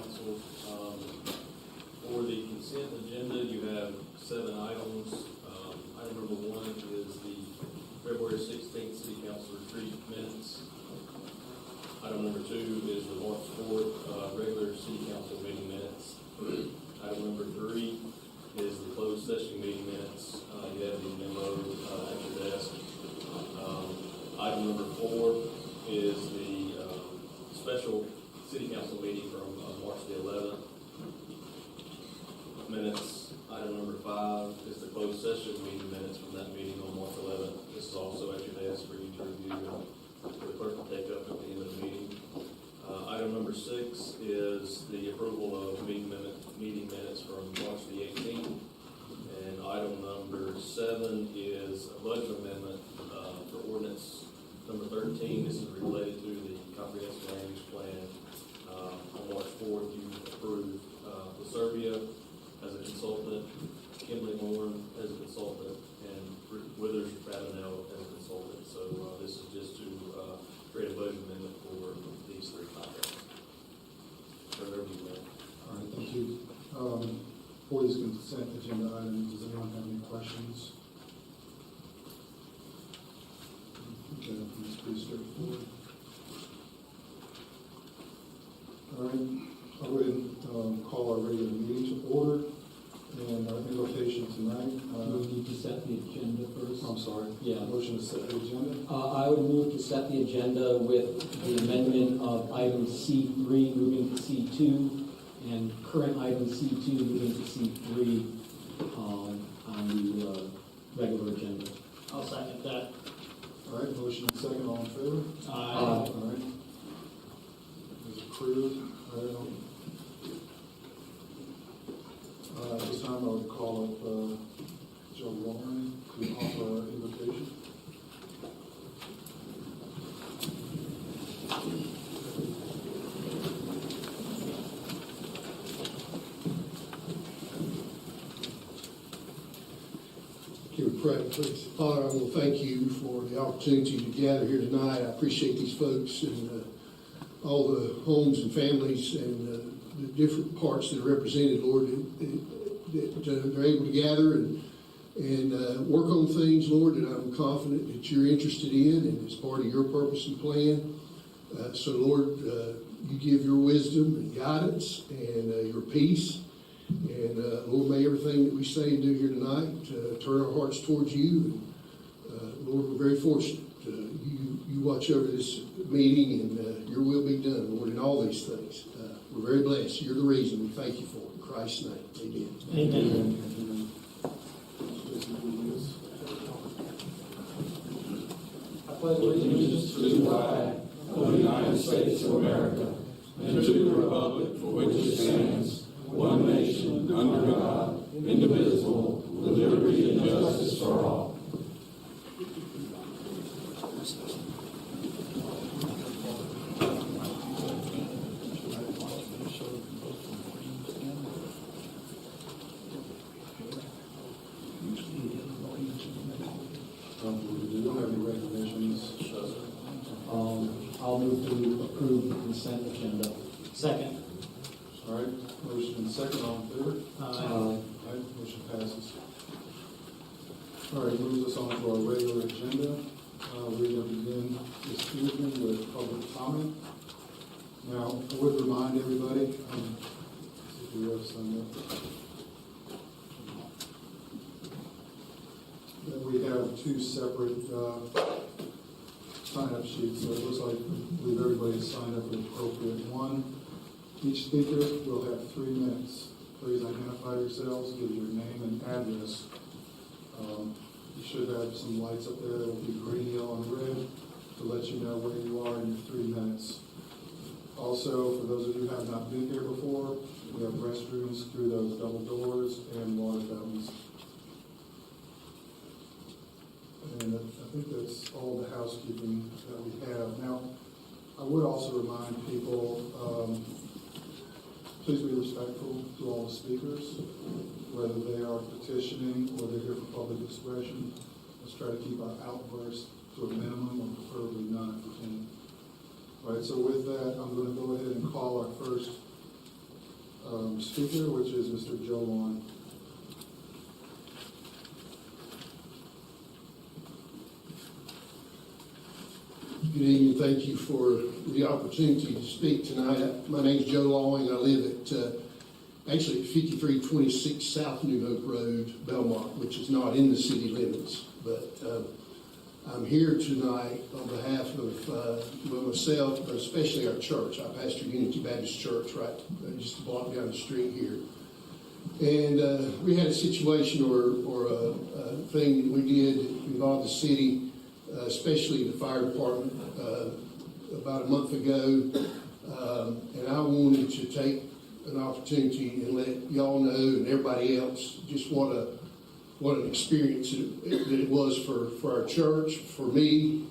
council. For the consent agenda, you have 7 items. Item number 1 is the February 16th City Council retreat minutes. Item number 2 is the March 4th regular City Council meeting minutes. Item number 3 is the closed session meeting minutes. You have the memo at your desk. Item number 4 is the special City Council meeting from March the 11th. Minutes. Item number 5 is the closed session meeting minutes from that meeting on March 11th. This is also at your desk for you to review and the clerk will take up at the end of the meeting. Item number 6 is the approval of meeting minutes from March the 18th. And item number 7 is a budget amendment for ordinance number 13. This is related to the comprehensive land use plan. On March 4th, you approved Laservia as a consultant, Kimberly Moore as a consultant, and Withers Ravenel as a consultant. So this is just to create a budget amendment for these 3 contracts. Turn it over to you, Mayor. All right, thank you. For these consent agenda items, does anyone have any questions? Okay, that's pretty straightforward. All right, I'll go ahead and call our regular meeting to order. And our invocation tonight. We need to set the agenda first. I'm sorry. Yeah. Motion to set the agenda. I would move to set the agenda with the amendment of item C3 moving to C2 and current item C2 moving to C3 on the regular agenda. I'll second that. All right, motion and second, all in favor? Aye. All right. Is approved. All right. At this time, I would call up Joe Warren to offer our invocation. Can we pray, please? Father, I want to thank you for the opportunity to gather here tonight. I appreciate these folks and all the homes and families and the different parts that are represented, Lord, that they're able to gather and work on things, Lord, that I'm confident that you're interested in and it's part of your purpose and plan. So, Lord, you give your wisdom and guidance and your peace. And, Lord, may everything that we say and do here tonight turn our hearts towards you. And, Lord, we're very fortunate. You watch over this meeting and your will be done, Lord, in all these things. We're very blessed. You're the reason. We thank you for it. In Christ's name, amen. Amen. I pledge allegiance to the flag of the United States of America and to the republic for which it stands, one nation, under God, indivisible, with liberty and justice for all. We don't have any recognitions. I'll move to approve the consent agenda. Second. All right, motion and second, all in favor? Aye. All right, motion passes. All right, moves us on to our regular agenda. We're going to begin this evening with public comment. Now, I would remind everybody, if you have signed up, that we have 2 separate sign-up sheets. So it looks like I believe everybody has signed up the appropriate one. Each speaker will have 3 minutes. Please identify yourselves, give your name and address. You should have some lights up there that will be green, yellow, and red to let you know where you are in your 3 minutes. Also, for those of you who have not been here before, we have restrooms through those double doors and water fountains. And I think that's all the housekeeping that we have. Now, I would also remind people, please be respectful to all the speakers, whether they are petitioning or they're here for public expression. Let's try to keep our outbursts to a minimum or preferably none if we can. All right, so with that, I'm going to go ahead and call our first speaker, which is Mr. Joe Long. Good evening, thank you for the opportunity to speak tonight. My name's Joe Lawing, I live actually at 5326 South New Hope Road, Belmont, which is not in the city limits. But I'm here tonight on behalf of myself, but especially our church. I pastor Unity Baptist Church right just a block down the street here. And we had a situation or a thing that we did that involved the city, especially the fire department, about a month ago. And I wanted to take an opportunity and let y'all know and everybody else just what an experience that it was for our church, for me.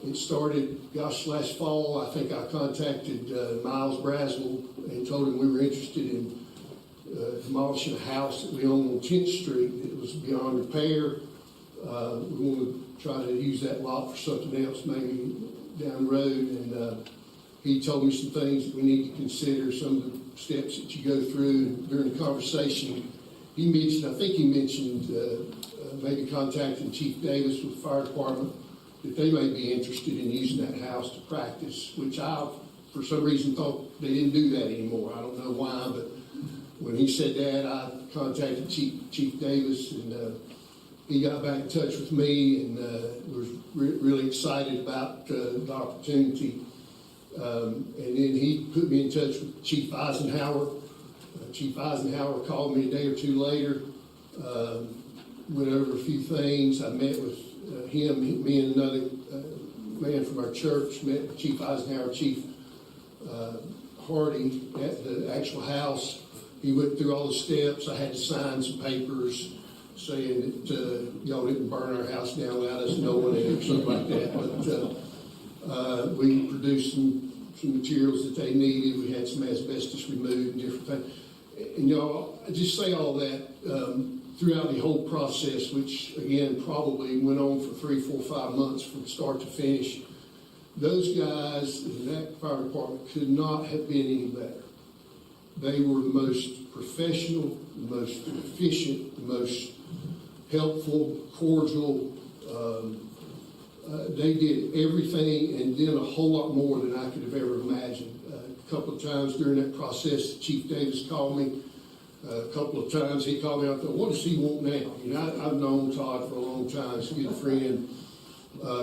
It started, last fall. I think I contacted Miles Braswell and told him we were interested in demolishing a house that we own on 10th Street that was beyond repair. We want to try to use that lot for something else maybe down the road. And he told me some things that we need to consider, some of the steps that you go through. And during the conversation, he mentioned maybe contacting Chief Davis with the fire department, that they may be interested in using that house to practice, which I, for some reason, thought they didn't do that anymore. I don't know why, but when he said that, I contacted Chief Davis, and he got back in touch with me, and was really excited about the opportunity. And then he put me in touch with Chief Eisenhower. Chief Eisenhower called me a day or two later, went over a few things. I met with him, me and another man from our church, met with Chief Eisenhower, Chief Hardy at the actual house. He went through all the steps. I had to sign some papers saying that y'all didn't burn our house down without us knowing it or something like that. But we produced some materials that they needed. We had some asbestos removed and different things. And y'all, I just say all that throughout the whole process, which again probably went on for 3, 4, 5 months from start to finish. Those guys in that fire department could not have been any better. They were the most professional, the most efficient, the most helpful, cordial. They did everything and did a whole lot more than I could have ever imagined. A couple of times during that process, Chief Davis called me. A couple of times he called me out there, what does he want now? You know, I've known Todd for a long time. He's a good friend.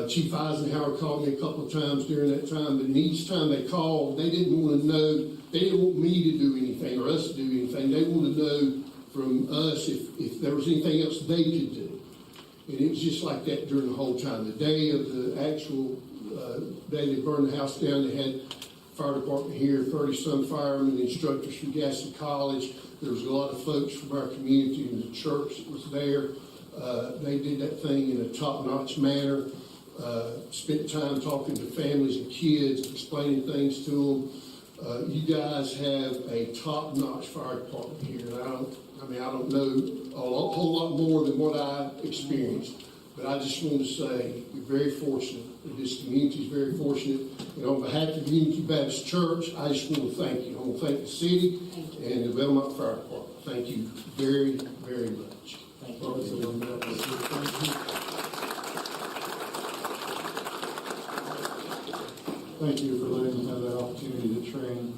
Chief Eisenhower called me a couple of times during that time, but each time they called, they didn't want to know, they didn't want me to do anything or us to do anything. They wanted to know from us if there was anything else they could do. And it was just like that during the whole time. The day of the actual day they burned the house down, they had fire department here, 30-some firemen, instructors from Gaston College. There was a lot of folks from our community and the church that was there. They did that thing in a top-notch manner. Spent time talking to families and kids, explaining things to them. You guys have a top-notch fire department here, and I don't know a whole lot more than what I've experienced, but I just want to say you're very fortunate. This community is very fortunate, and on behalf of the Unity Baptist Church, I just want to thank you. I want to thank the city and the Belmont Fire Department. Thank you very, very much. Thank you. Thank you for letting me have that opportunity to train.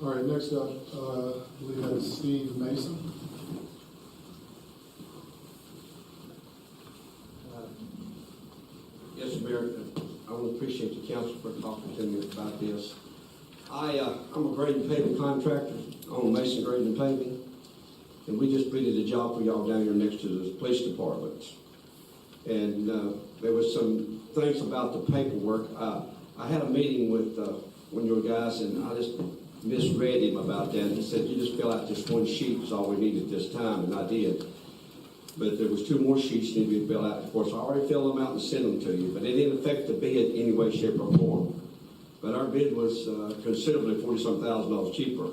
All right, next up, I believe that is Steve Mason. Yes, Mayor, I would appreciate the council for talking to me about this. I'm a grading paving contractor, on Mason Grading and Paving, and we just bid a job for y'all down here next to the police department. And there was some things about the paperwork. I had a meeting with one of your guys, and I just misread him about that. He said, you just fill out this one sheet is all we need at this time, and I did. But there was 2 more sheets that needed to be filled out. Of course, I already filled them out and sent them to you, but it didn't affect the bid in any way, shape, or form. But our bid was considerably $40-some thousand cheaper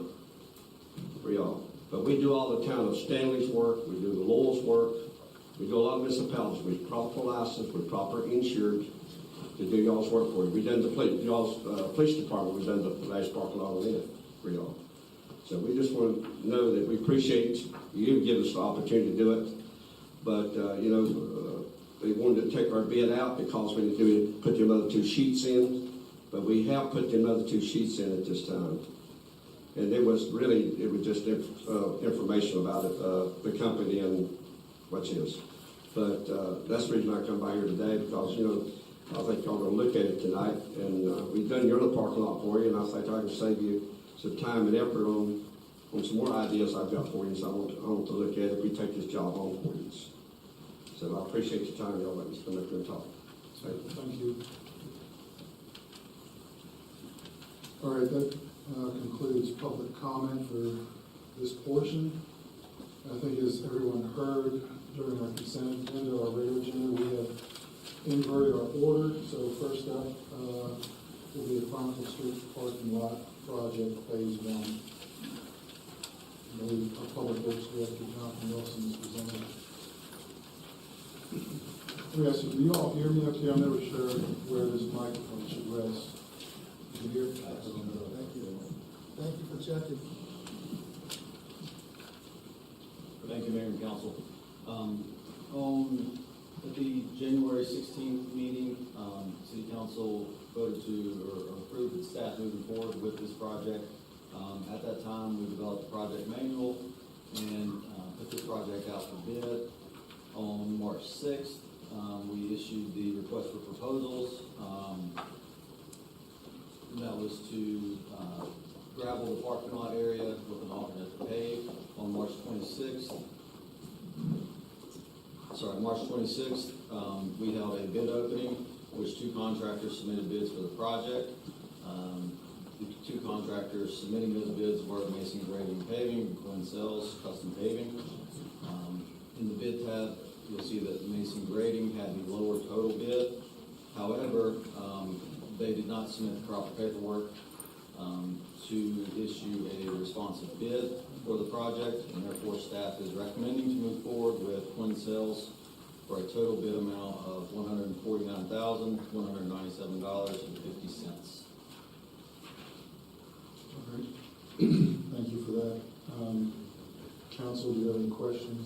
for y'all. But we do all the town of Stanley's work, we do the Lowell's work, we do a lot of municipalities with proper license, with proper insured to do y'all's work for you. We done the y'all's police department, we done the last parking lot of it. for y'all. So we just want to know that we appreciate you giving us the opportunity to do it. But, they wanted to take our bid out because we didn't put them other two sheets in. But we have put them other two sheets in at this time. And it was just information about it, the company and what it is. But that's the reason I come by here today, because, I think y'all gonna look at it tonight. And we've done your other parking lot for you, and I think I can save you some time and effort on some more ideas I've got for you. So I want to look at it if we take this job on for you. So I appreciate your time, y'all. Let me come up here and talk. Thank you. All right, that concludes public comment for this portion. I think as everyone heard during our consent agenda, our regular agenda, we have inverted our order. So first up will be the Chronicle Street parking lot project phase 1. I believe our public works director, Jonathan Wilson, is presenting. Let me ask you, do you all hear me okay? I'm never sure where this microphone should rest. You can hear? Thank you. Thank you for checking. Thank you, Mayor and Council. At the January 16th meeting, City Council voted to or approved the staff moving forward with this project. At that time, we developed a project manual and put this project out for bid. On March 6th, we issued the request for proposals. That was to gravel the parking lot area with an alternate to pave. On March 26th, we held a bid opening, which 2 contractors submitted bids for the project. The 2 contractors submitting those bids were Mason Grading and Paving and Quinn Sells Custom Paving. In the bid tab, you'll see that Mason Grading had the lower total bid. However, they did not submit the proper paperwork to issue a responsive bid for the project, and therefore staff is recommending to move forward with Quinn Sells for a total bid amount of $149,197.50. All right. Thank you for that. Council, do you have any questions?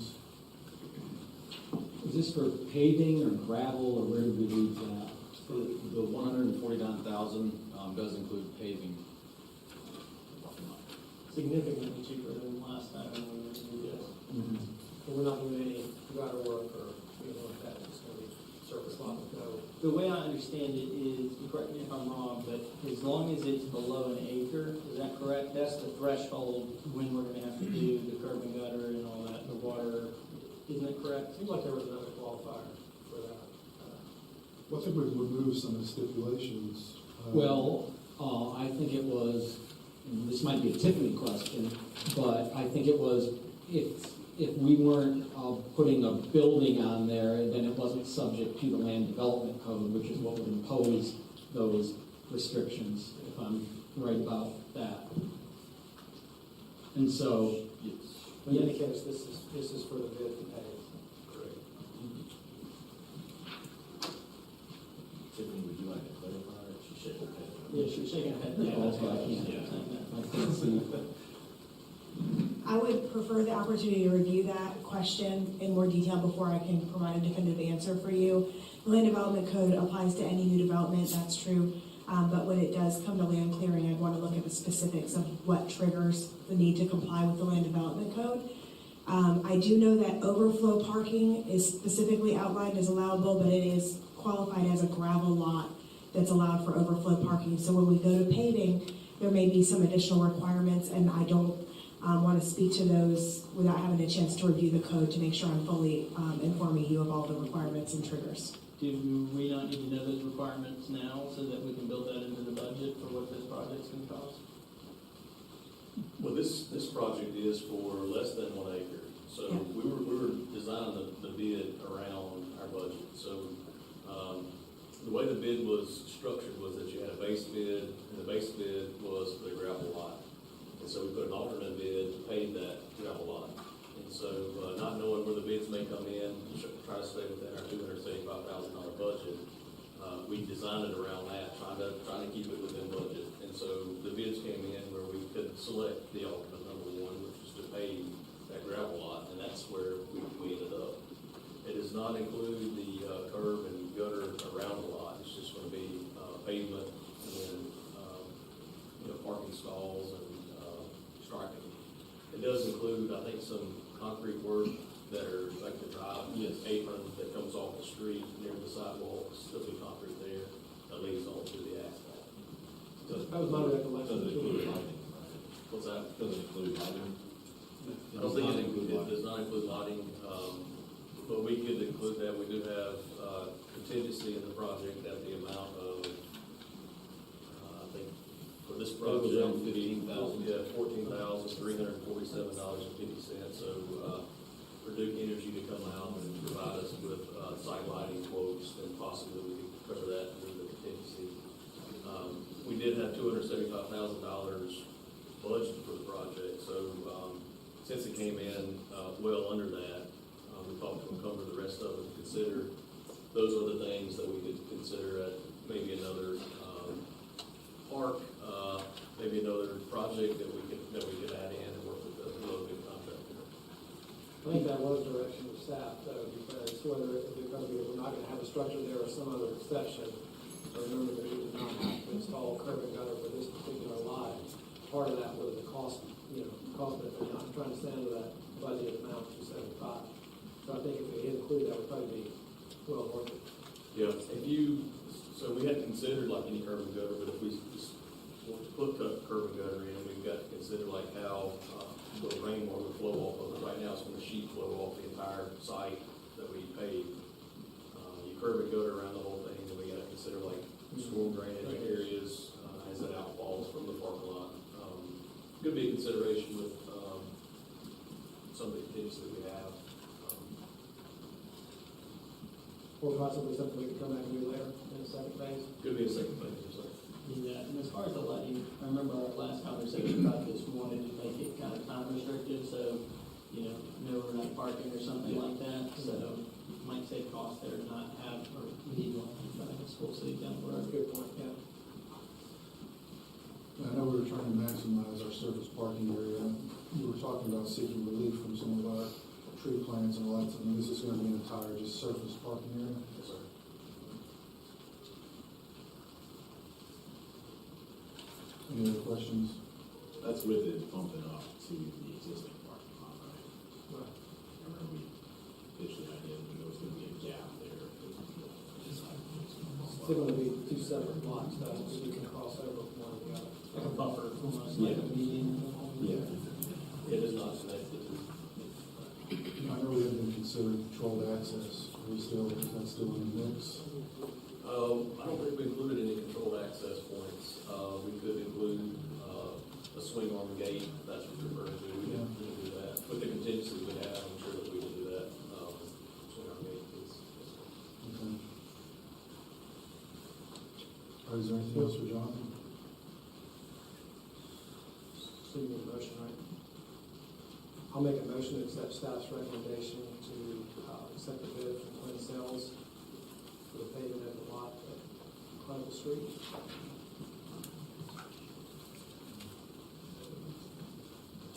Is this for paving or gravel, or where do we leave that? The $149,000 does include paving. Significantly cheaper than last time when we were doing this. Mm-hmm. And we're not doing any gutter work or anything like that, it's gonna be surface level go. The way I understand it is, you correct me if I'm wrong, but as long as it's below an acre, is that correct? That's the threshold when we're gonna have to do the curb and gutter and all that, the water, isn't that correct? Seems like there was another qualifier for that. Well, I think we've removed some of the stipulations. Well, I think it was, and this might be a Tiffany question, but I think it was if we weren't putting a building on there, then it wasn't subject to the land development code, which is what would impose those restrictions, if I'm right about that. And so, In any case, this is for the bid to pay. Correct. Tiffany, would you like to clarify, or she shaking her head? Yeah, she's shaking her head. yeah, that's what I can't, I can't see. I would prefer the opportunity to review that question in more detail before I can provide a definitive answer for you. The land development code applies to any new development, that's true. But when it does come to land clearing, I'd want to look at the specifics of what triggers the need to comply with the land development code. I do know that overflow parking is specifically outlined as allowable, but it is qualified as a gravel lot that's allowed for overflow parking. So when we go to paving, there may be some additional requirements, and I don't want to speak to those without having a chance to review the code to make sure I'm fully informing you of all the requirements and triggers. Do we not need to know those requirements now so that we can build that into the budget for what this project's gonna cost? Well, this project is for less than 1 acre. So Yeah. we were designing the bid around our budget. So the way the bid was structured was that you had a base bid, and the base bid was for the gravel lot. And so we put an alternate bid to pave that gravel lot. And so not knowing where the bids may come in, try to stay within our $275,000 budget, we designed it around that, trying to keep it within budget. And so the bids came in where we could select the alternate number one, which is to pave that gravel lot, and that's where we ended up. It does not include the curb and gutter around the lot, it's just gonna be pavement and then, parking stalls and striping. It does include, I think, some concrete work that are like the drive, apron that comes off the street near the sidewalks, there'll be concrete there that leads on to the asphalt. That was my recollection. Does it include lighting? What's that? Does it include lighting? I don't think it does not include lighting, but we could include that. We do have contingency in the project at the amount of, I think, for this project. Around 15,000. Yeah, $14,347.50. So, for Duke Energy to come out and provide us with site lighting quotes, then possibly we could cover that through the contingency. We did have $275,000 budgeted for the project, so since it came in well under that, we thought to encumber the rest of it, consider those are the things that we could consider at maybe another park, maybe another project that we could add in and work with the local contractor. I think that was direction of staff, though, because whether it's going to be, we're not going to have a structure there or some other exception. Remember that we did not have to install curb and gutter for this particular lot. Part of that was the cost, cost of it. I'm trying to stand to that budget amount of 75. So I think if we include that, would probably be well worth it. Yeah, so we had considered like any curb and gutter, but if we just want to put curb and gutter in, we've got to consider like how the rainwater would flow off of it. Right now, it's going to sheet flow off the entire site that we pave. You curb and gutter around the whole thing, and we got to consider like storm drainage areas as it outfalls from the parking lot. Could be a consideration with some of the contingency that we have. Or possibly something we could come back and do later in the second phase. Could be a second phase or something. Yeah, and as far as the lighting, I remember our last conversation about this, we wanted to make it kind of time restricted, so, no overnight parking or something like that, so it might save cost there to not have, or need one in front of the school city down the road. Good point, yeah. I know we were trying to maximize our surface parking area. We were talking about seeking relief from some of our tree plants and all that. I mean, this is going to be an entire just surface parking area. Yes, sir. Any other questions? That's with it bumping up to the existing parking lot, right? Right. I remember we pitched the idea that there was going to be a gap there. It's going to be two separate blocks, though, so you can cross over from one to the other. Like a buffer, almost like a median. Yeah. It is not connected. I know we have been considering controlled access. Are we still, is that still in the mix? I don't think we included any controlled access points. We could include a swing arm gate, if that's what you're referring to. We can do that. With the contingency we have, I'm sure that we can do that. Swing arm gate is. Okay. All right, is there anything else for Jonathan? So you need a motion, right? I'll make a motion to accept staff's recommendation to accept the bid from Twin Sales for the pavement of the lot at Clinton Street.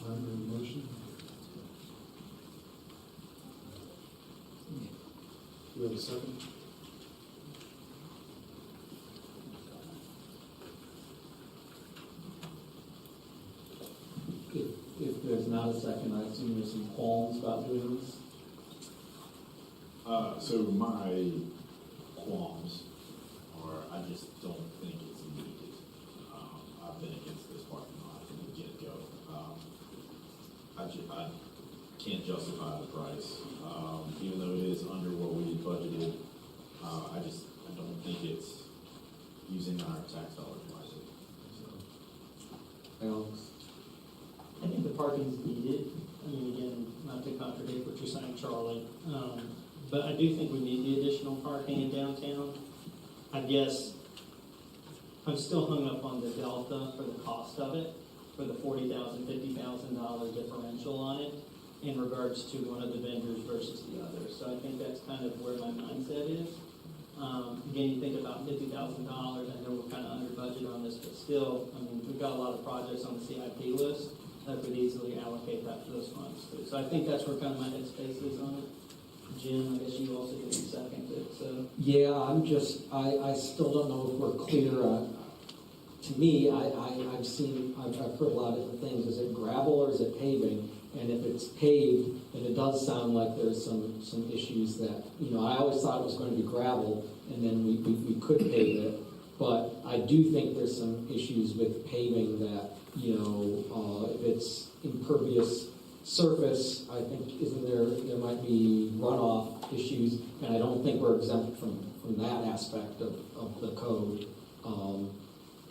All right, we have a motion. Do we have a second? If there's not a second, I assume there's some qualms about doing this. So my qualms are, I just don't think it's needed. I've been against this parking lot from the get-go. I can't justify the price, even though it is under what we budgeted. I don't think it's using our tax dollars wisely. Alex? I think the parking's needed. I mean, again, not to contradict what you're saying, Charlie, but I do think we need the additional parking in downtown. I guess I'm still hung up on the delta for the cost of it, for the $40,000, $50,000 differential on it in regards to one of the vendors versus the other. So I think that's kind of where my mindset is. Again, you think about $50,000, I know we're kind of under budget on this, but still, I mean, we've got a lot of projects on the CIP list that could easily allocate that to those funds too. So I think that's where kind of my headspace is on it. Jim, I guess you also did second it, so. Yeah, I still don't know if we're clear on, to me, I've heard a lot of different things. Is it gravel or is it paving? And if it's paved, then it does sound like there's some issues that, I always thought it was going to be gravel, and then we could pave it. But I do think there's some issues with paving that, if it's impervious surface, I think, there might be runoff issues, and I don't think we're exempt from that aspect of the code.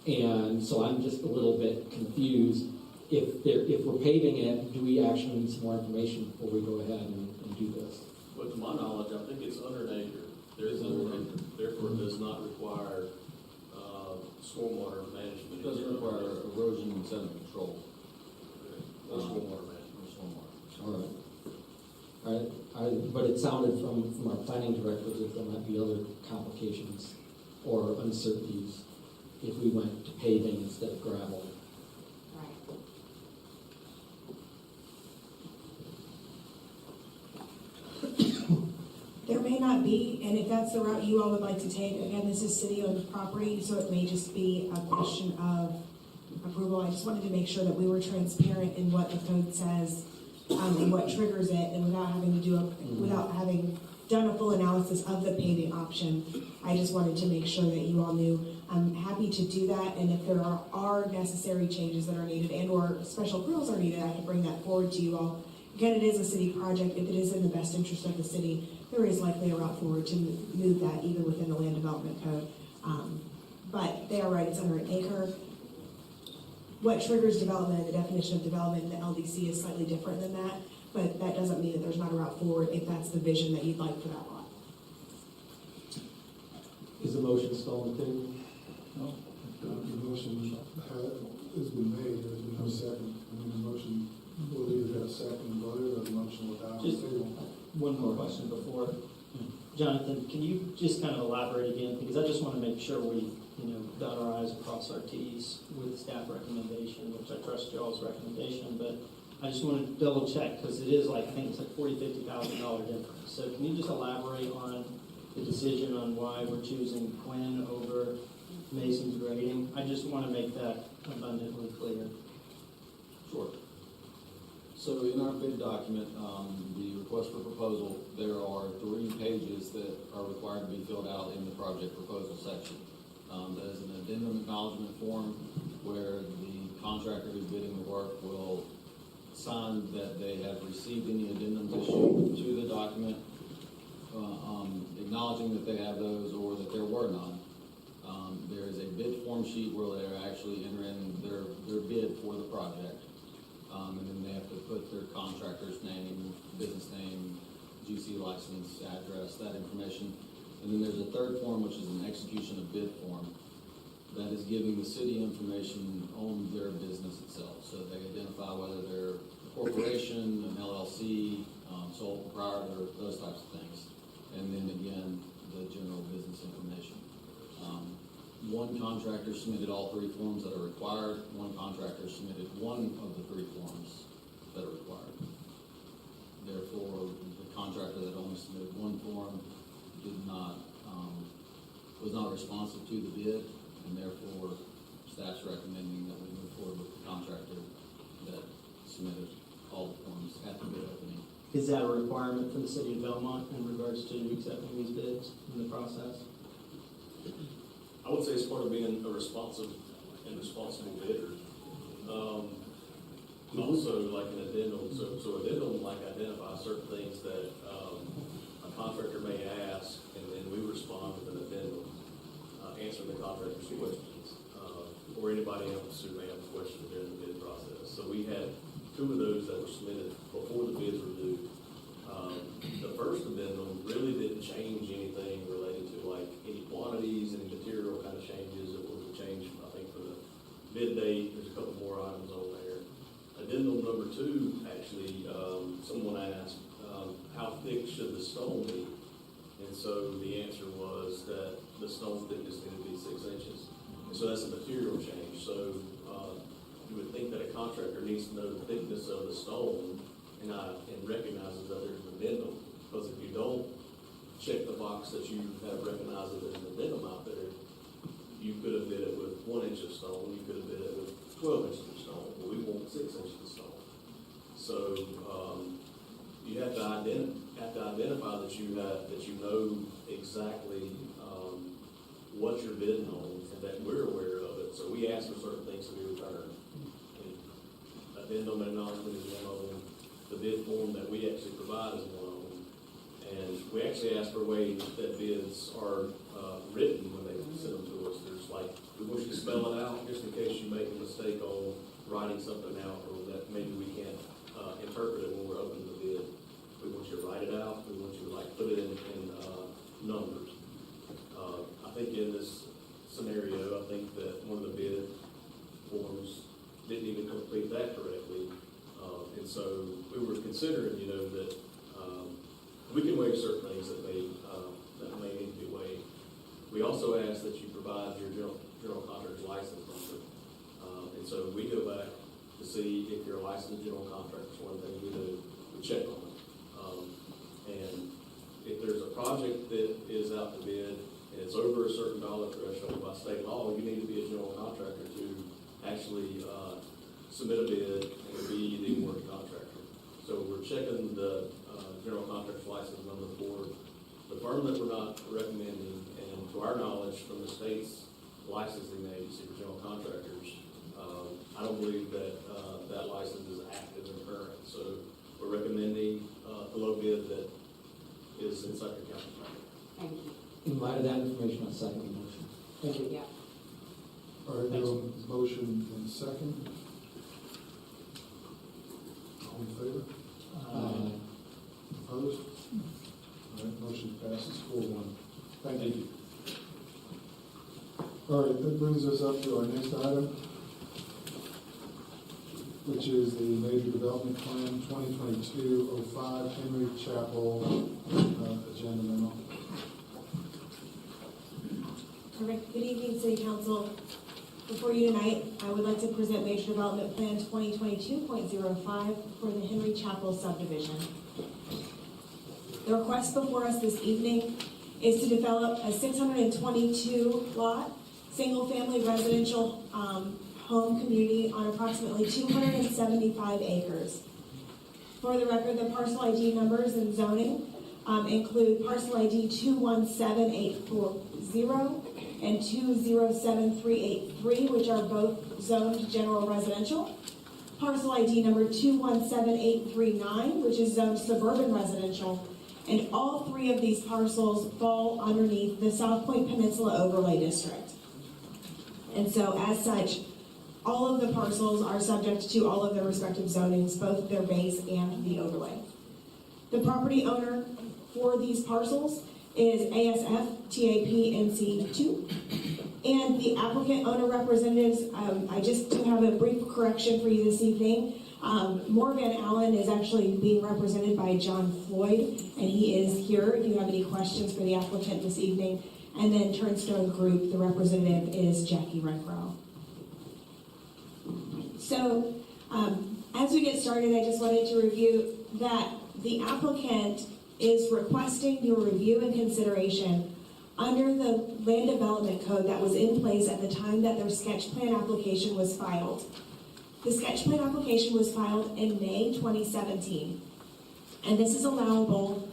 And so I'm just a little bit confused. If we're paving it, do we actually need some more information before we go ahead and do this? But to my knowledge, I think it's under an acre. There is under an acre. Therefore, it does not require stormwater management. It doesn't require erosion and sediment control. Or stormwater management. Or stormwater. All right. But it sounded from our planning director that there might be other complications or uncertainties if we went to paving instead of gravel. There may not be, and if that's the route you all would like to take, again, this is city-owned property, so it may just be a question of approval. I just wanted to make sure that we were transparent in what the code says, and what triggers it, and without having done a full analysis of the paving option, I just wanted to make sure that you all knew. I'm happy to do that, and if there are necessary changes that are needed and/or special approvals are needed, I can bring that forward to you all. Again, it is a city project. If it is in the best interest of the city, there is likely a route forward to move that even within the land development code. But they are right, it's under an acre. What triggers development and the definition of development in the LDC is slightly different than that, but that doesn't mean that there's not a route forward if that's the vision that you'd like for that lot. Is the motion still on the table? No. The motion has been made, there's been no second. The motion will either have a second voted or the motion will die on the Just- table. One more question before. Jonathan, can you just kind of elaborate again? Because I just want to make sure we, dot our i's and cross our t's with the staff recommendation, which I trust y'all's recommendation, but I just want to double check because it is I think it's like $40,000-$50,000 difference. So can you just elaborate on the decision on why we're choosing Quinn over Mason's grading? I just want to make that abundantly clear. Sure. So in our bid document, the request for proposal, there are 3 pages that are required to be filled out in the project proposal section. That is an addendum acknowledgement form where the contractor who's bidding the work will sign that they have received any addendums issued to the document, acknowledging that they have those or that there were none. There is a bid form sheet where they're actually entering their bid for the project. And then they have to put their contractor's name, business name, GC license, address, that information. And then there's a third form, which is an execution of bid form, that is giving the city information on their business itself. So they identify whether they're a corporation, an LLC, sole proprietor, those types of things. And then again, the general business information. One contractor submitted all 3 forms that are required. One contractor submitted one of the 3 forms that are required. Therefore, the contractor that only submitted one form was not responsive to the bid, and therefore staff's recommending that we move forward with the contractor that submitted all the forms at the bid opening. Is that a requirement for the city of Belmont in regards to accepting these bids in the process? I would say it's part of being a responsive and responsible bidder. Also, like an addendum, so addendum like identifies certain things that a contractor may ask, and then we respond with an addendum, answering the contractor's questions, or anybody else who may have a question during the bid process. So we had 2 of those that were submitted before the bids were due. The first addendum really didn't change anything related to like any quantities, any material kind of changes. It was a change, I think, for the bid date. There's a couple more items on there. Addendum number 2, actually, someone asked, how thick should the stone be? And so the answer was that the stone thickness needed to be 6 inches. And so that's a material change. So would think that a contractor needs to know the thickness of the stone and recognizes that there's an addendum. Because if you don't check the box that you have recognized that there's an addendum out there, you could have bid it with 1 inch of stone, you could have bid it with 12 inches of stone, but we want 6 inches of stone. So, you have to identify that you know exactly, what you're bidding on and that we're aware of it. So we ask for certain things to be returned. And addendum acknowledgement is one of them. The bid form that we actually provide is one of them. And we actually ask for ways that bids are written when they send them to us. There's like, we want you to spell it out just in case you make a mistake on writing something out or that maybe we can't interpret it when we're opening the bid. We want you to write it out. We want you to like put it in numbers. I think in this scenario, I think that one of the bid forms didn't even complete that correctly. And so we were considering, that we can waive certain things that may need to be waived. We also ask that you provide your general contractor's license number. And so we go back to see if you're a licensed general contractor. It's one thing we do, we check on it. And if there's a project that is out to bid and it's over a certain dollar threshold by state law, you need to be a general contractor to actually submit a bid and be the awarded contractor. So we're checking the general contractor's license number for the firm that we're not recommending, and to our knowledge from the state's licensing agency for general contractors, I don't believe that that license is active and current. So we're recommending the low bid that is in Suffolk County. Thank you. In light of that information, I'll second the motion. Thank you. Yeah. All right, no motion and second. All in favor? Opposed? All right, motion passes 4-1. Thank you. All right, that brings us up to our next item, which is the Major Development Plan 2022-05 Henry Chapel agenda memo. Perfect. Good evening, City Council. Before you tonight, I would like to present Major Development Plan 2022.05 for the Henry Chapel subdivision. The request before us this evening is to develop a 622-lot, single-family residential home community on approximately 275 acres. For the record, the parcel ID numbers and zoning include parcel ID 217840 and 207383, which are both zoned general residential. Parcel ID number 217839, which is zoned suburban residential. And all three of these parcels fall underneath the South Point Peninsula Overlay District. And so as such, all of the parcels are subject to all of their respective zonings, both their base and the overlay. The property owner for these parcels is ASF TAP NC2. And the applicant owner representatives, I just do have a brief correction for you this evening. Moore Van Allen is actually being represented by John Floyd, and he is here if you have any questions for the applicant this evening. And then Turnstone Group, the representative is Jackie Renfro. So, as we get started, I just wanted to review that the applicant is requesting your review and consideration under the Land Development Code that was in place at the time that their sketch plan application was filed. The sketch plan application was filed in May 2017, and this is allowable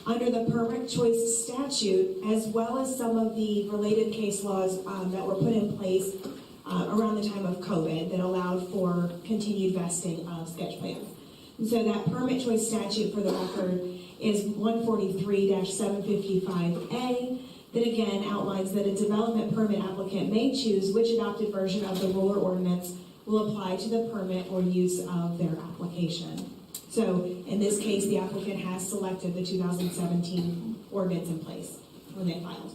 under the permit choice statute, as well as some of the related case laws that were put in place around the time of COVID that allowed for continued vesting of sketch plans. And so that permit choice statute, for the record, is 143-755A, that again outlines that a development permit applicant may choose which adopted version of the rule or ordinance will apply to the permit or use of their application. So in this case, the applicant has selected the 2017 ordinance in place when they filed.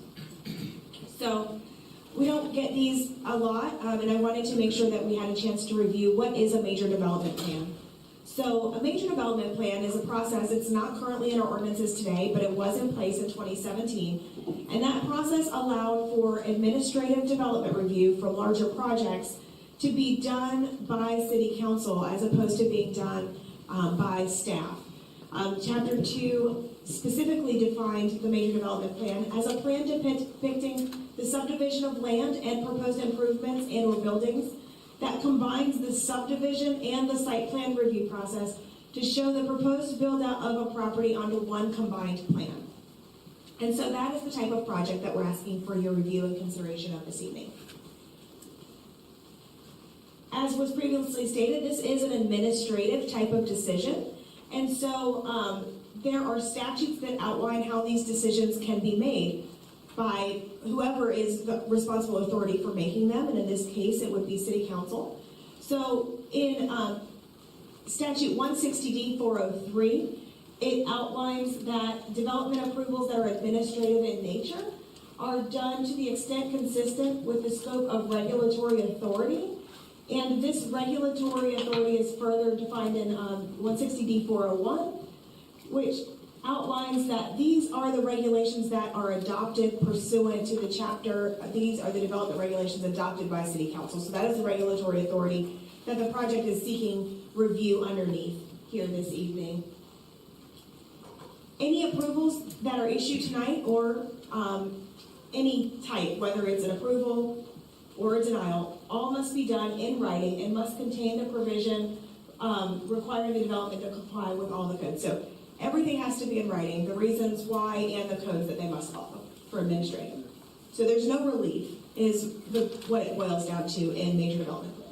So we don't get these a lot, and I wanted to make sure that we had a chance to review what is a major development plan. So a major development plan is a process. It's not currently in our ordinances today, but it was in place in 2017. And that process allowed for administrative development review for larger projects to be done by city council as opposed to being done by staff. Chapter 2 specifically defined the major development plan as a plan depicting the subdivision of land and proposed improvements and or buildings that combines the subdivision and the site plan review process to show the proposed build-out of a property onto one combined plan. And so that is the type of project that we're asking for your review and consideration of this evening. As was previously stated, this is an administrative type of decision. And so there are statutes that outline how these decisions can be made by whoever is the responsible authority for making them. And in this case, it would be City Council. So in Statute 160D 403, it outlines that development approvals that are administrative in nature are done to the extent consistent with the scope of regulatory authority. And this regulatory authority is further defined in 160D 401, which outlines that these are the regulations that are adopted pursuant to the chapter. These are the development regulations adopted by City Council. So that is the regulatory authority that the project is seeking review underneath here this evening. Any approvals that are issued tonight or any type, whether it's an approval or a denial, all must be done in writing and must contain the provision requiring the development to comply with all the codes. So everything has to be in writing, the reasons why and the codes that they must follow for administrative. So there's no relief is what it boils down to in major development plans.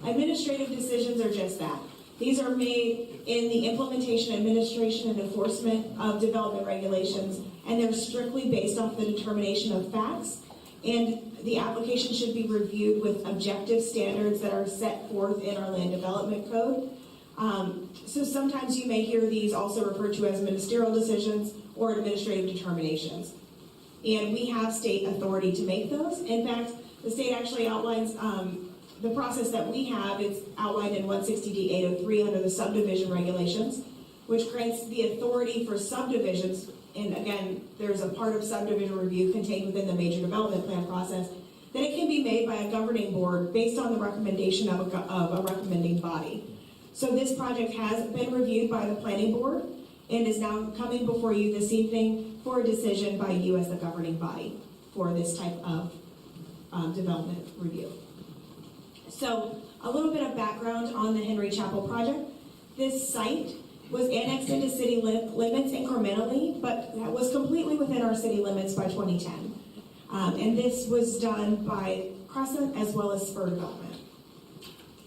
Administrative decisions are just that. These are made in the implementation, administration, and enforcement of development regulations, and they're strictly based off the determination of facts. And the application should be reviewed with objective standards that are set forth in our land development code. So sometimes you may hear these also referred to as ministerial decisions or administrative determinations. And we have state authority to make those. In fact, the state actually outlines the process that we have. It's outlined in 160D 803 under the subdivision regulations, which grants the authority for subdivisions. And again, there's a part of subdivision review contained within the major development plan process that it can be made by a governing board based on the recommendation of a recommending body. So this project has been reviewed by the planning board and is now coming before you this evening for a decision by you as the governing body for this type of development review. So a little bit of background on the Henry Chapel project. This site was annexed into city limits incrementally, but that was completely within our city limits by 2010. And this was done by Crescent as well as Spur Development.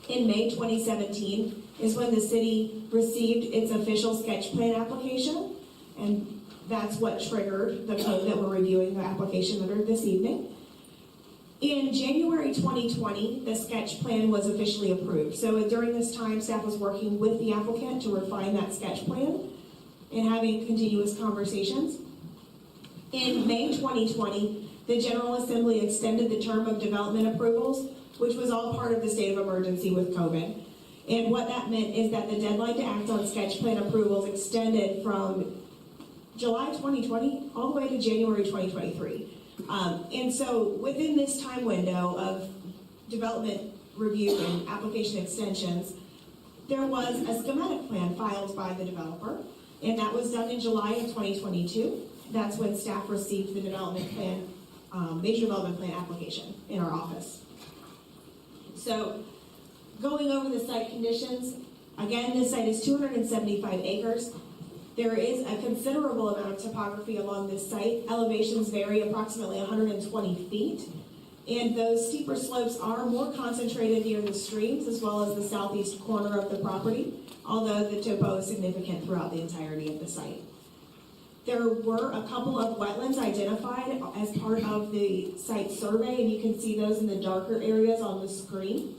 In May 2017 is when the city received its official sketch plan application, and that's what triggered the code that we're reviewing the application under this evening. In January 2020, the sketch plan was officially approved. So during this time, staff was working with the applicant to refine that sketch plan and having continuous conversations. In May 2020, the General Assembly extended the term of development approvals, which was all part of the state of emergency with COVID. And what that meant is that the deadline to act on sketch plan approvals extended from July 2020 all the way to January 2023. And so within this time window of development review and application extensions, there was a schematic plan filed by the developer, and that was done in July of 2022. That's when staff received the development plan, major development plan application in our office. So going over the site conditions, again, this site is 275 acres. There is a considerable amount of topography along this site. Elevations vary approximately 120 feet. And those steeper slopes are more concentrated near the streams as well as the southeast corner of the property, although the topo is significant throughout the entirety of the site. There were a couple of wetlands identified as part of the site survey, and you can see those in the darker areas on the screen.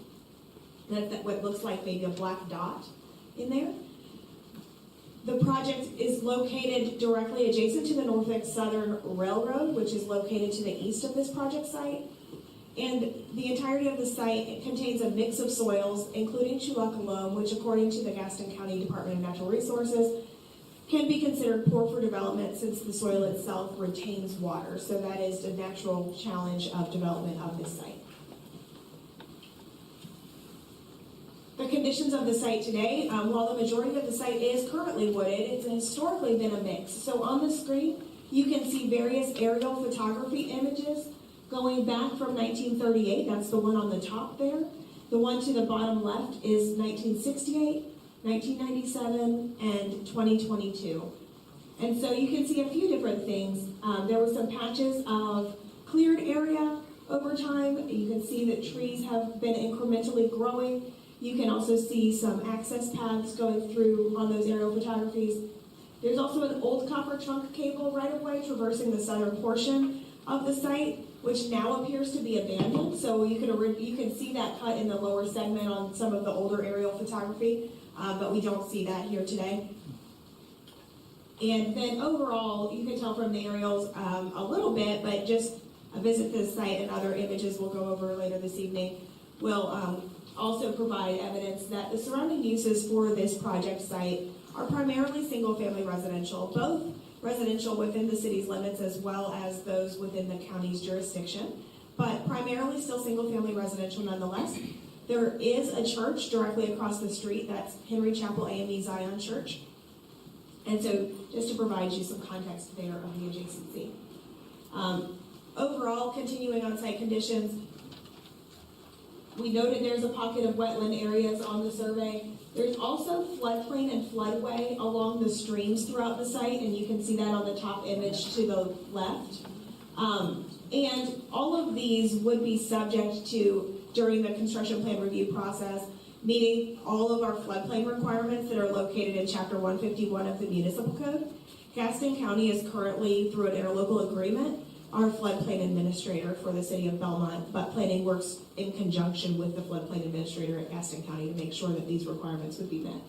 That's what looks like maybe a black dot in there. The project is located directly adjacent to the Norfolk Southern Railroad, which is located to the east of this project site. And the entirety of the site contains a mix of soils, including Chulaka loam, which according to the Gaston County Department of Natural Resources, can be considered poor for development since the soil itself retains water. So that is the natural challenge of development of this site. conditions of the site today, while the majority of the site is currently wooded, it's historically been a mix. So on the screen, you can see various aerial photography images going back from 1938. That's the one on the top there. The one to the bottom left is 1968, 1997, and 2022. And so you can see a few different things. There were some patches of cleared area over time. You can see that trees have been incrementally growing. You can also see some access paths going through on those aerial photographies. There's also an old copper trunk cable right-of-way traversing the southern portion of the site, which now appears to be abandoned. So you can see that cut in the lower segment on some of the older aerial photography, but we don't see that here today. And then overall, you can tell from the aerials a little bit, but just a visit to the site and other images we'll go over later this evening will also provide evidence that the surrounding uses for this project site are primarily single-family residential, both residential within the city's limits as well as those within the county's jurisdiction, but primarily still single-family residential nonetheless. There is a church directly across the street. That's Henry Chapel AME Zion Church. And so just to provide you some context there of the adjacency. Overall, continuing on site conditions, we noted there's a pocket of wetland areas on the survey. There's also floodplain and floodway along the streams throughout the site, and you can see that on the top image to the left. And all of these would be subject to, during the construction plan review process, meeting all of our floodplain requirements that are located in Chapter 151 of the Municipal Code. Gaston County is currently, through an interlocal agreement, our floodplain administrator for the city of Belmont, but planning works in conjunction with the floodplain administrator at Gaston County to make sure that these requirements would be met.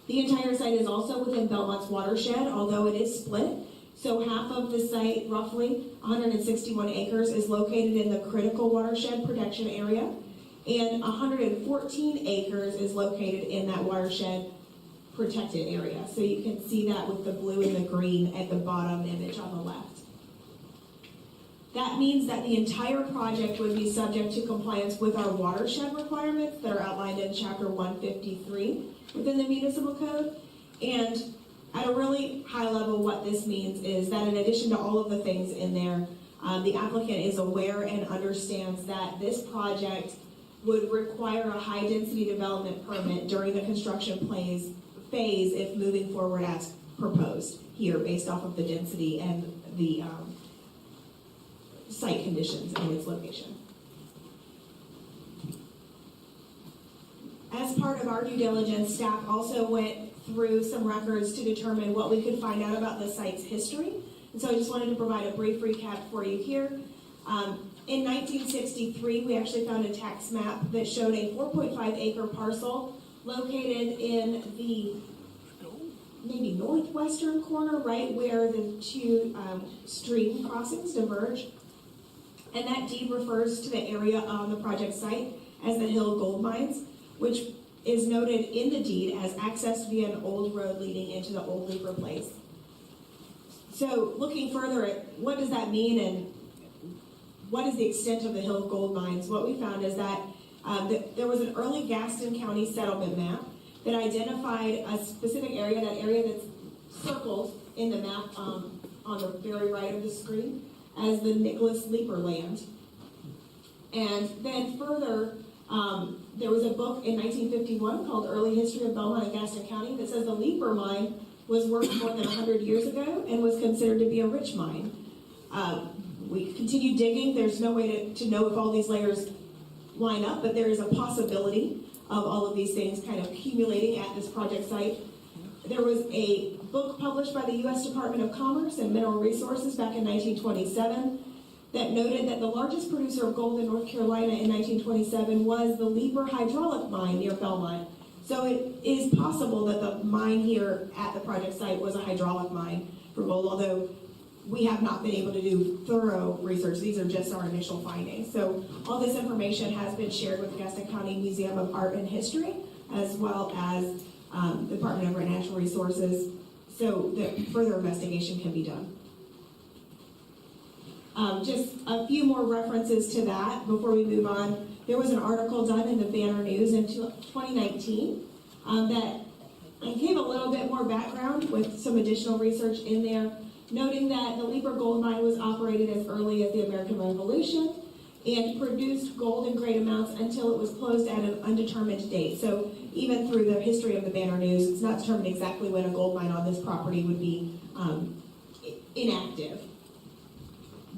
The entire site is also within Belmont's watershed, although it is split. So half of the site, roughly 161 acres, is located in the critical watershed protection area, and 114 acres is located in that watershed protected area. So you can see that with the blue and the green at the bottom image on the left. That means that the entire project would be subject to compliance with our watershed requirements that are outlined in Chapter 153 within the Municipal Code. And at a really high level, what this means is that in addition to all of the things in there, the applicant is aware and understands that this project would require a high-density development permit during the construction phase if moving forward as proposed here based off of the density and the site conditions and its location. As part of our due diligence, staff also went through some records to determine what we could find out about the site's history. And so I just wanted to provide a brief recap for you here. In 1963, we actually found a tax map that showed a 4.5 acre parcel located in the maybe northwestern corner, right where the two stream crossings diverge. And that deed refers to the area on the project site as the Hill Gold Mines, which is noted in the deed as accessed via an old road leading into the old Leaper Place. So looking further at what does that mean and what is the extent of the Hill Gold Mines, what we found is that there was an early Gaston County settlement map that identified a specific area, that area that's circled in the map on the very right of the screen, as the Nicholas Leaper land. And then further, there was a book in 1951 called Early History of Belmont and Gaston County that says the Leaper mine was worked more than 100 years ago and was considered to be a rich mine. We continued digging. There's no way to know if all these layers line up, but there is a possibility of all of these things kind of accumulating at this project site. There was a book published by the U.S. Department of Commerce and Mineral Resources back in 1927 that noted that the largest producer of gold in North Carolina in 1927 was the Leaper Hydraulic Mine near Belmont. So it is possible that the mine here at the project site was a hydraulic mine for gold, although we have not been able to do thorough research. These are just our initial findings. So all this information has been shared with the Gaston County Museum of Art and History, as well as the Department of Natural Resources, so that further investigation can be done. Just a few more references to that before we move on. there was an article done in the Banner News in 2019 that gave a little bit more background with some additional research in there, noting that the Leeper Gold Mine was operated as early as the American Revolution and produced gold in great amounts until it was closed at an undetermined date. So even through the history of the Banner News, it's not determined exactly when a gold mine on this property would be inactive.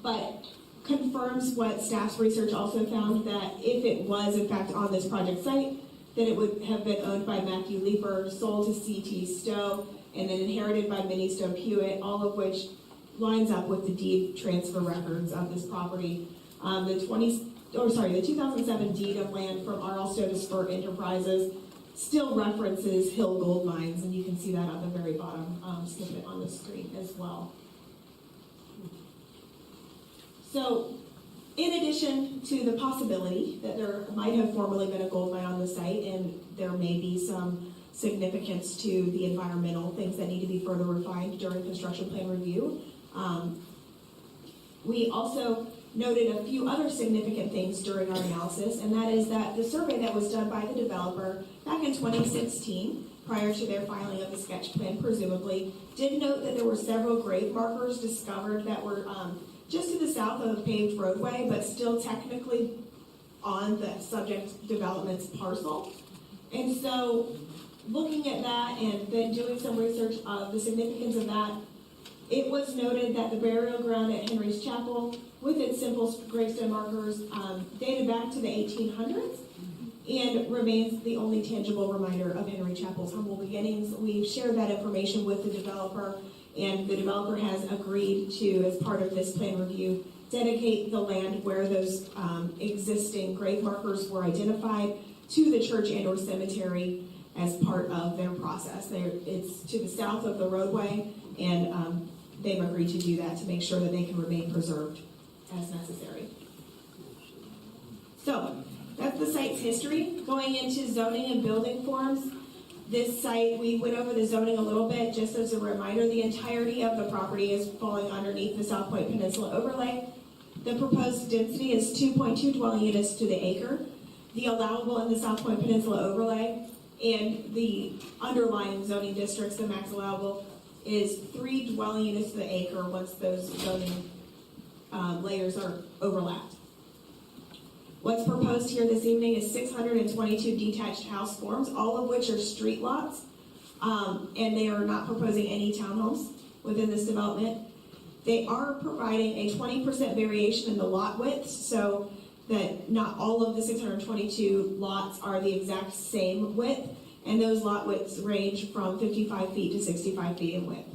But confirms what staff's research also found, that if it was in fact on this project site, then it would have been owned by Matthew Leeper, sold to C.T. Stowe, and then inherited by Minnie Stowe Hewitt, all of which lines up with the deed transfer records of this property. The 2007 deed of land from R.L. Stowe to Spur Enterprises still references Hill Gold Mines, and you can see that at the very bottom snippet on the screen as well. So, in addition to the possibility that there might have formerly been a gold mine on the site, and there may be some significance to the environmental things that need to be further refined during construction plan review, we also noted a few other significant things during our analysis, and that is that the survey that was done by the developer back in 2016, prior to their filing of the sketch plan, presumably, did note that there were several grave markers discovered that were just to the south of the paved roadway, but still technically on the subject development's parcel. And so, looking at that and then doing some research of the significance of that, it was noted that the burial ground at Henry's Chapel, with its simple gravestone markers, dated back to the 1800s and remains the only tangible reminder of Henry Chapel's humble beginnings. We've shared that information with the developer, and the developer has agreed to, as part of this plan review, dedicate the land where those existing grave markers were identified to the church and or cemetery as part of their process. It's to the south of the roadway, and they've agreed to do that to make sure that they can remain preserved as necessary. So, that's the site's history. Going into zoning and building forms, this site, we went over the zoning a little bit, just as a reminder, the entirety of the property is falling underneath the South Point Peninsula overlay. The proposed density is 2.2 dwelling units to the acre. The allowable in the South Point Peninsula overlay and the underlying zoning districts, the max allowable, is 3 dwelling units to the acre once those zoning layers are overlapped. What's proposed here this evening is 622 detached house forms, all of which are street lots, and they are not proposing any townhomes within this development. They are providing a 20% variation in the lot widths, so that not all of the 622 lots are the exact same width, and those lot widths range from 55 feet to 65 feet in width.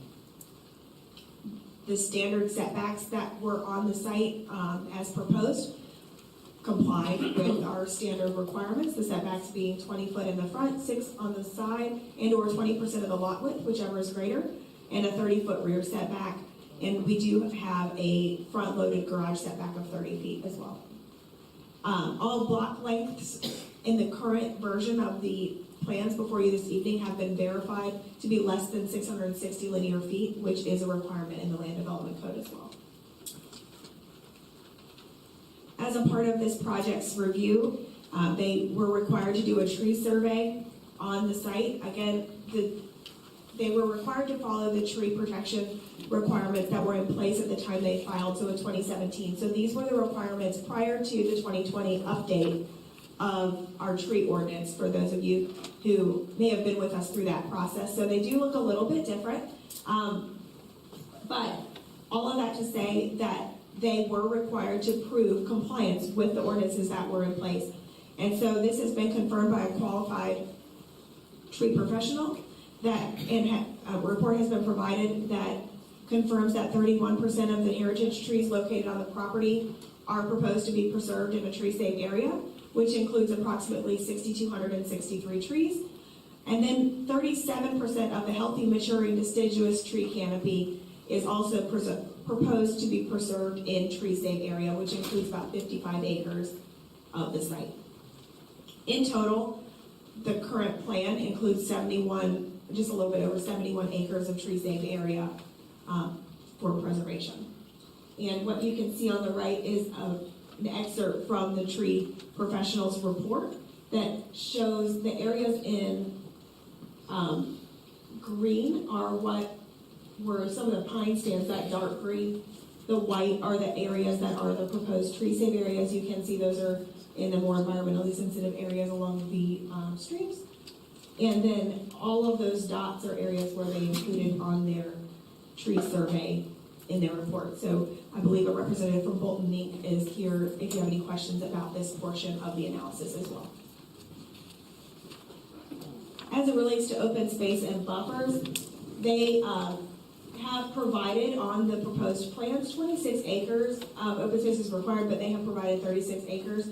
The standard setbacks that were on the site as proposed comply with our standard requirements, the setbacks being 20 foot in the front, 6 on the side, and or 20% of the lot width, whichever is greater, and a 30-foot rear setback. And we do have a front-loaded garage setback of 30 feet as well. All block lengths in the current version of the plans before you this evening have been verified to be less than 660 linear feet, which is a requirement in the Land Development Code as well. As a part of this project's review, they were required to do a tree survey on the site. Again, they were required to follow the tree protection requirements that were in place at the time they filed, so in 2017. So these were the requirements prior to the 2020 update of our tree ordinance, for those of you who may have been with us through that process. So they do look a little bit different, but all of that to say that they were required to prove compliance with the ordinances that were in place. And so this has been confirmed by a qualified tree professional, and a report has been provided that confirms that 31% of the heritage trees located on the property are proposed to be preserved in a tree-safe area, which includes approximately 6,263 trees. And then 37% of the healthy, maturing, deciduous tree canopy is also proposed to be preserved in tree-safe area, which includes about 55 acres of the site. In total, the current plan includes 71, just a little bit over 71 acres of tree-safe area for preservation. And what you can see on the right is a an excerpt from the tree professional's report that shows the areas in green are what were some of the pine stands, that dark green. The white are the areas that are the proposed tree save areas. You can see those are in the more environmentally sensitive areas along the streams. And then all of those dots are areas where they included on their tree survey in their report. So I believe a representative from Bolton Inc. is here if you have any questions about this portion of the analysis as well. As it relates to open space and buffers, they have provided on the proposed plans 26 acres. Open space is required, but they have provided 36 acres.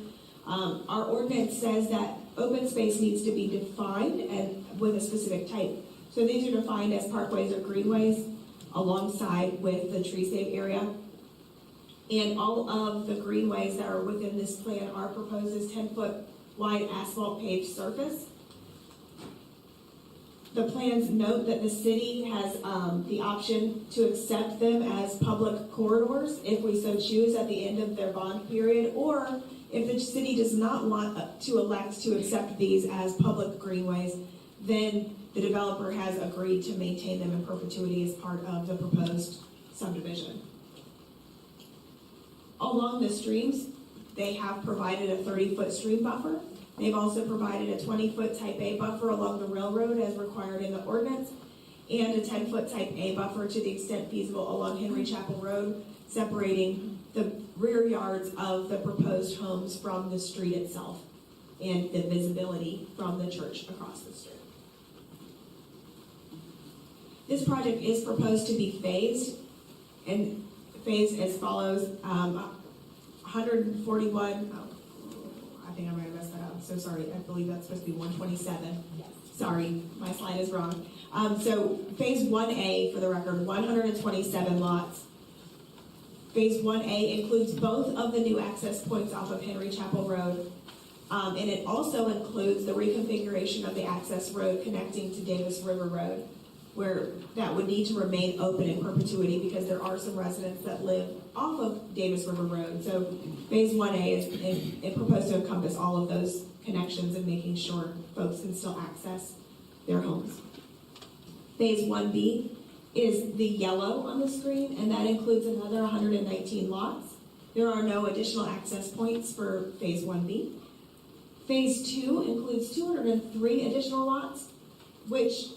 Our ordinance says that open space needs to be defined and with a specific type. So these are defined as parkways or greenways alongside with the tree save area. And all of the greenways that are within this plan are proposed as 10-foot wide asphalt paved surface. The plans note that the city has the option to accept them as public corridors if we so choose at the end of their bond period, or if the city does not want to elect to accept these as public greenways, then the developer has agreed to maintain them in perpetuity as part of the proposed subdivision. Along the streams, they have provided a 30-foot stream buffer. They've also provided a 20-foot type A buffer along the railroad as required in the ordinance, and a 10-foot type A buffer to the extent feasible along Henry Chapel Road, separating the rear yards of the proposed homes from the street itself and the visibility from the church across the street. This project is proposed to be phased, and phased as follows: 141. I think I might have messed that up. I'm so sorry. I believe that's supposed to be 127. Yes. Sorry, my slide is wrong. So phase 1A, for the record, 127 lots. Phase 1A includes both of the new access points off of Henry Chapel Road, and it also includes the reconfiguration of the access road connecting to Davis River Road, where that would need to remain open in perpetuity because there are some residents that live off of Davis River Road. So phase 1A is proposed to encompass all of those connections and making sure folks can still access their homes. Phase 1B is the yellow on the screen, and that includes another 119 lots. There are no additional access points for phase 1B. Phase 2 includes 203 additional lots, which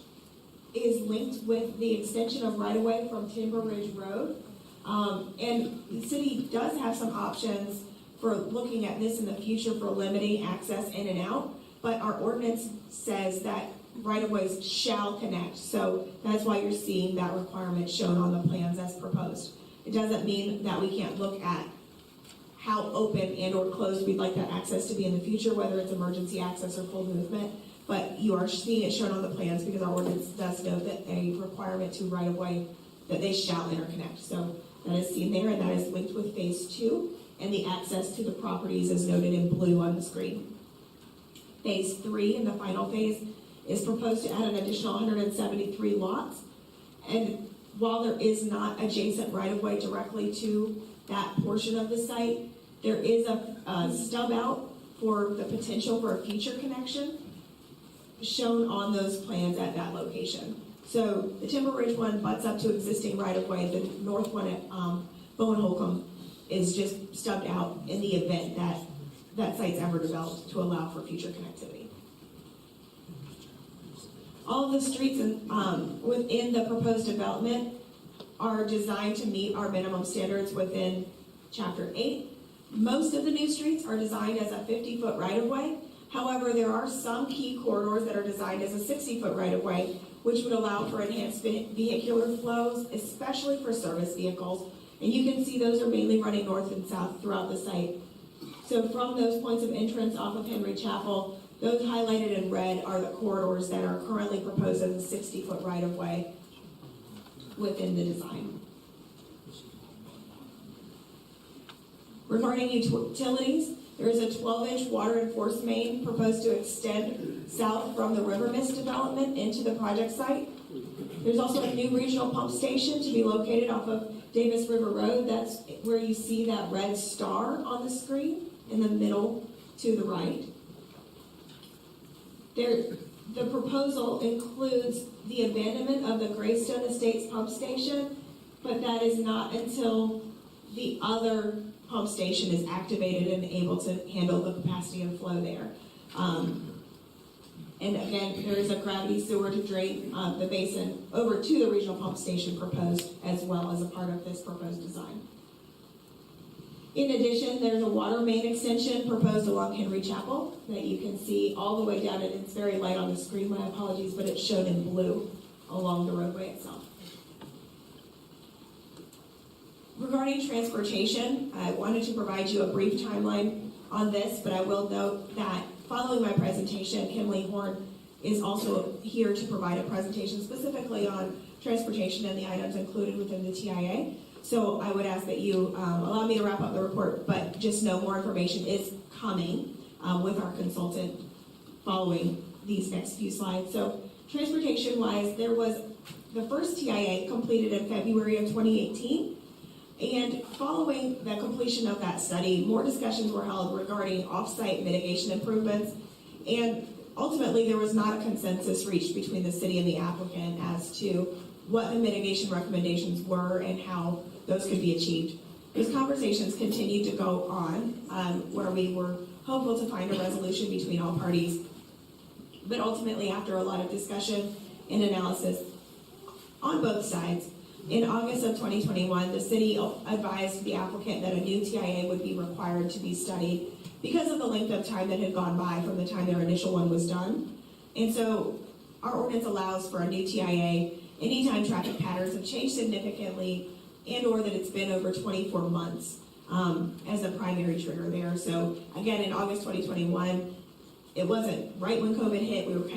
is linked with the extension of right-of-way from Timber Ridge Road. And the city does have some options for looking at this in the future for limiting access in and out, but our ordinance says that right-of-ways shall connect. So that's why you're seeing that requirement shown on the plans as proposed. It doesn't mean that we can't look at how open and or closed we'd like that access to be in the future, whether it's emergency access or full movement. But you are seeing it shown on the plans because our ordinance does note that a requirement to right-of-way that they shall interconnect. So that is seen there, and that is linked with phase 2, and the access to the properties is noted in blue on the screen. Phase 3, in the final phase, is proposed to add an additional 173 lots. And while there is not adjacent right-of-way directly to that portion of the site, there is a stub out for the potential for a future connection shown on those plans at that location. So the Timber Ridge one butts up to existing right-of-way. The north one at Bowen Holcomb is just stubbed out in the event that that site's ever developed to allow for future connectivity. All of the streets within the proposed development are designed to meet our minimum standards within Chapter 8. Most of the new streets are designed as a 50-foot right-of-way. However, there are some key corridors that are designed as a 60-foot right-of-way, which would allow for enhanced vehicular flows, especially for service vehicles. And you can see those are mainly running north and south throughout the site. So from those points of entrance off of Henry Chapel, those highlighted in red are the corridors that are currently proposed as a 60-foot right-of-way within the design. Regarding utilities, there is a 12-inch water and force main proposed to extend south from the River Mist development into the project site. There's also a new regional pump station to be located off of Davis River Road. That's where you see that red star on the screen in the middle to the right. The proposal includes the abandonment of the Greystone Estates pump station, but that is not until the other pump station is activated and able to handle the capacity and flow there. And again, there is a gravity sewer to drain the basin over to the regional pump station proposed, as well as a part of this proposed design. In addition, there's a water main extension proposed along Henry Chapel that you can see all the way down, and it's very light on the screen, my apologies, but it's shown in blue along the roadway itself. Regarding transportation, I wanted to provide you a brief timeline on this, but I will note that following my presentation, Kimley Horn is also here to provide a presentation specifically on transportation and the items included within the TIA. So I would ask that you allow me to wrap up the report, but just know more information is coming with our consultant following these next few slides. So transportation-wise, there was the first TIA completed in February of 2018. And following the completion of that study, more discussions were held regarding off-site mitigation improvements, and ultimately there was not a consensus reached between the city and the applicant as to what the mitigation recommendations were and how those could be achieved. Those conversations continued to go on, where we were hopeful to find a resolution between all parties, but ultimately after a lot of discussion and analysis on both sides, in August of 2021, the city advised the applicant that a new TIA would be required to be studied because of the length of time that had gone by from the time their initial one was done. And so our ordinance allows for a new TIA anytime traffic patterns have changed significantly and or that it's been over 24 months as a primary trigger there. So again, in August 2021, it wasn't right when COVID hit. We were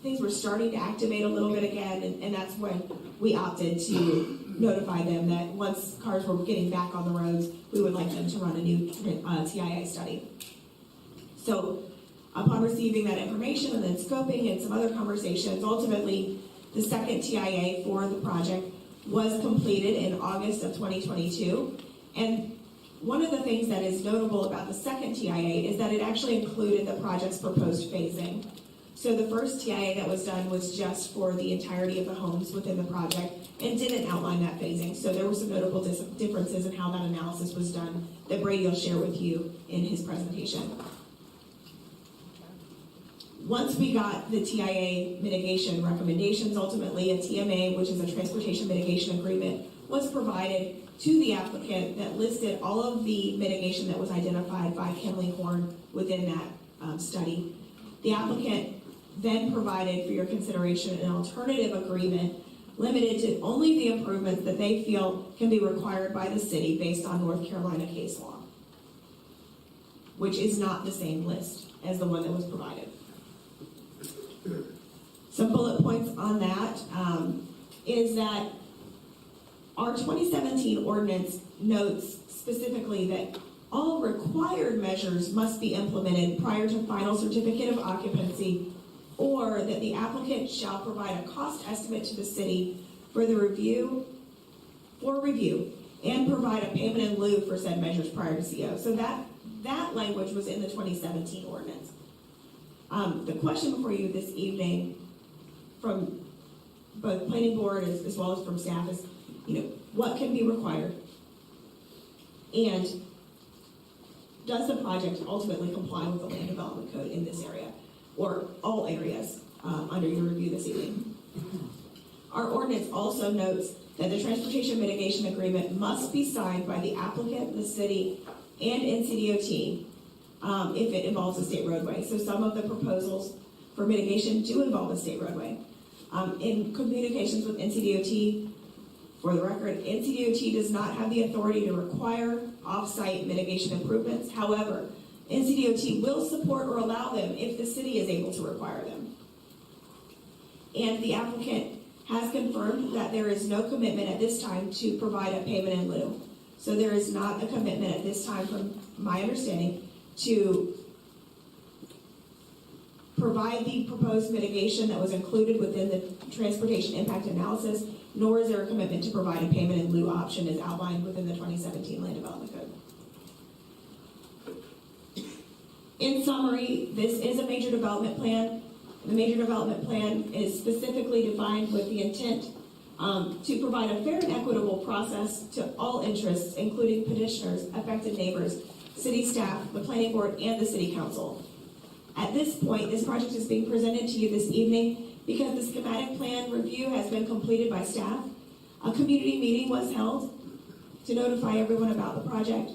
things were starting to activate a little bit again, and that's when we opted to notify them that once cars were getting back on the roads, we would like them to run a new TIA study. So upon receiving that information and then scoping and some other conversations, ultimately the second TIA for the project was completed in August of 2022. And one of the things that is notable about the second TIA is that it actually included the project's proposed phasing. So the first TIA that was done was just for the entirety of the homes within the project and didn't outline that phasing. So there were some notable differences in how that analysis was done that Brady will share with you in his presentation. Once we got the TIA mitigation recommendations, ultimately a TMA, which is a transportation mitigation agreement, was provided to the applicant that listed all of the mitigation that was identified by Kimley Horn within that study. The applicant then provided for your consideration an alternative agreement limited to only the improvements that they feel can be required by the city based on North Carolina case law, which is not the same list as the one that was provided. Some bullet points on that is that our 2017 ordinance notes specifically that all required measures must be implemented prior to final certificate of occupancy, or that the applicant shall provide a cost estimate to the city for review and provide a payment in lieu for said measures prior to CO. So that language was in the 2017 ordinance. The question before you this evening from both planning board as well as from staff is, what can be required? And does the project ultimately comply with the land development code in this area, or all areas under your review this evening? Our ordinance also notes that the transportation mitigation agreement must be signed by the applicant, the city, and NCDOT if it involves a state roadway. So some of the proposals for mitigation do involve a state roadway. In communications with NCDOT, for the record, NCDOT does not have the authority to require off-site mitigation improvements. However, NCDOT will support or allow them if the city is able to require them. And the applicant has confirmed that there is no commitment at this time to provide a payment in lieu. So there is not a commitment at this time, from my understanding, to provide the proposed mitigation that was included within the transportation impact analysis, nor is there a commitment to provide a payment in lieu option as outlined within the 2017 Land Development Code. In summary, this is a major development plan. The major development plan is specifically defined with the intent to provide a fair and equitable process to all interests, including petitioners, affected neighbors, city staff, the planning board, and the city council. At this point, this project is being presented to you this evening because the schematic plan review has been completed by staff. A community meeting was held to notify everyone about the project.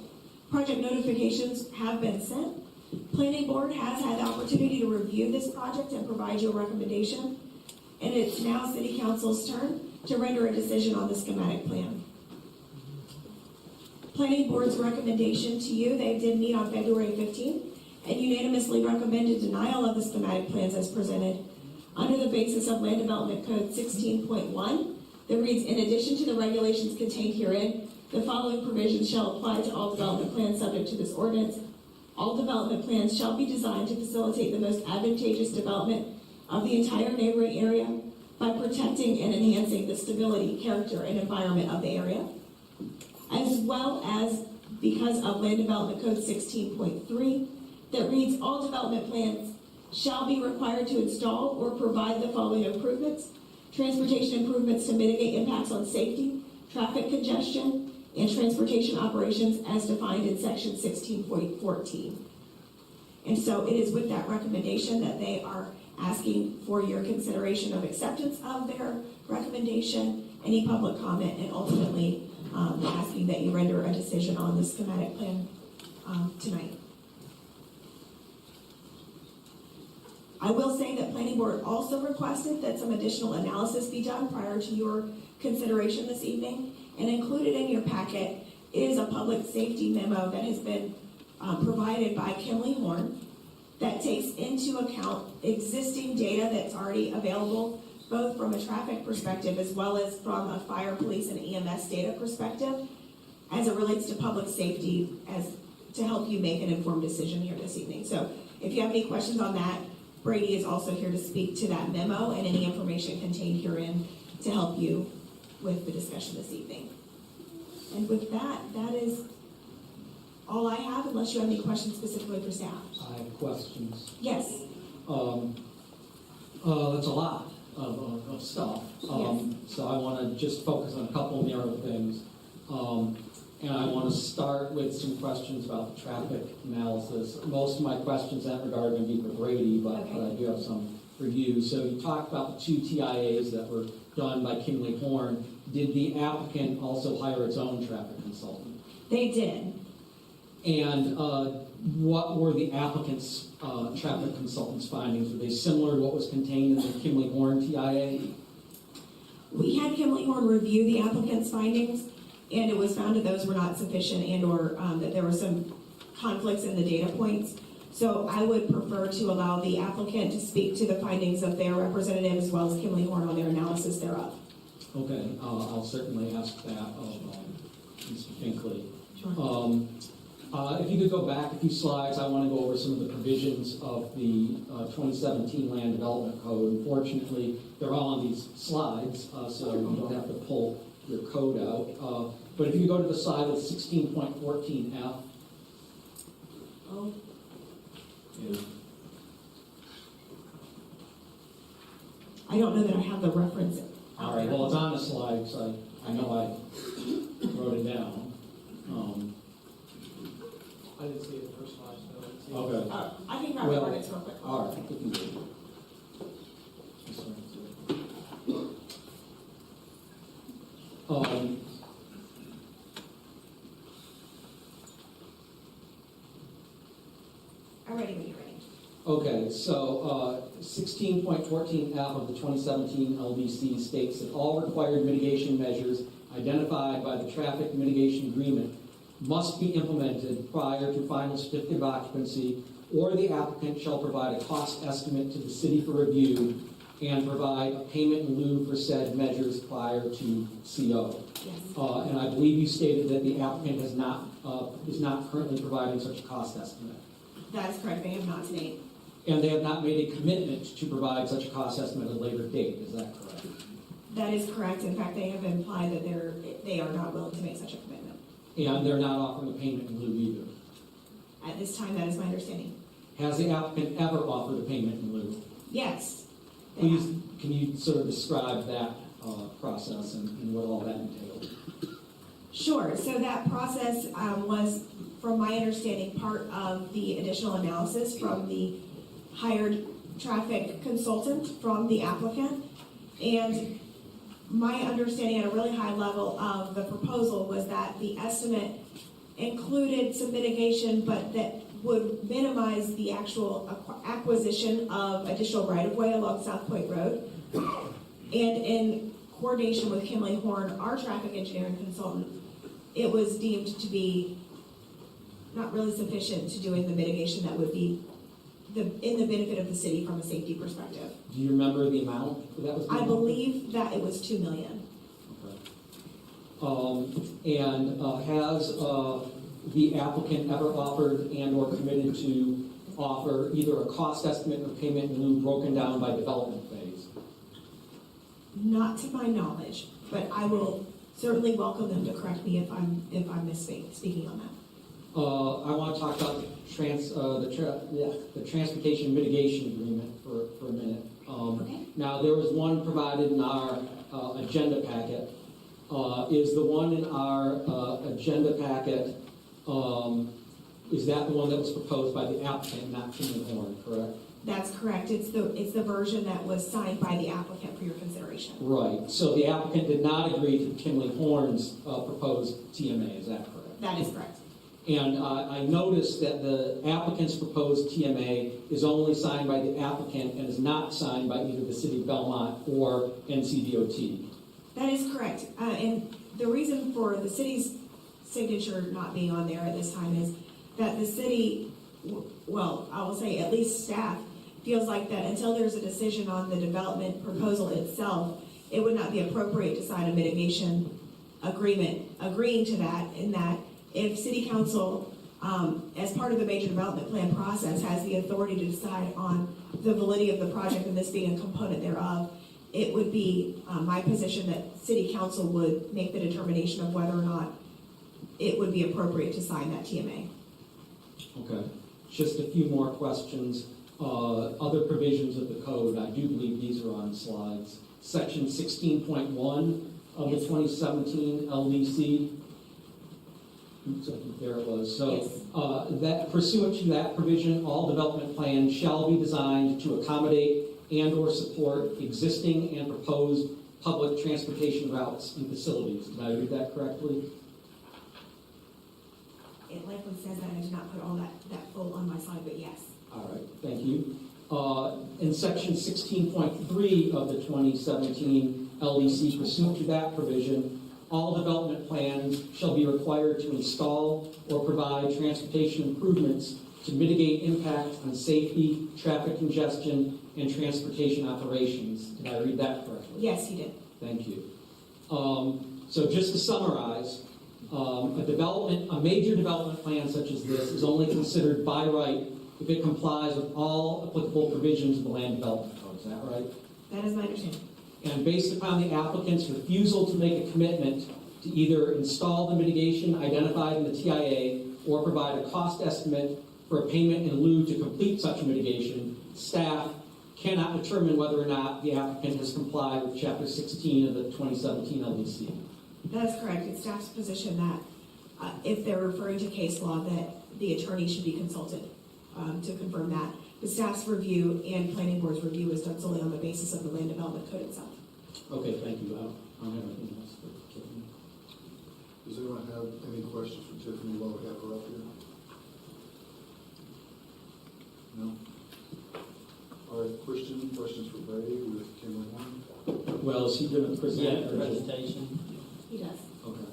Project notifications have been sent. Planning board has had the opportunity to review this project and provide you a recommendation. And it's now city council's turn to render a decision on the schematic plan. Planning board's recommendation to you, they did meet on February 15th and unanimously recommended denial of the schematic plans as presented under the basis of Land Development Code 16.1 that reads, in addition to the regulations contained herein, the following provisions shall apply to all development plans subject to this ordinance. All development plans shall be designed to facilitate the most advantageous development of the entire neighboring area by protecting and enhancing the stability, character, and environment of the area, as well as because of Land Development Code 16.3 that reads, all development plans shall be required to install or provide the following improvements: transportation improvements to mitigate impacts on safety, traffic congestion, and transportation operations as defined in section 16.14. And so it is with that recommendation that they are asking for your consideration of acceptance of their recommendation, any public comment, and ultimately asking that you render a decision on the schematic plan tonight. I will say that Planning Board also requested that some additional analysis be done prior to your consideration this evening, and included in your packet is a public safety memo that has been provided by Kimley Horn that takes into account existing data that's already available, both from a traffic perspective as well as from a fire, police, and EMS data perspective, as it relates to public safety, as to help you make an informed decision here this evening. So if you have any questions on that, Brady is also here to speak to that memo and any information contained herein to help you with the discussion this evening. And with that, that is all I have, unless you have any questions specifically for staff. I have questions. Yes. That's a lot of stuff. So I want to just focus on a couple narrow things. And I want to start with some questions about the traffic analysis. Most of my questions in that regard are going to be for Brady, but I do have some for you. So you talked about the 2 TIAs that were done by Kimley Horn. Did the applicant also hire its own traffic consultant? They did. And what were the applicant's traffic consultant's findings? Were they similar to what was contained in the Kimley Horn TIA? We had Kimley Horn review the applicant's findings, and it was found that those were not sufficient and or that there were some conflicts in the data points. So I would prefer to allow the applicant to speak to the findings of their representative as well as Kimley Horn on their analysis thereof. Okay, I'll certainly ask that of Mr. Finkley. Sure. If you could go back a few slides, I want to go over some of the provisions of the 2017 Land Development Code. Unfortunately, they're all on these slides, so you don't have to pull your code out. But if you go to the slide with 16.14F. Oh. Yeah. I don't know that I have the reference. All right, well, it's on the slide, so I know I wrote it down. I didn't see it the first slide, so I didn't see it. Okay. I can grab the ordinance real quick. All right. We can do it. I'm ready when you're ready. Okay, so 16.14F of the 2017 LDC states that all required mitigation measures identified by the traffic mitigation agreement must be implemented prior to final certificate of occupancy, or the applicant shall provide a cost estimate to the city for review and provide a payment in lieu for said measures prior to CO. Yes. And I believe you stated that the applicant is not currently providing such a cost estimate. That is correct. They have not to date. And they have not made a commitment to provide such a cost estimate at a later date, is that correct? That is correct. In fact, they have implied that they are not willing to make such a commitment. And they're not offering a payment in lieu either. At this time, that is my understanding. Has the applicant ever offered a payment in lieu? Yes. they Please, have. can you sort of describe that process and what all that entailed? Sure. So that process was, from my understanding, part of the additional analysis from the hired traffic consultant from the applicant. And my understanding at a really high level of the proposal was that the estimate included some mitigation, but that would minimize the actual acquisition of additional right-of-way along South Point Road. And in coordination with Kimley Horn, our traffic engineering consultant, it was deemed to be not really sufficient to doing the mitigation that would be in the benefit of the city from a safety perspective. Do you remember the amount that was? I believe that it was $2 million. Okay. Has the applicant ever offered and or committed to offer either a cost estimate or payment in lieu broken down by development phase? Not to my knowledge, but I will certainly welcome them to correct me if I'm misspeaking on that. I want to talk about the transportation mitigation agreement for a minute. Okay. Now, there was one provided in our agenda packet. Is the one in our agenda packet, is that the one that was proposed by the applicant, not Kimley Horn, correct? That's correct. It's the version that was signed by the applicant for your consideration. Right. So the applicant did not agree to Kimley Horn's proposed TMA, is that correct? That is correct. And I noticed that the applicant's proposed TMA is only signed by the applicant and is not signed by either the City of Belmont or NCDOT. That is correct. And the reason for the city's signature not being on there at this time is that the city, well, I will say at least staff, feels like that until there's a decision on the development proposal itself, it would not be appropriate to sign a mitigation agreement agreeing to that, in that if City Council, as part of the major development plan process, has the authority to decide on the validity of the project and this being a component thereof, it would be my position that City Council would make the determination of whether or not it would be appropriate to sign that TMA. Okay. Just a few more questions. Other provisions of the code, I do believe these are on slides. Section 16.1 of the 2017 LDC. Oops, I think there it was. So Yes. that pursuant to that provision, all development plans shall be designed to accommodate and or support existing and proposed public transportation routes and facilities. Did I read that correctly? It likely says that. I did not put all that full on my slide, but yes. All right, thank you. In section 16.3 of the 2017 LDC, pursuant to that provision, all development plans shall be required to install or provide transportation improvements to mitigate impact on safety, traffic congestion, and transportation operations. Did I read that correctly? Yes, you did. Thank you. So just to summarize, a major development plan such as this is only considered by right if it complies with all applicable provisions of the Land Development Code. Is that right? That is my understanding. And based upon the applicant's refusal to make a commitment to either install the mitigation identified in the TIA or provide a cost estimate for a payment in lieu to complete such mitigation, staff cannot determine whether or not the applicant has complied with Chapter 16 of the 2017 LDC. That is correct. It's staff's position that if they're referring to case law, that the attorney should be consulted to confirm that. The staff's review and planning board's review is done solely on the basis of the Land Development Code itself. Okay, thank you. I don't have anything else for Tiffany. Does anyone have any questions for Tiffany while we have her up here? No? All right, questions for Brady with Kimley Horn? Well, is he going to present? Yeah, or just- presentation. He does. Okay.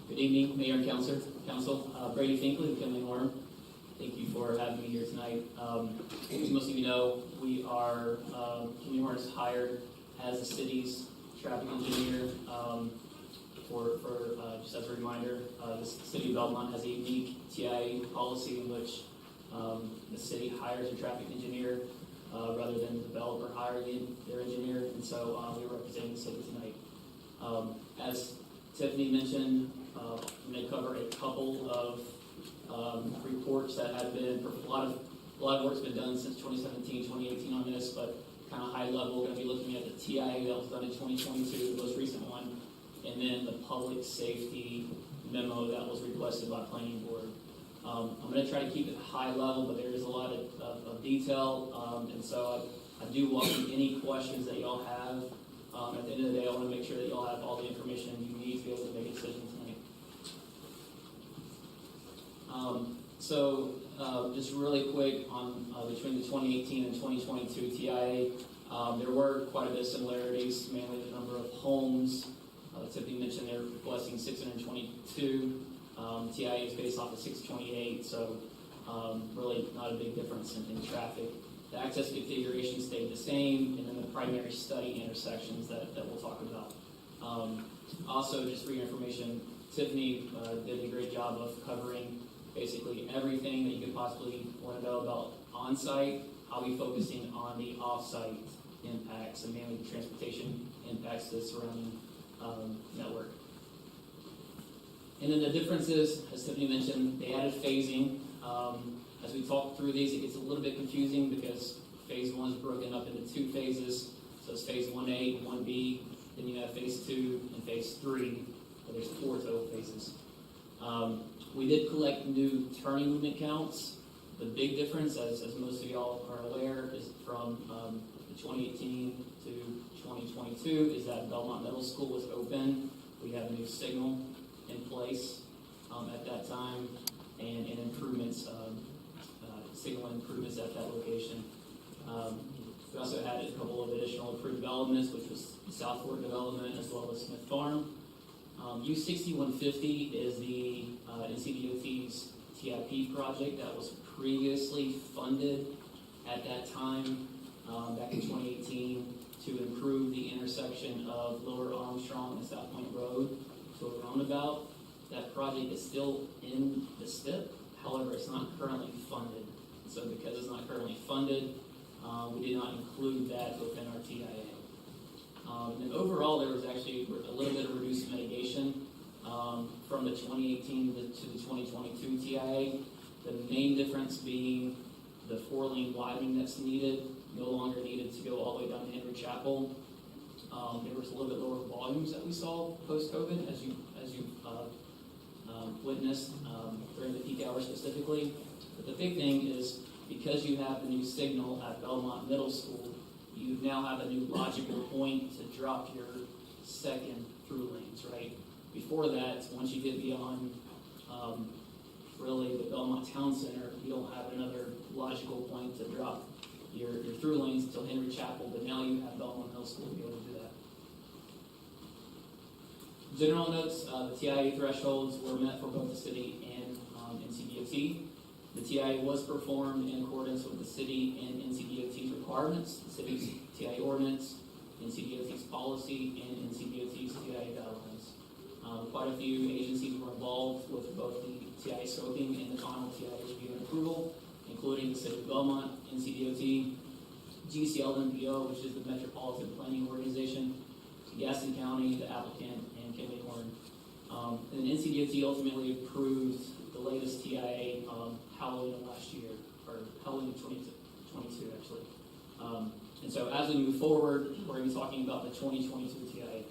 Good evening, Mayor and Council. Brady Finkley with Kimley Horn. Thank you for having me here tonight. As most of you know, we are, Community Warren's hired as the city's traffic engineer. Just as a reminder, the city of Belmont has a unique TIA policy in which the city hires a traffic engineer rather than the developer hiring their engineer, and so we're representing the city tonight. As Tiffany mentioned, I'm going to cover a couple of reports that have been, a lot of work's been done since 2017, 2018 on this, but kind of high level, we're going to be looking at the TIA that was done in 2022, the most recent one, and then the public safety memo that was requested by planning board. I'm going to try to keep it high level, but there is a lot of detail, and so I do welcome any questions that y'all have. At the end of the day, I want to make sure that y'all have all the information you need to be able to make a decision tonight. Just really quick on between the 2018 and 2022 TIA, there were quite a bit of similarities, mainly the number of homes. Tiffany mentioned they're requesting 622. TIA is based off of 628, so really not a big difference in traffic. The access configuration stayed the same, and then the primary study intersections that we'll talk about. Also, just for your information, Tiffany did a great job of covering basically everything that you could possibly want to know about on-site. I'll be focusing on the off-site impacts and mainly the transportation impacts to the surrounding network. And then the differences, as Tiffany mentioned, they added phasing. As we talk through these, it gets a little bit confusing because phase 1 is broken up into 2 phases. So it's phase 1A and 1B, then you have phase 2 and phase 3, but there's 4 total phases. We did collect new turning movement counts. The big difference, as most of y'all are aware, is from the 2018 to 2022 is that Belmont Middle School was open. We have a new signal in place at that time, and improvements, signal improvements at that location. We also added a couple of additional approved developments, which was the South Fork development as well as Smith Farm. U6150 is the NCDOT's TIP project that was previously funded at that time, back in 2018, to improve the intersection of Lower Armstrong and South Point Road to a roundabout. That project is still in the STIP, however, it's not currently funded. So because it's not currently funded, we did not include that within our TIA. And overall, there was actually a little bit of reduced mitigation from the 2018 to the 2022 TIA. The main difference being the 4-lane widening that's needed, no longer needed to go all the way down to Henry Chapel. There was a little bit lower volumes that we saw post-COVID, as you witnessed during the peak hours specifically. But the big thing is because you have the new signal at Belmont Middle School, you now have a new logical point to drop your second through lanes, right? Before that, once you get beyond really the Belmont Town Center, you don't have another logical point to drop your through lanes until Henry Chapel, but now you have Belmont Middle School to be able to do that. General notes, the TIA thresholds were met for both the city and NCDOT. The TIA was performed in accordance with the city and NCDOT's requirements, the city's TIA ordinance, NCDOT's policy, and NCDOT's TIA guidelines. Quite a few agencies were involved with both the TIA scoping and the final TIA review and approval, including the City of Belmont, NCDOT, GCL-MPO, which is the Metropolitan Planning Organization, Gaston County, the applicant, and Kimley Horn. And then NCDOT ultimately approved the latest TIA Halloween of last year, or Halloween of 2022 actually. And so as we move forward, we're going to be talking about the 2022 TIA.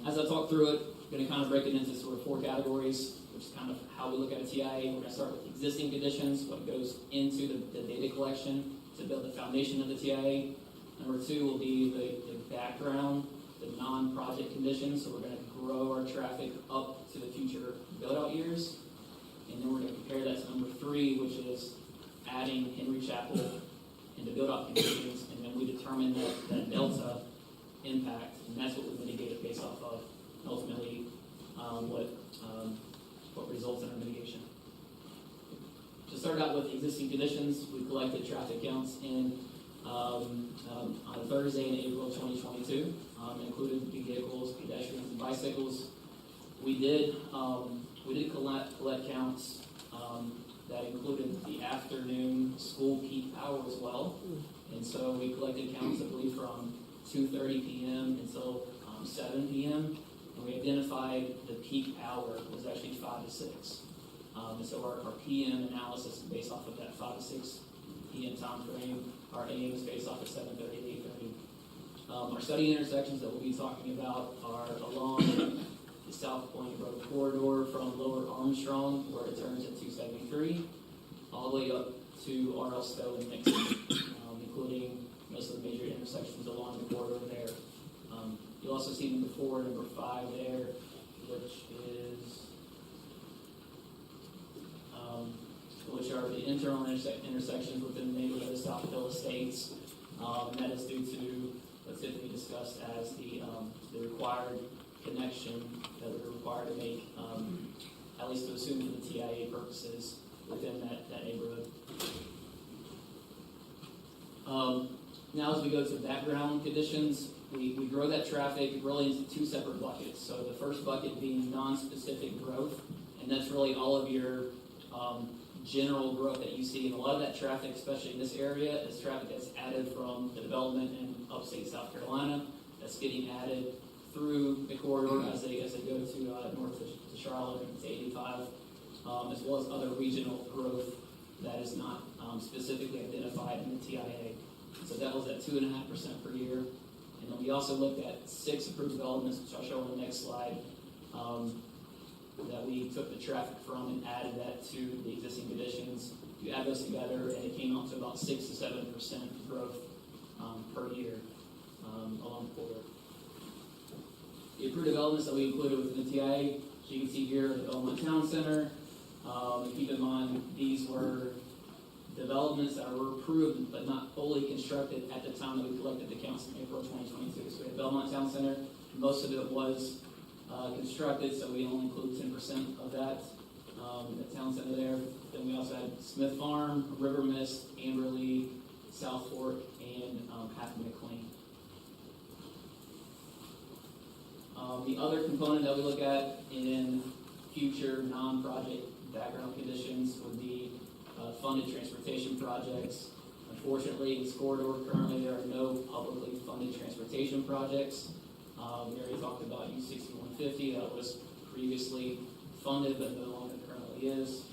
As I talk through it, I'm going to kind of break it into sort of 4 categories, which is kind of how we look at a TIA. We're going to start with existing conditions, what goes into the data collection to build the foundation of the TIA. Number 2 will be the background, the non-project conditions. So we're going to grow our traffic up to the future build-out years. And then we're going to compare that to number 3, which is adding Henry Chapel into build-out conditions. And then we determine that delta impact, and that's what we mitigate it based off of, and ultimately what results in our mitigation. To start out with existing conditions, we collected traffic counts on Thursday in April 2022, included vehicles, pedestrians, and bicycles. We did collect counts that included the afternoon school peak hour as well. And so we collected counts, I believe, from 2:30 p.m. until 7 p.m. And we identified the peak hour was actually 5 to 6. And so our PM analysis is based off of that 5 to 6 PM time frame. Our AM is based off of 7:30 to 8:30. Our study intersections that we'll be talking about are along the South Point Road corridor from Lower Armstrong, where it turns at 273, all the way up to R.L. Stowe and Nixon, including most of the major intersections along the corridor there. You'll also see number 4 and number 5 there, which are the internal intersections within the neighborhood of South Hill Estates. And that is due to what Tiffany discussed as the required connection that we're required to make, at least to assume for the TIA purposes within that neighborhood. Now as we go to background conditions, we grow that traffic really into 2 separate buckets. So the first bucket being non-specific growth, and that's really all of your general growth that you see. And a lot of that traffic, especially in this area, is traffic that's added from the development in upstate South Carolina that's getting added through the corridor as they go to north to Charlotte and to 85, as well as other regional growth that is not specifically identified in the TIA. So that was at 2.5% per year. And then we also looked at 6 approved developments, which I'll show on the next slide, that we took the traffic from and added that to the existing conditions. You add those together, and it came out to about 6 to 7% growth per year along the corridor. The approved developments that we included within the TIA, so you can see here, the Belmont Town Center. Keep in mind, these were developments that were approved but not fully constructed at the time that we collected the counts in April 2022. So we had Belmont Town Center. Most of it was constructed, so we only include 10% of that, the town center there. Then we also had Smith Farm, River Mist, Amberley, South Fork, and Half McLean. The other component that we look at in future non-project background conditions would be funded transportation projects. Unfortunately, in this corridor, currently there are no publicly funded transportation projects. We already talked about U6150, that was previously funded but no longer currently is.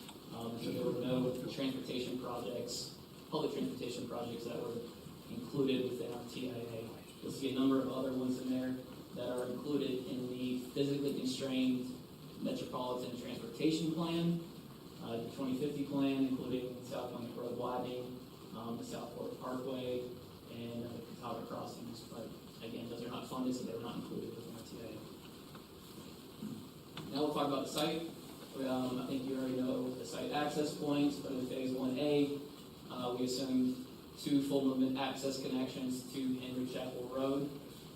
So there were no transportation projects, public transportation projects that were included within our TIA. You'll see a number of other ones in there that are included in the physically constrained Metropolitan Transportation Plan, the 2050 plan, including South Point Road widening, the South Fork Parkway, and the Catawba crossings. But again, those are not funded, so they were not included within our TIA. Now we'll talk about the site. I think you already know the site access points, but in Phase 1A, we assumed 2 full movement access connections to Henry Chapel Road.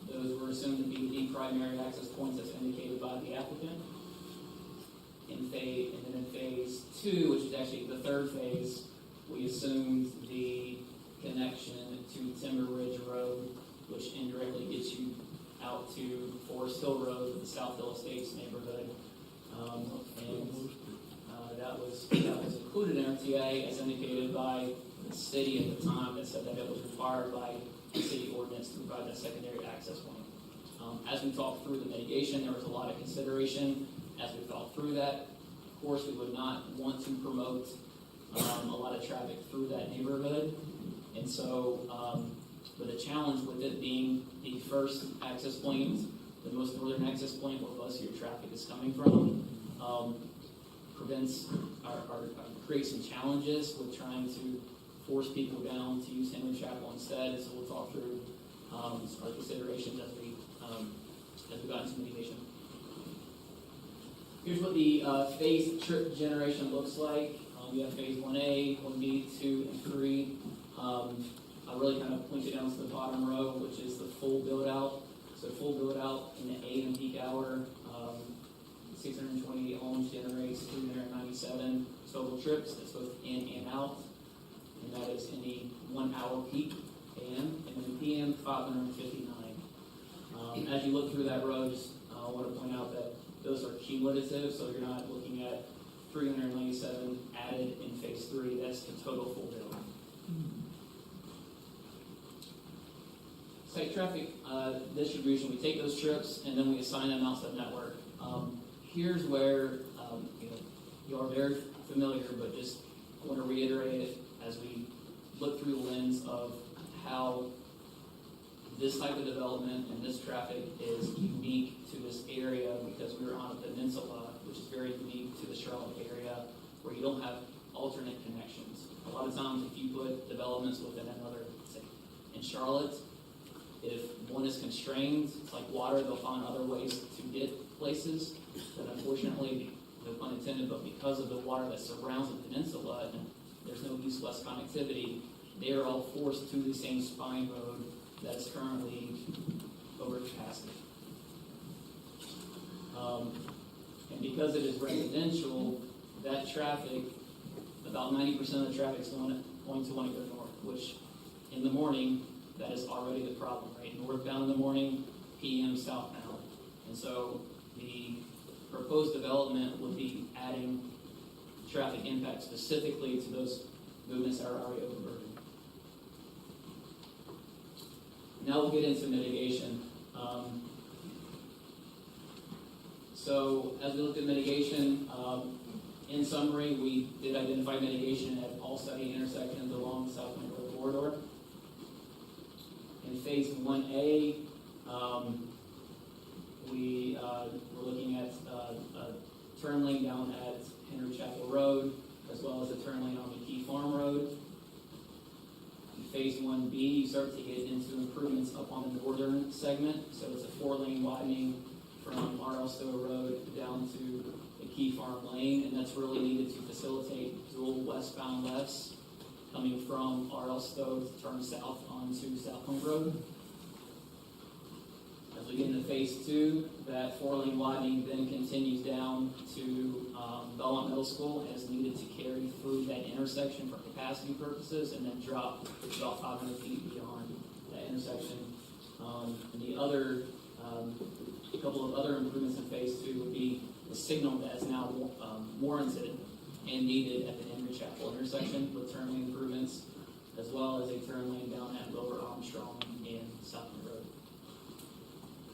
Those were assumed to be the primary access points as indicated by the applicant. And then in Phase 2, which is actually the 3rd phase, we assumed the connection to Timber Ridge Road, which indirectly gets you out to Forest Hill Road, the South Hill Estates neighborhood. That was included in our TA as indicated by the city at the time that said that it was required by the city ordinance to provide that secondary access point. As we talked through the mitigation, there was a lot of consideration as we thought through that. Of course, we would not want to promote a lot of traffic through that neighborhood. And so, but the challenge with it being the first access point, the most northern access point where most of your traffic is coming from, creates some challenges with trying to force people down to use Henry Chapel instead. So we'll talk through our considerations as we got into mitigation. Here's what the phase trip generation looks like. We have Phase 1A, 1B, 2, and 3. I really kind of pointed down to the bottom row, which is the full build out. So full build out in the AM and peak hour, 628 homes generates 397 total trips, that's both in and out, and that is in the 1 hour peak AM, and in the PM, 559. As you look through that road, I want to point out that those are cumulative, so you're not looking at 397 added in phase 3, that's the total full bill. Site traffic distribution, we take those trips and then we assign them out to the network. Here's where you are very familiar, but just want to reiterate it as we look through the lens of how this type of development and this traffic is unique to this area because we're on a peninsula, which is very unique to the Charlotte area, where you don't have alternate connections. A lot of times, if you put developments within another, say, in Charlotte, if one is constrained, it's like water, they'll find other ways to get places. But unfortunately, no pun intended, but because of the water that surrounds the peninsula and there's no east-west connectivity, they are all forced to the same spine road that is currently over capacity. And because it is residential, that traffic, about 90% of the traffic is going to want to go north, which in the morning, that is already the problem, right? Northbound in the morning, PM southbound. And so the proposed development would be adding traffic impact specifically to those movements that are already overburdened. Now we'll get into mitigation. So as we looked at mitigation, in summary, we did identify mitigation at all study intersections along the South Link Road corridor. In phase 1A, we were looking at a turn lane down at Henry Chapel Road, as well as a turn lane on McKee Farm Road. In phase 1B, you start to get into improvements up on the northern segment. So it's a 4-lane widening from R.L. Stowe Road down to McKee Farm Lane, and that's really needed to facilitate dual westbound lefts coming from R.L. Stowe to turn south onto Southland Road. As we get into phase 2, that 4-lane widening then continues down to Belmont Middle School and is needed to carry through that intersection for capacity purposes and then drop about 500 feet beyond that intersection. And the other, a couple of other improvements in phase 2 would be the signal that is now warranted and needed at the Henry Chapel intersection with turn lane improvements, as well as a turn lane down at Lower Armstrong and Southland Road.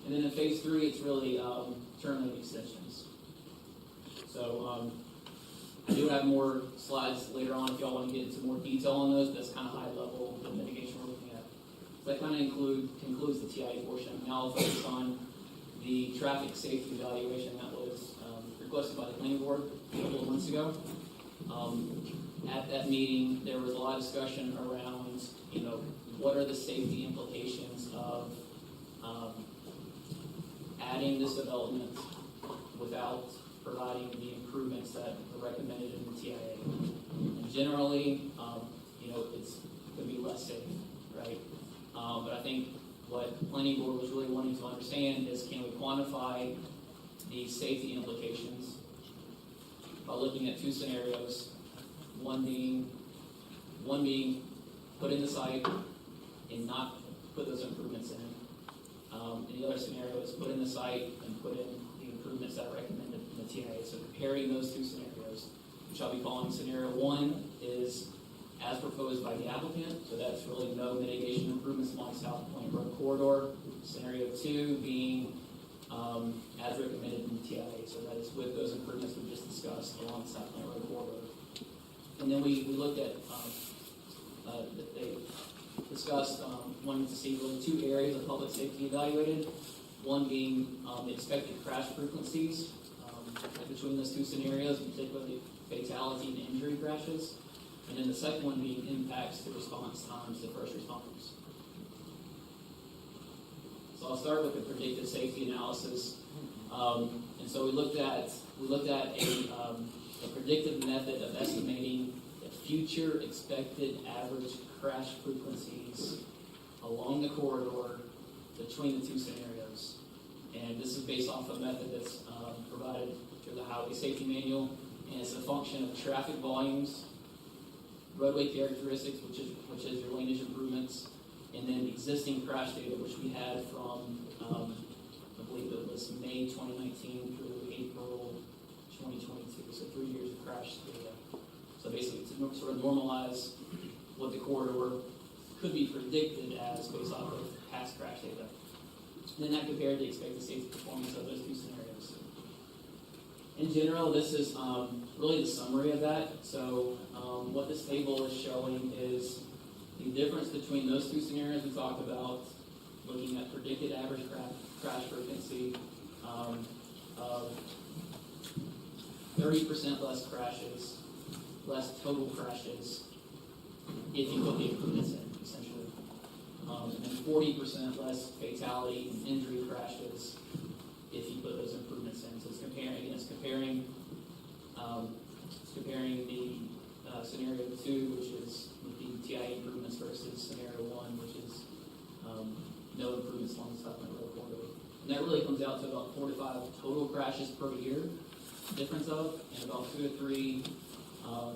And then in phase 3, it's really turn lane extensions. So I do have more slides later on if y'all want to get into more detail on those, but that's kind of high level the mitigation we're looking at. So that kind of concludes the TIA portion. Now I'll focus on the traffic safety evaluation that was requested by the planning board a couple of months ago. At that meeting, there was a lot of discussion around, what are the safety implications of adding this development without providing the improvements that are recommended in the TIA. And generally, it's going to be less safe, right? But I think what the planning board was really wanting to understand is, can we quantify the safety implications by looking at 2 scenarios, one being put in the site and not put those improvements in. And the other scenario is put in the site and put in the improvements that are recommended in the TIA. So comparing those 2 scenarios, which I'll be calling scenario 1 is as proposed by the applicant, so that's really no mitigation improvements along South Point Road corridor. Scenario 2 being as recommended in the TIA, so that is with those improvements we just discussed along the South Point Road corridor. And then we looked at, they discussed wanting to see really 2 areas of public safety evaluated, one being the expected crash frequencies between those 2 scenarios, particularly fatality and injury crashes. And then the second one being impacts to response times to first responders. So I'll start with the predictive safety analysis. And so we looked at a predictive method of estimating the future expected average crash frequencies along the corridor between the 2 scenarios. And this is based off a method that's provided through the Highway Safety Manual. and it's a function of traffic volumes, roadway characteristics, which is your laneage improvements, and then existing crash data, which we had from, I believe it was May 2019 through April 2022, so 3 years of crash data. So basically, to sort of normalize what the corridor could be predicted as based off of past crash data. And then that compared to expected safety performance of those two scenarios. In general, this is really the summary of that. So what this table is showing is the difference between those two scenarios we talked about, looking at predicted average crash frequency of 30% less crashes, less total crashes, if you put the improvements in, essentially. And 40% less fatality and injury crashes if you put those improvements in. So it's comparing the scenario 2, which is with the TI improvements, versus scenario 1, which is no improvements along the Southland Road corridor. And that really comes out to about 4 to 5 total crashes per year difference of, and about 2 to 3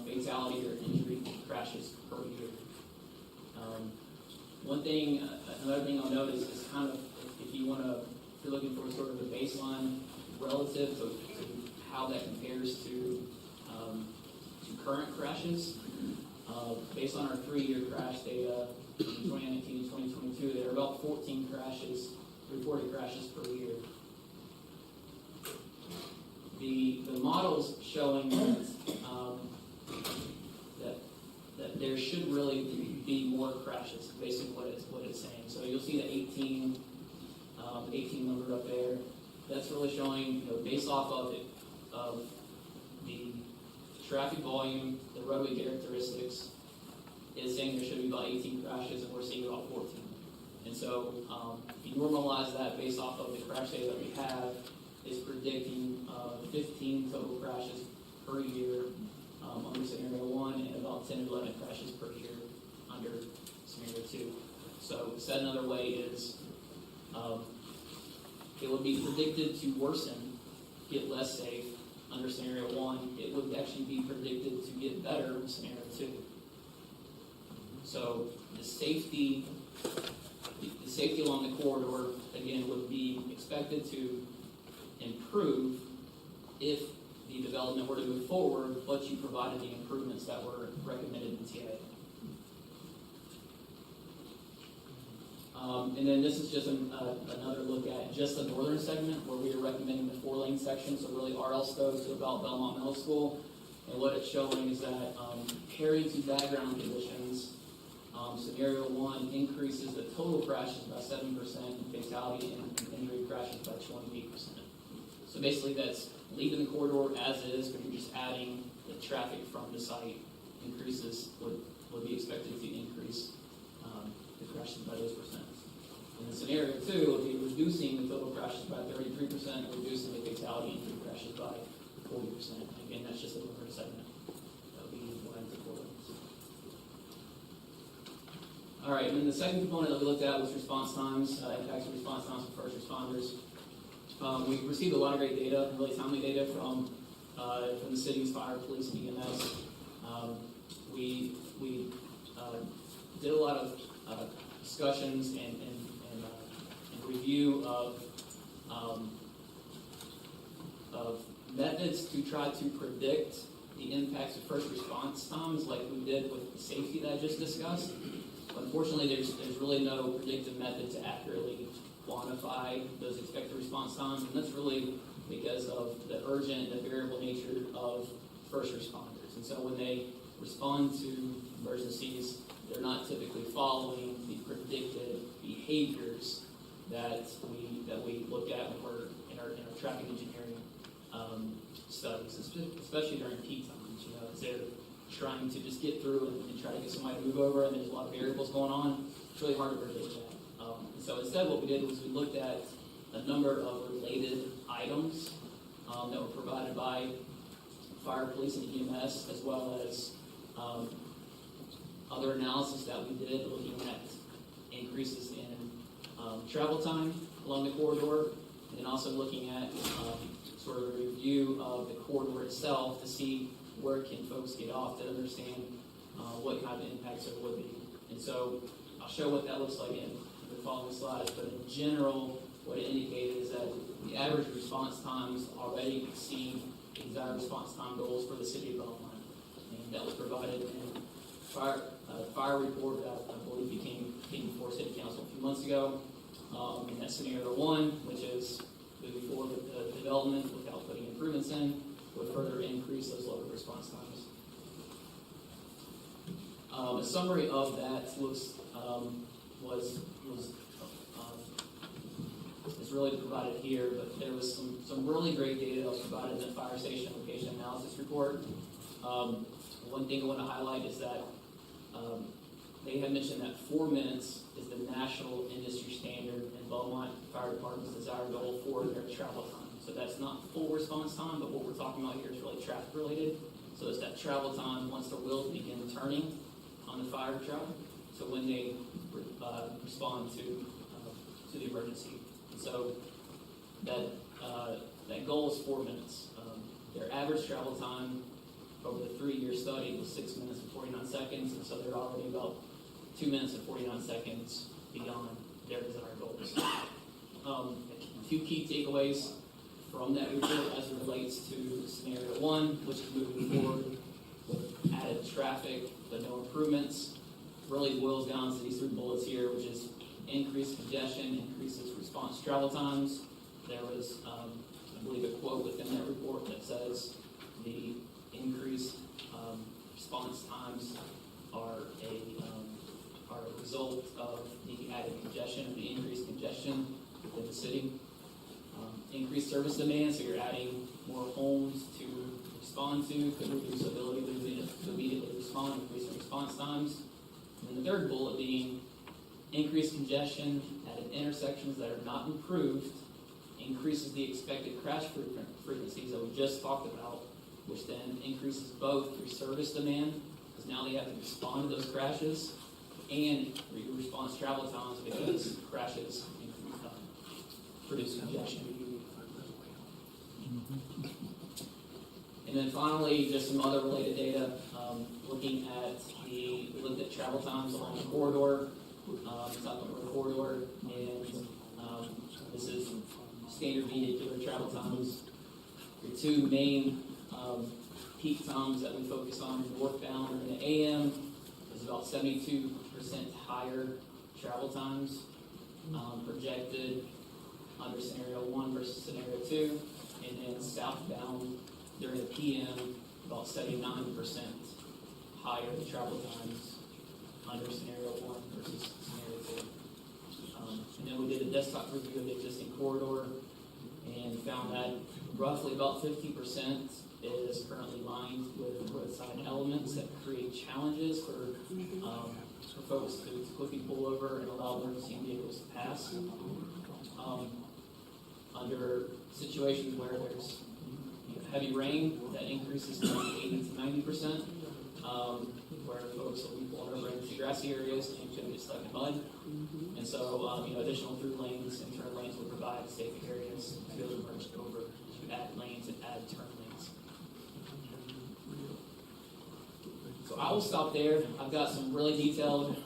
fatality or injury crashes per year. Another thing I'll note is kind of if you're looking for sort of a baseline relative to how that compares to current crashes. Based on our 3-year crash data in 2019 and 2022, there are about 14 reported crashes per year. The model's showing that there should really be more crashes, basically what it's saying. So you'll see the 18 number up there. That's really showing, based off of the traffic volume, the roadway characteristics, is saying there should be about 18 crashes, and we're seeing about 14. And so if you normalize that based off of the crash data that we have, is predicting 15 total crashes per year under scenario 1, and about 10 to 11 crashes per year under scenario 2. So said another way is it would be predicted to worsen, get less safe under scenario 1. It would actually be predicted to get better in scenario 2. So the safety along the corridor, again, would be expected to improve if the development were to move forward, but you provided the improvements that were recommended in TIA. And then this is just another look at just the northern segment, where we are recommending the 4-lane section, so really RL-STO to about Belmont Middle School. And what it's showing is that comparing to background conditions, scenario 1 increases the total crashes by 7% and fatality and injury crashes by 28%. So basically that's leaving the corridor as is, but you're just adding the traffic from the site would be expected to increase the crashes by those percents. In scenario 2, if you're reducing the total crashes by 33% and reducing the fatality and injury crashes by 40%. Again, that's just a different segment. That would be one to 4 lanes. All right, and then the second component that we looked at was response times, impacts of response times for first responders. We received a lot of great data, really timely data from the city's fire, police, and EMS. We did a lot of discussions and review of methods to try to predict the impacts of first response times, like we did with the safety that I just discussed. Unfortunately, there's really no predictive method to accurately quantify those expected response times, and that's really because of the urgent and the variable nature of first responders. And so when they respond to emergencies, they're not typically following the predicted behaviors that we look at when we're in our traffic engineering studies, especially during peak times. As they're trying to just get through and try to get somebody to move over, and there's a lot of variables going on. It's really hard to predict that. So instead, what we did was we looked at a number of related items that were provided by fire, police, and EMS, as well as other analysis that we did looking at increases in travel time along the corridor, and also looking at sort of a review of the corridor itself to see where can folks get off to understand what kind of impacts there would be. And so I'll show what that looks like in the following slides, but in general, what it indicated is that the average response times already exceed the desired response time goals for the city of Belmont. And that was provided in fire report that I believe came before City Council a few months ago. In that scenario 1, which is moving forward with the development without putting improvements in, would further increase those local response times. A summary of that is really provided here, but there was some really great data that was provided in the fire station location analysis report. One thing I want to highlight is that they had mentioned that 4 minutes is the national industry standard in Beaumont Fire Department's desired goal for their travel time. So that's not full response time, but what we're talking about here is really traffic related. So it's that travel time once the wheels begin turning on the fire truck. So when they respond to the emergency. And so that goal is 4 minutes. Their average travel time over the 3-year study was 6 minutes and 49 seconds, and so they're already about 2 minutes and 49 seconds beyond their desired goals. A few key takeaways from that report as it relates to scenario 1, which is moving forward with added traffic but no improvements, really boils down to these 3 bullets here, which is increased congestion, increases response travel times. There was, I believe, a quote within that report that says the increased response times are a result of the added congestion, the increased congestion within the city. Increased service demand, so you're adding more homes to respond to, could reduce ability to immediately respond, increasing response times. And then the third bullet being increased congestion at intersections that are not improved increases the expected crash frequencies that we just talked about, which then increases both through service demand, because now they have to respond to those crashes, and response travel times because crashes produce congestion. And then finally, just some other related data, we looked at travel times along the corridor, South River Corridor, and this is standard vehicular travel times. The 2 main peak times that we focus on northbound in the AM is about 72% higher travel times projected under scenario 1 versus scenario 2, and then southbound during the PM about 79% higher travel times under scenario 1 versus scenario 2. And then we did a desktop review of the existing corridor and found that roughly about 50% is currently lined with roadside elements that create challenges for folks to quickly pull over and allow emergency vehicles to pass. Under situations where there's heavy rain, that increases to 80 to 90%, where folks will be pulling over into grassy areas and can get stuck in mud. And so, additional through lanes and turn lanes will provide safe areas to be able to merge over, to add lanes and add turn lanes. So I will stop there. I've got some really detailed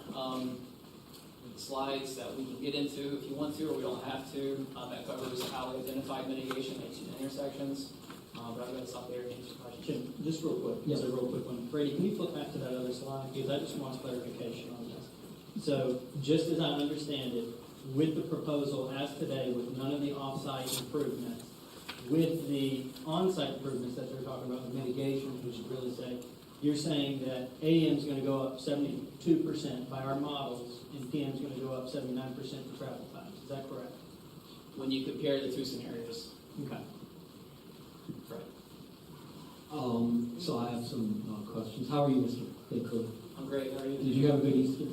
slides that we can get into if you want to, or we don't have to. That covers how we identified mitigation at intersections. But I'm going to stop there and answer questions. Jim, just real quick, a real quick one. Brady, can you flip back to that other slide? Because I just want clarification on this. So, just as I understand it, with the proposal as today, with none of the off-site improvements, with the on-site improvements that they're talking about, the mitigation, we should really say, you're saying that AM is going to go up 72% by our models, and PM is going to go up 79% for travel times. Is that correct? When you compare the 2 scenarios. Okay. Right. So I have some questions. How are you, Mr. Bigfoot? I'm great. How are you? Did you have a good Easter?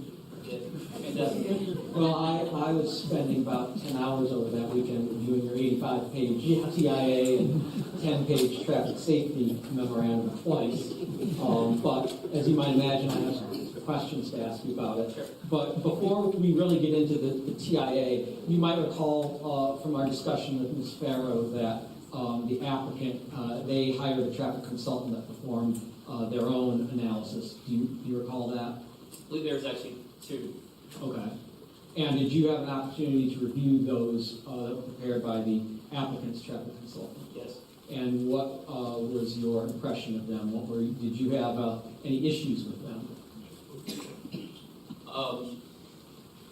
Well, I was spending about 10 hours over that weekend reviewing your 85-page TIA and 10-page traffic safety memorandum twice. But as you might imagine, I have some questions to ask you about it. Sure. But before we really get into the TIA, you might recall from our discussion with Ms. Farrow that the applicant, they hired a traffic consultant that performed their own analysis. Do you recall that? I believe there's actually two. Okay. And did you have an opportunity to review those that were prepared by the applicant's traffic consultant? Yes. And what was your impression of them? Did you have any issues with them?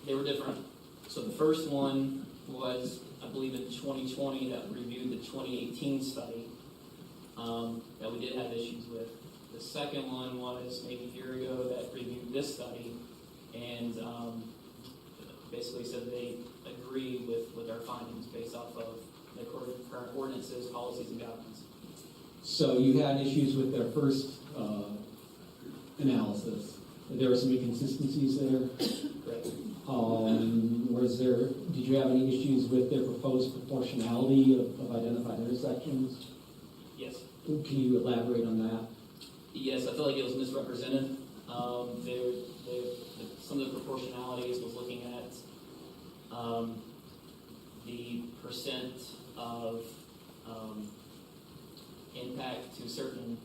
They were different. So the first one was, I believe, in 2020 that reviewed the 2018 study that we did have issues with. The second one was maybe a year ago that reviewed this study and basically said they agree with our findings based off of the current ordinances, policies, and guidelines. So you had issues with their first analysis. There were some inconsistencies there. Correct. Did you have any issues with their proposed proportionality of identified intersections? Yes. Can you elaborate on that? Yes, I feel like it was misrepresented. Some of the proportionalities was looking at the percent of impact to certain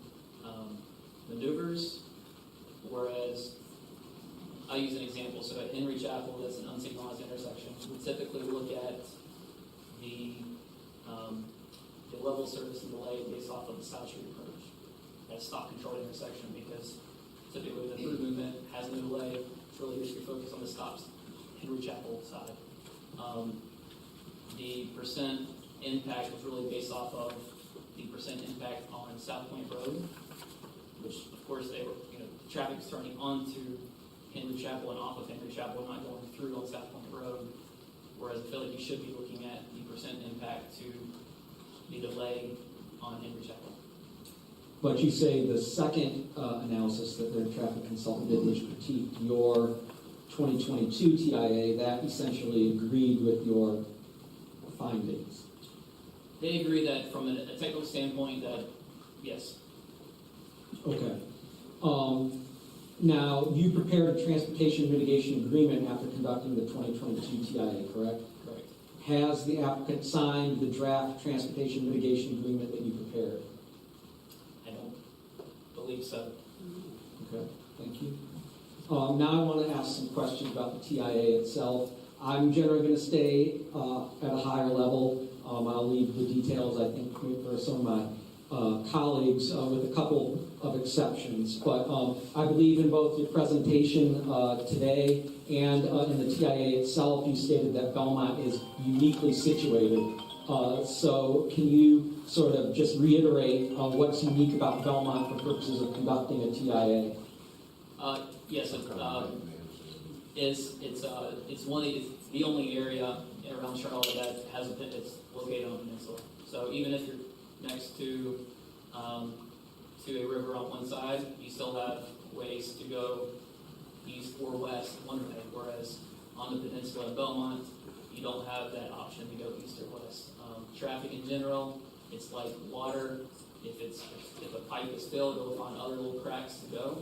maneuvers, whereas I'll use an example. So at Henry Chapel, that's an unsignalized intersection. We typically look at the level of service and delay based off of the South Street approach. That's stop controlled intersection because typically the through movement has no delay. It's really just your focus on the stops, Henry Chapel side. The percent impact was really based off of the percent impact on South Point Road, which of course they were, traffic is turning onto Henry Chapel and off of Henry Chapel, not going through on South Point Road. Whereas I feel like you should be looking at the percent impact to the delay on Henry Chapel. But you say the second analysis that their traffic consultant did, which critiqued your 2022 TIA, that essentially agreed with your findings. They agree that from a technical standpoint that, yes. Okay. Now, you prepared a transportation mitigation agreement after conducting the 2022 TIA, correct? Correct. Has the applicant signed the draft transportation mitigation agreement that you prepared? I don't believe so. Okay, thank you. Now I want to ask some questions about the TIA itself. I'm generally going to stay at a higher level. I'll leave the details, I think, for some of my colleagues with a couple of exceptions. But I believe in both your presentation today and in the TIA itself, you stated that Belmont is uniquely situated. So can you sort of just reiterate what's unique about Belmont for purposes of conducting a TIA? Yes, it's the only area around Charlotte that has it's located on a peninsula. So even if you're next to a river on one side, you still have ways to go east or west one way. Whereas on the peninsula of Belmont, you don't have that option to go east or west. Traffic in general, it's like water. If a pipe is filled, it'll find other little cracks to go.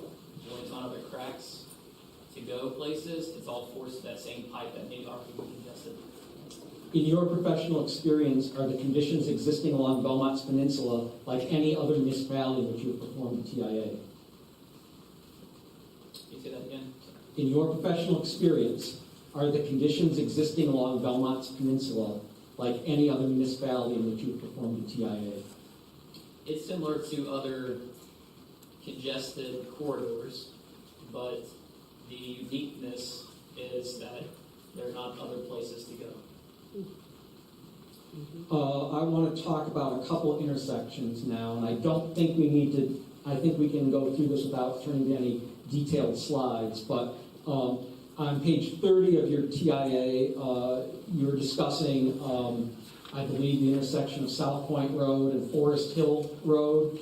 When it's on other cracks to go places, it's all forced to that same pipe that may already be congested. In your professional experience, are the conditions existing along Belmont's peninsula like any other municipality in which you have performed a TIA? Can you say that again? In your professional experience, are the conditions existing along Belmont's peninsula like any other municipality in which you have performed a TIA? It's similar to other congested corridors, but the uniqueness is that there are not other places to go. I want to talk about a couple intersections now, and I don't think we need to, I think we can go through this without turning to any detailed slides, but on page 30 of your TIA, you're discussing, I believe, the intersection of South Point Road and Forest Hill Road.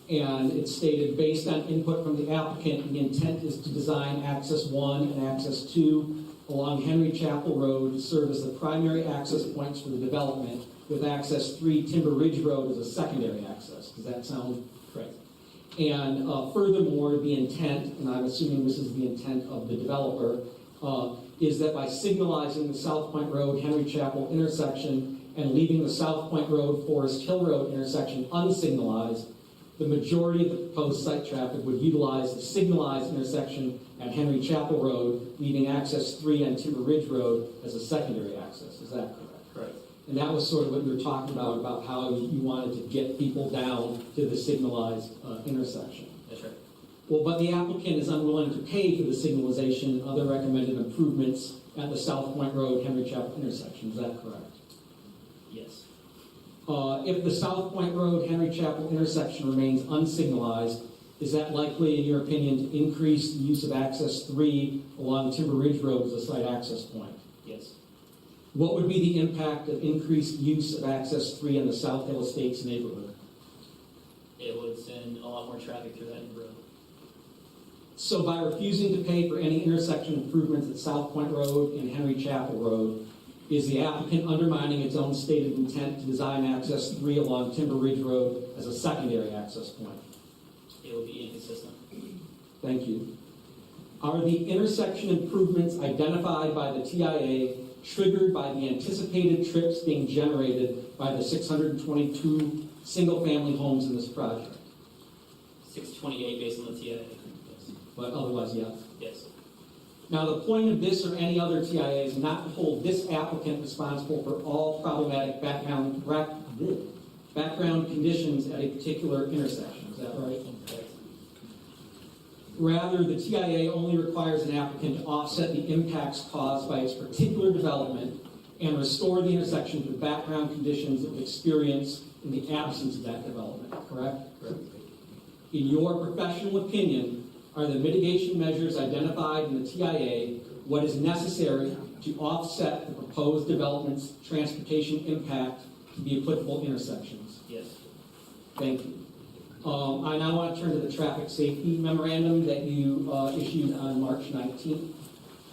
And it's stated, based on input from the applicant, the intent is to design Access 1 and Access 2 along Henry Chapel Road to serve as the primary access points for the development, with Access 3 Timber Ridge Road as a secondary access. Does that sound correct? And furthermore, the intent, and I'm assuming this is the intent of the developer, is that by signalizing the South Point Road Henry Chapel intersection and leaving the South Point Road, Forest Hill Road intersection unsignalized, the majority of the proposed site traffic would utilize the signalized intersection at Henry Chapel Road, leaving access 3 on Timber Ridge Road as a secondary access. Is that correct? Correct. And that was sort of what you were talking about how you wanted to get people down to the signalized intersection. That's right. Well, but the applicant is unwilling to pay for the signalization and other recommended improvements at the South Point Road, Henry Chapel intersection. Is that correct? Yes. If the South Point Road, Henry Chapel intersection remains unsignalized, is that likely, in your opinion, to increase the use of access 3 along Timber Ridge Road as a site access point? Yes. What would be the impact of increased use of access 3 in the South Hill Estates neighborhood? It would send a lot more traffic through that neighborhood. So by refusing to pay for any intersection improvements at South Point Road and Henry Chapel Road, is the applicant undermining its own stated intent to design access 3 along Timber Ridge Road as a secondary access point? It would be inconsistent. Thank you. Are the intersection improvements identified by the TIA triggered by the anticipated trips being generated by the 622 single-family homes in this project? 628 based on the TIA. Yes. But otherwise, yes. Yes. Now, the point of this or any other TIA is not to hold this applicant responsible for all problematic background conditions at a particular intersection. Is that right? Rather, the TIA only requires an applicant to offset the impacts caused by its particular development and restore the intersection to the background conditions it would experience in the absence of that development. Correct? Correct. In your professional opinion, are the mitigation measures identified in the TIA what is necessary to offset the proposed development's transportation impact to the applicable intersections? Yes. Thank you. I now want to turn to the traffic safety memorandum that you issued on March 19th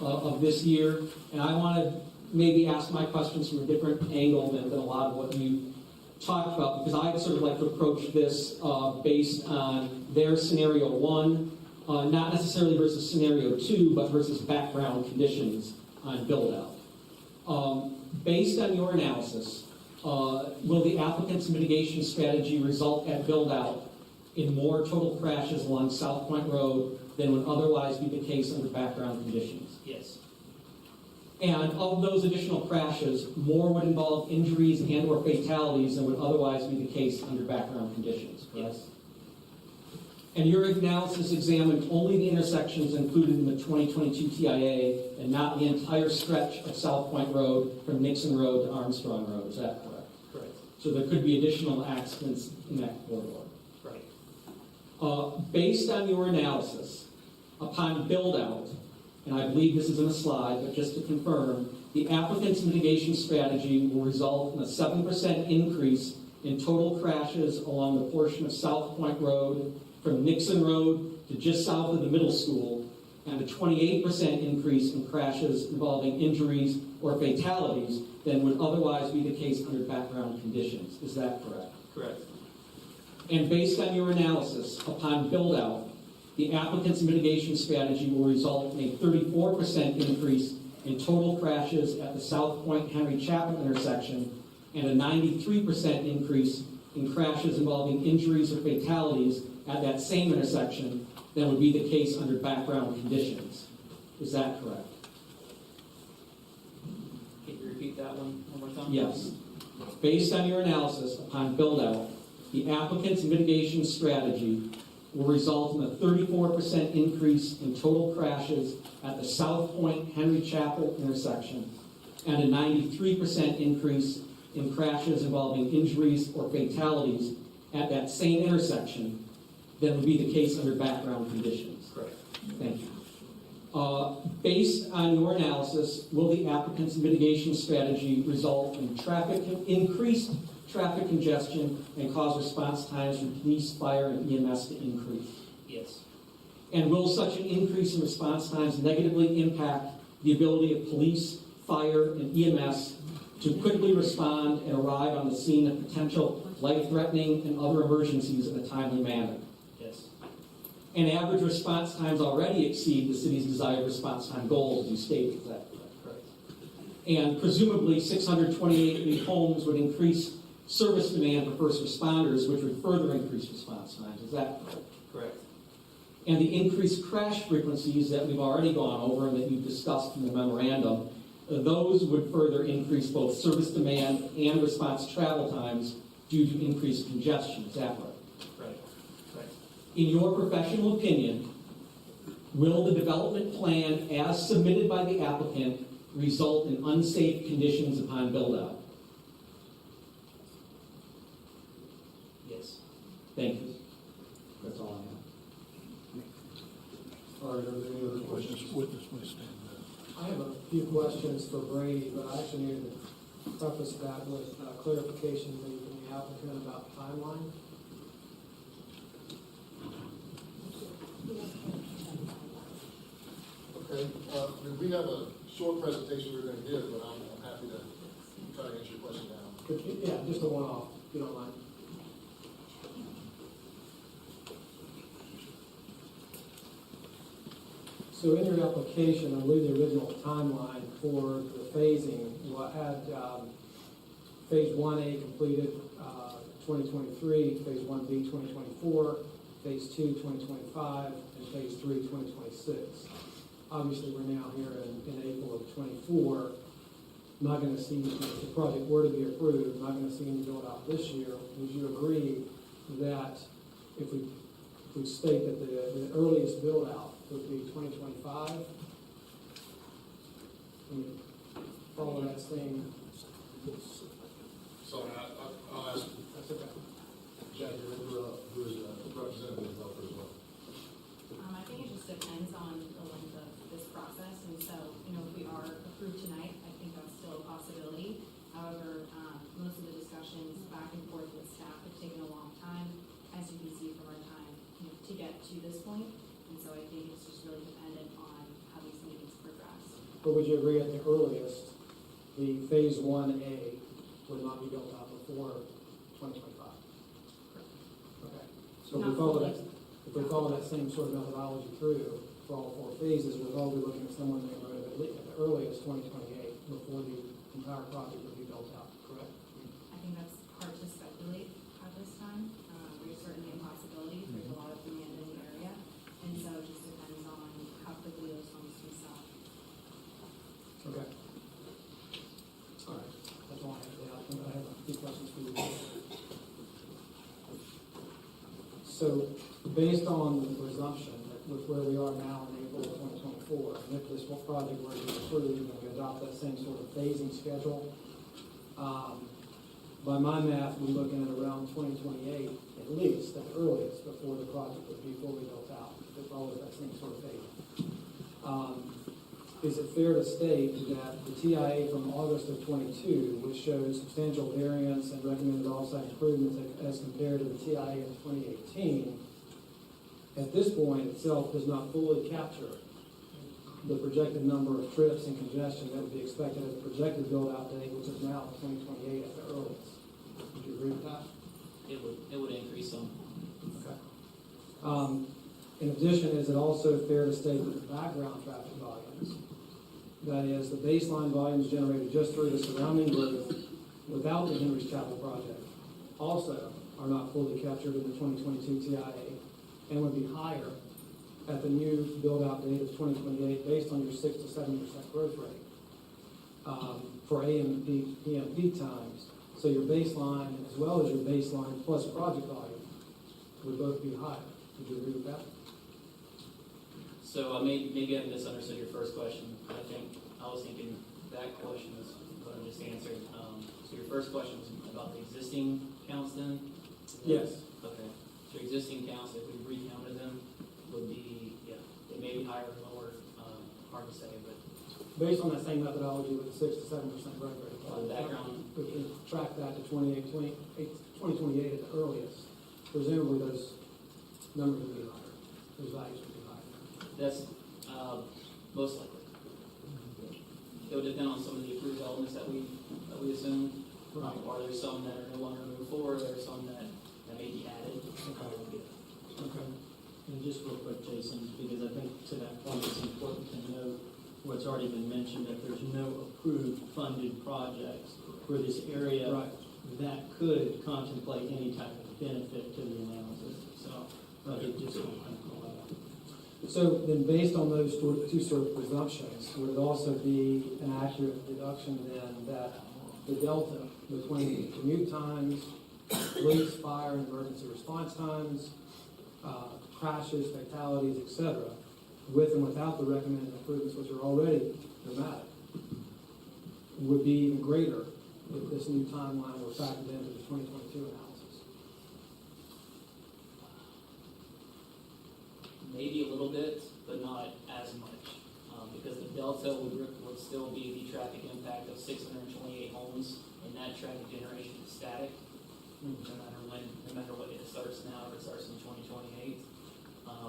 of this year. And I want to maybe ask my questions from a different angle than a lot of what you talked about, because I'd sort of like to approach this based on their scenario 1, not necessarily versus scenario 2, but versus background conditions on build-out. Based on your analysis, will the applicant's mitigation strategy result at build-out in more total crashes along South Point Road than would otherwise be the case under background conditions? Yes. And of those additional crashes, more would involve injuries and or fatalities than would otherwise be the case under background conditions, correct? Yes. And your analysis examined only the intersections included in the 2022 TIA and not the entire stretch of South Point Road from Nixon Road to Armstrong Road, is that correct? Correct. So there could be additional accidents in that corridor. Right. Based on your analysis, upon build-out, and I believe this is in a slide, but just to confirm, the applicant's mitigation strategy will result in a 7% increase in total crashes along the portion of South Point Road from Nixon Road to just south of the middle school, and a 28% increase in crashes involving injuries or fatalities than would otherwise be the case under background conditions. Is that correct? Correct. And based on your analysis, upon build-out, the applicant's mitigation strategy will result in a 34% increase in total crashes at the South Point Henry Chapel intersection and a 93% increase in crashes involving injuries or fatalities at that same intersection than would be the case under background conditions. Is that correct? Can you repeat that one more time? Yes. Based on your analysis, upon build-out, the applicant's mitigation strategy will result in a 34% increase in total crashes at the South Point Henry Chapel intersection and a 93% increase in crashes involving injuries or fatalities at that same intersection than would be the case under background conditions. Correct. Thank you. Based on your analysis, will the applicant's mitigation strategy result in increased traffic congestion and cause response times from police, fire, and EMS to increase? Yes. And will such an increase in response times negatively impact the ability of police, fire, and EMS to quickly respond and arrive on the scene of potential life-threatening and other emergencies in a timely manner? Yes. And average response times already exceed the city's desired response time goals, as you stated. Is that correct? Correct. And presumably 628 new homes would increase service demand for first responders, which would further increase response times. Is that correct? Correct. And the increased crash frequencies that we've already gone over and that you've discussed in the memorandum, those would further increase both service demand and response travel times due to increased congestion. Is that right? Right. Right. In your professional opinion, will the development plan as submitted by the applicant result in unsafe conditions upon build-out? Yes. Thank you. That's all I have. All right, are there any other questions? I have a few questions for Brady, but I actually needed to preface that with clarification maybe from the applicant about timeline. Okay, we have a short presentation we're going to give, but I'm happy to try to answer your question now. Yeah, just a one-off, if you don't mind. So in your application, I believe the original timeline for the phasing, had phase 1A completed 2023, phase 1B 2024, phase 2 2025, and phase 3 2026. Obviously, we're now here in April of 24. Not going to see, if the project were to be approved, not going to see any build out this year. Would you agree that if we state that the earliest build out would be 2025? Can you follow that same? So I'll ask That's okay. Jackie, who is representative of as well. I think it just depends on the length of this process, and so, if we are approved tonight, I think that's still a possibility. However, most of the discussions back and forth with staff have taken a long time, as you can see from our time, to get to this point, and so I think it's just really dependent on how these meetings progress. But would you agree at the earliest, the phase 1A would not be built out before 2025? Okay. So if we follow that same sort of methodology through for all 4 phases, we'll all be looking at somewhere in the neighborhood of at the earliest 2028 before the entire project would be built out, correct? I think that's hard to speculate at this time. There's certainly a possibility. There's a lot of demand in the area, and so it just depends on how quickly those homes can sell. Okay. All right. That's all I have for the applicant. I have a few questions for you. So, based on the presumption that with where we are now in April of 2024, and if this project were to be approved and we adopt that same sort of phasing schedule, by my math, we're looking at around 2028, at least, at the earliest, before the project would be fully built out, if it follows that same sort of phasing. Is it fair to state that the TIA from August of 22, which showed substantial variance and recommended offsite improvements as compared to the TIA of 2018, at this point itself does not fully capture the projected number of trips and congestion that would be expected at the projected build-out date, which is now 2028 at the earliest? Would you agree with that? It would increase some. Okay. In addition, is it also fair to state that the background traffic volumes, that is, the baseline volumes generated just through the surrounding growth without the Henry's Chapel project, also are not fully captured in the 2022 TIA and would be higher at the new build-out date of 2028 based on your 6 to 7% growth rate for AM PM peak times. So your baseline as well as your baseline plus project volume would both be higher. Would you agree with that? So maybe I misunderstood your first question. I was thinking that question was what I just answered. So your first question was about the existing counts then? Yes. Okay. So existing counts, if we recounted them, would be, they may be higher or lower, hard to say, but. Based on that same methodology with the 6 to 7% growth rate. On the background. We can track that to 2028 at the earliest. Presumably those numbers would be higher. Those values would be higher. That's most likely. It would depend on some of the approved elements that we assume. Right. Are there some that are no longer moved forward? Are there some that may be added? Okay. And just real quick, Jason, because I think to that point it's important to note what's already been mentioned, that there's no approved funded projects for this area Right. that could contemplate any type of benefit to the analysis itself. But it just won't come from that. So then, based on those two sort of presumptions, would it also be an accurate deduction then that the delta between commute times, police, fire, and emergency response times, crashes, fatalities, et cetera, with and without the recommended improvements, which are already dramatic, would be even greater if this new timeline were factored into the 2022 analysis? Maybe a little bit, but not as much, because the delta would still be the traffic impact of 628 homes, and that traffic generation is static, no matter what it starts now or it starts in 2028.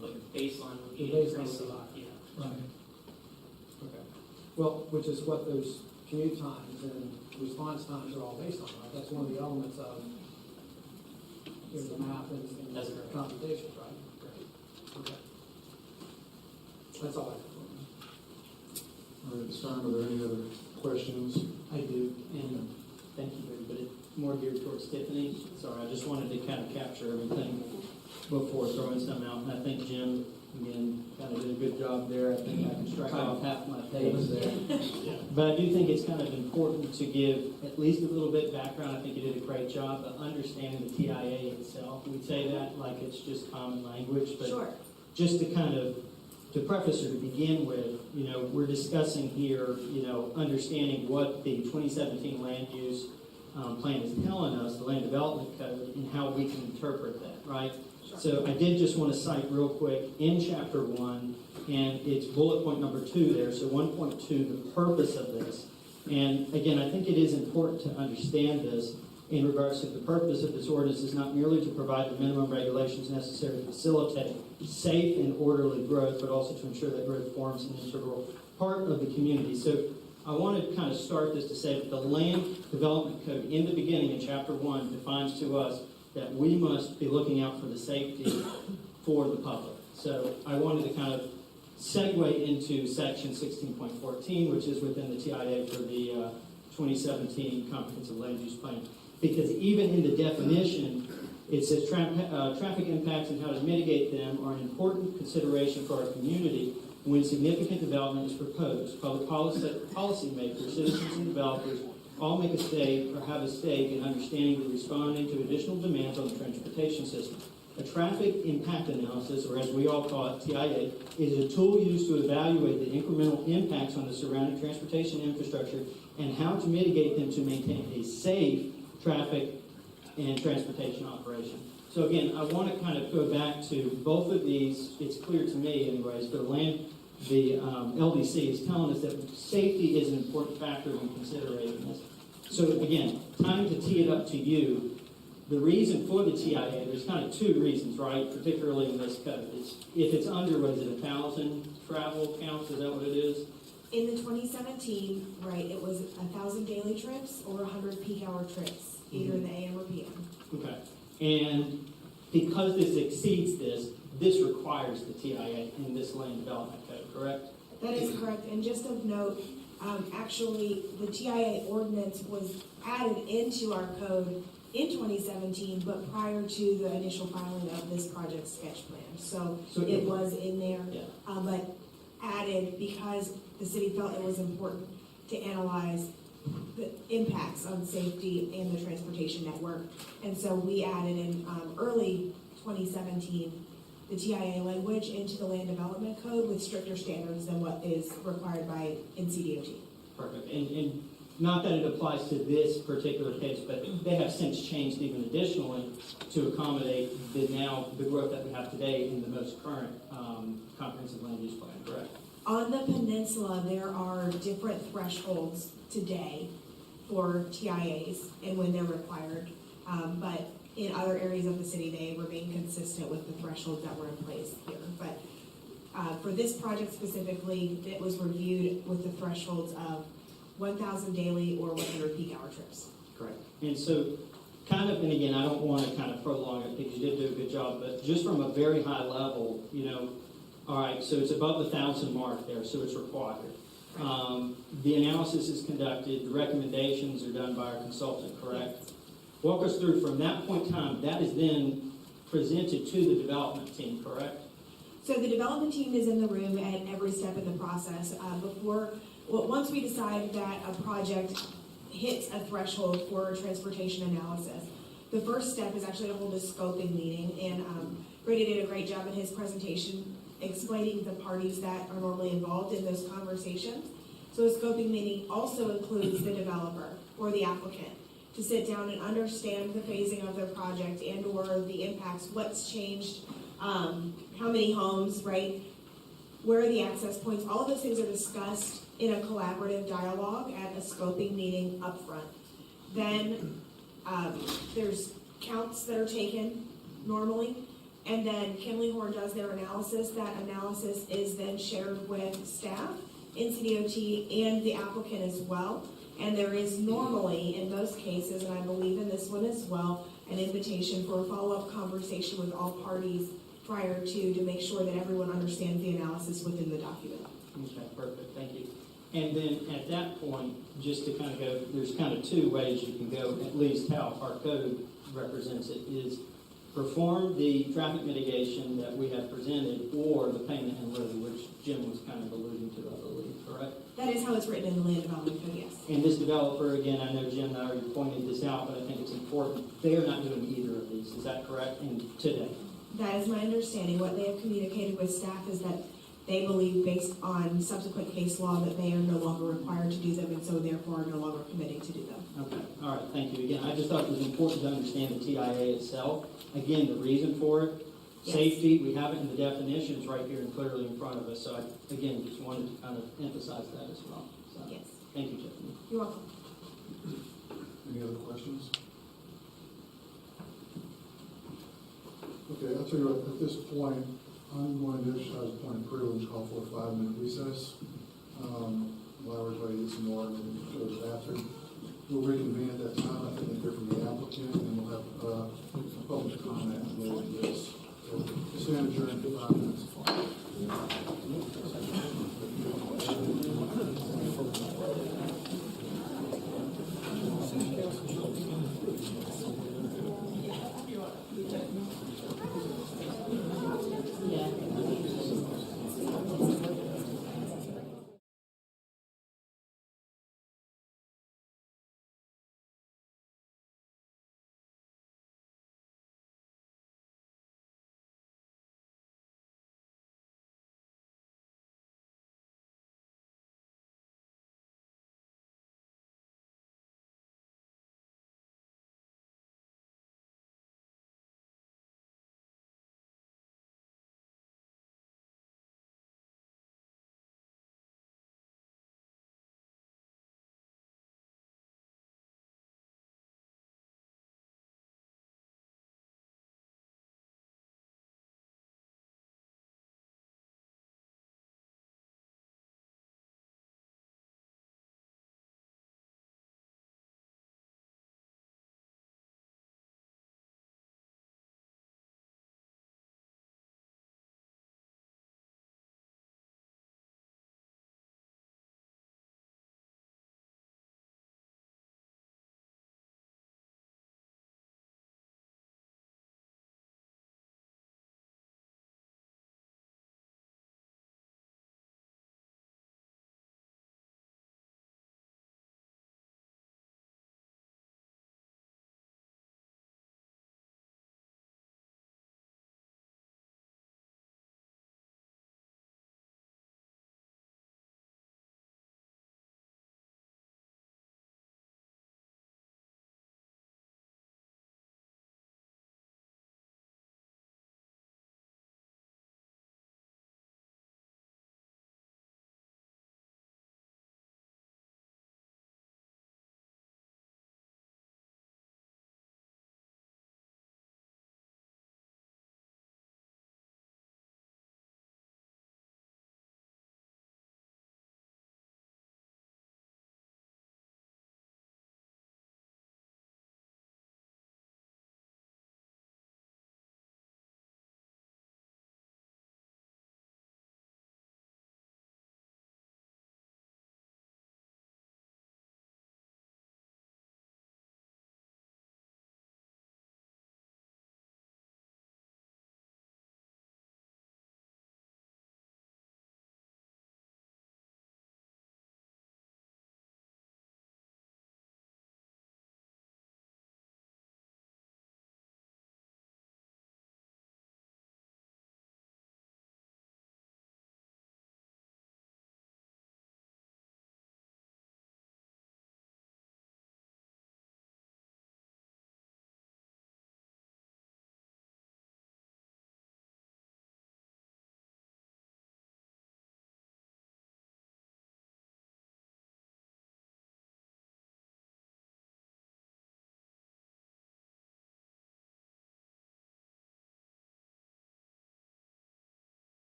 But your baseline would be The baseline increasing. would be Yeah. Right. Okay. Well, which is what those commute times and response times are all based on, right? That's one of the elements of the math and That's the correct. computations, right? Great. Okay. That's all I have. All right, Sam, are there any other questions? I do, and thank you, Barry, but it's more geared towards Tiffany. Sorry, I just wanted to kind of capture everything before throwing some out, and I think Jim, again, kind of did a good job there. I think I can strike off half my page there. But I do think it's kind of important to give at least a little bit background. I think you did a great job of understanding the TIA itself. We say that like it's just common language, but Sure. just to kind of, to preface or to begin with, we're discussing here, understanding what the 2017 land use plan is telling us, the land development code, and how we can interpret that, right? So I did just want to cite real quick in chapter 1, and it's bullet point number 2 there. So 1.2, the purpose of this. And again, I think it is important to understand this in regards to the purpose of this ordinance is not merely to provide the minimum regulations necessary to facilitate safe and orderly growth, but also to ensure that growth forms an integral part of the community. So I want to kind of start this to say that the land development code in the beginning in chapter 1 defines to us that we must be looking out for the safety for the public. So I wanted to kind of segue into section 16.14, which is within the TIA for the 2017 Comprehensive Land Use Plan. Because even in the definition, it says traffic impacts and how to mitigate them are an important consideration for our community when significant development is proposed. Public policymakers, citizens, and developers all make a stake or have a stake in understanding and responding to additional demands on the transportation system. A traffic impact analysis, or as we all call it, TIA, is a tool used to evaluate the incremental impacts on the surrounding transportation infrastructure and how to mitigate them to maintain a safe traffic and transportation operation. So again, I want to kind of go back to both of these. It's clear to me anyways, the LDC is telling us that safety is an important factor when considering this. So again, time to tee it up to you. The reason for the TIA, there's kind of two reasons, right? Particularly in this code. If it's under, what is it, 1,000 travel counts? Is that what it is? In the 2017, right, it was 1,000 daily trips or 100 peak hour trips, either in the AM or PM. Okay. And because this exceeds this requires the TIA in this land development code, correct? That is correct. And just of note, actually, the TIA ordinance was added into our code in 2017, but prior to the initial filing of this project sketch plan. So it was in there, Yeah. but added because the city felt it was important to analyze the impacts on safety and the transportation network. And so we added in early 2017 the TIA language into the land development code with stricter standards than what is required by NCDOT. Perfect. And not that it applies to this particular case, but they have since changed even additionally to accommodate the growth that we have today in the most current comprehensive land use plan, correct? On the peninsula, there are different thresholds today for TIAs and when they're required. But in other areas of the city, they remain consistent with the thresholds that were in place here. But for this project specifically, it was reviewed with the thresholds of 1,000 daily or 100 peak hour trips. Correct. And so and again, I don't want to kind of prolong it because you did do a good job, but just from a very high level, all right, so it's above the 1,000 mark there, so it's required. The analysis is conducted, the recommendations are done by our consultant, correct? Walk us through from that point in time, that is then presented to the development team, correct? So the development team is in the room at every step in the process. Once we decide that a project hits a threshold for transportation analysis, the first step is actually to hold a scoping meeting. And Brady did a great job in his presentation explaining the parties that are normally involved in those conversations. So a scoping meeting also includes the developer or the applicant to sit down and understand the phasing of their project and or the impacts, what's changed, how many homes, right? Where are the access points? All of those things are discussed in a collaborative dialogue at a scoping meeting up front. Then there's counts that are taken normally, and then Kinley Horn does their analysis. That analysis is then shared with staff, NCDOT, and the applicant as well. And there is normally, in most cases, and I believe in this one as well, an invitation for a follow-up conversation with all parties prior to make sure that everyone understands the analysis within the document. Okay, perfect, thank you. And then at that point, just to kind of go, there's kind of two ways you can go, at least how our code represents it, is perform the traffic mitigation that we have presented or the payment in lieu, which Jim was kind of alluding to, I believe, correct? That is how it's written in the land development code, yes. And this developer, again, I know Jim and I already pointed this out, but I think it's important, they are not doing either of these, is that correct? And today? That is my understanding. What they have communicated with staff is that they believe, based on subsequent case law, that they are no longer required to do them, and so therefore are no longer committing to do them. Okay, all right, thank you. Again, I just thought it was important to understand the TIA itself. Again, the reason for it, Yes. safety, we have it in the definitions right here and clearly in front of us. So I, again, just wanted to kind of emphasize that as well. So, Yes. thank you, Tiffany. You're welcome. Any other questions? Okay, I'll tell you what, at this point, I'm going to exercise a point of privilege, call for a 5-minute recess. Allow everybody to get some water and go to the bathroom. We'll reconvene at that time. I think we'll hear from the applicant, and we'll have public comment related to this. Stand adjourned for 5 minutes.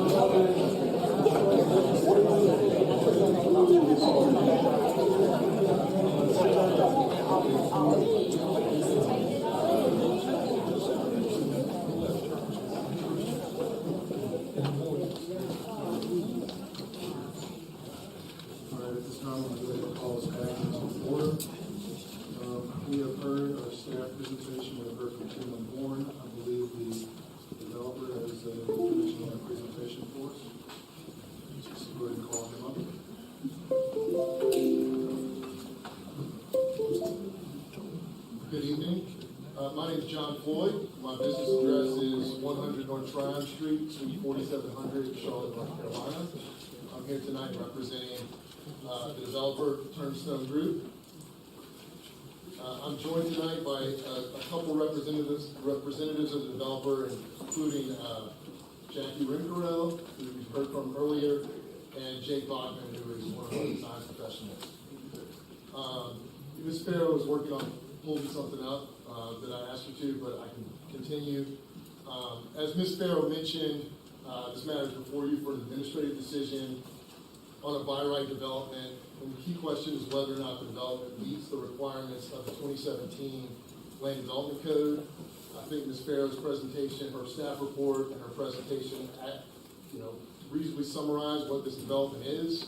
All right, at this time, I'm going to go ahead and call this back into order. We have heard our staff presentation, we have heard from Tim and Warren. I believe the developer has finished our presentation for us. Let's go ahead and call him up. Good evening. My name is John Floyd. My business address is 100 North Tryon Street, Suite 4700, Charlotte, North Carolina. I'm here tonight representing the developer, Turnstone Group. I'm joined tonight by a couple representatives of the developer, including Jackie Rincarel, who we heard from earlier, and Jake Bachman, who is one of our design professionals. Ms. Farrow is working on pulling something up that I asked her to, but I can continue. As Ms. Farrow mentioned, this matter is before you for an administrative decision on a by right development. And the key question is whether or not the development meets the requirements of the 2017 Land Development Code. I think Ms. Farrow's presentation, her staff report, and her presentation, reasonably summarize what this development is.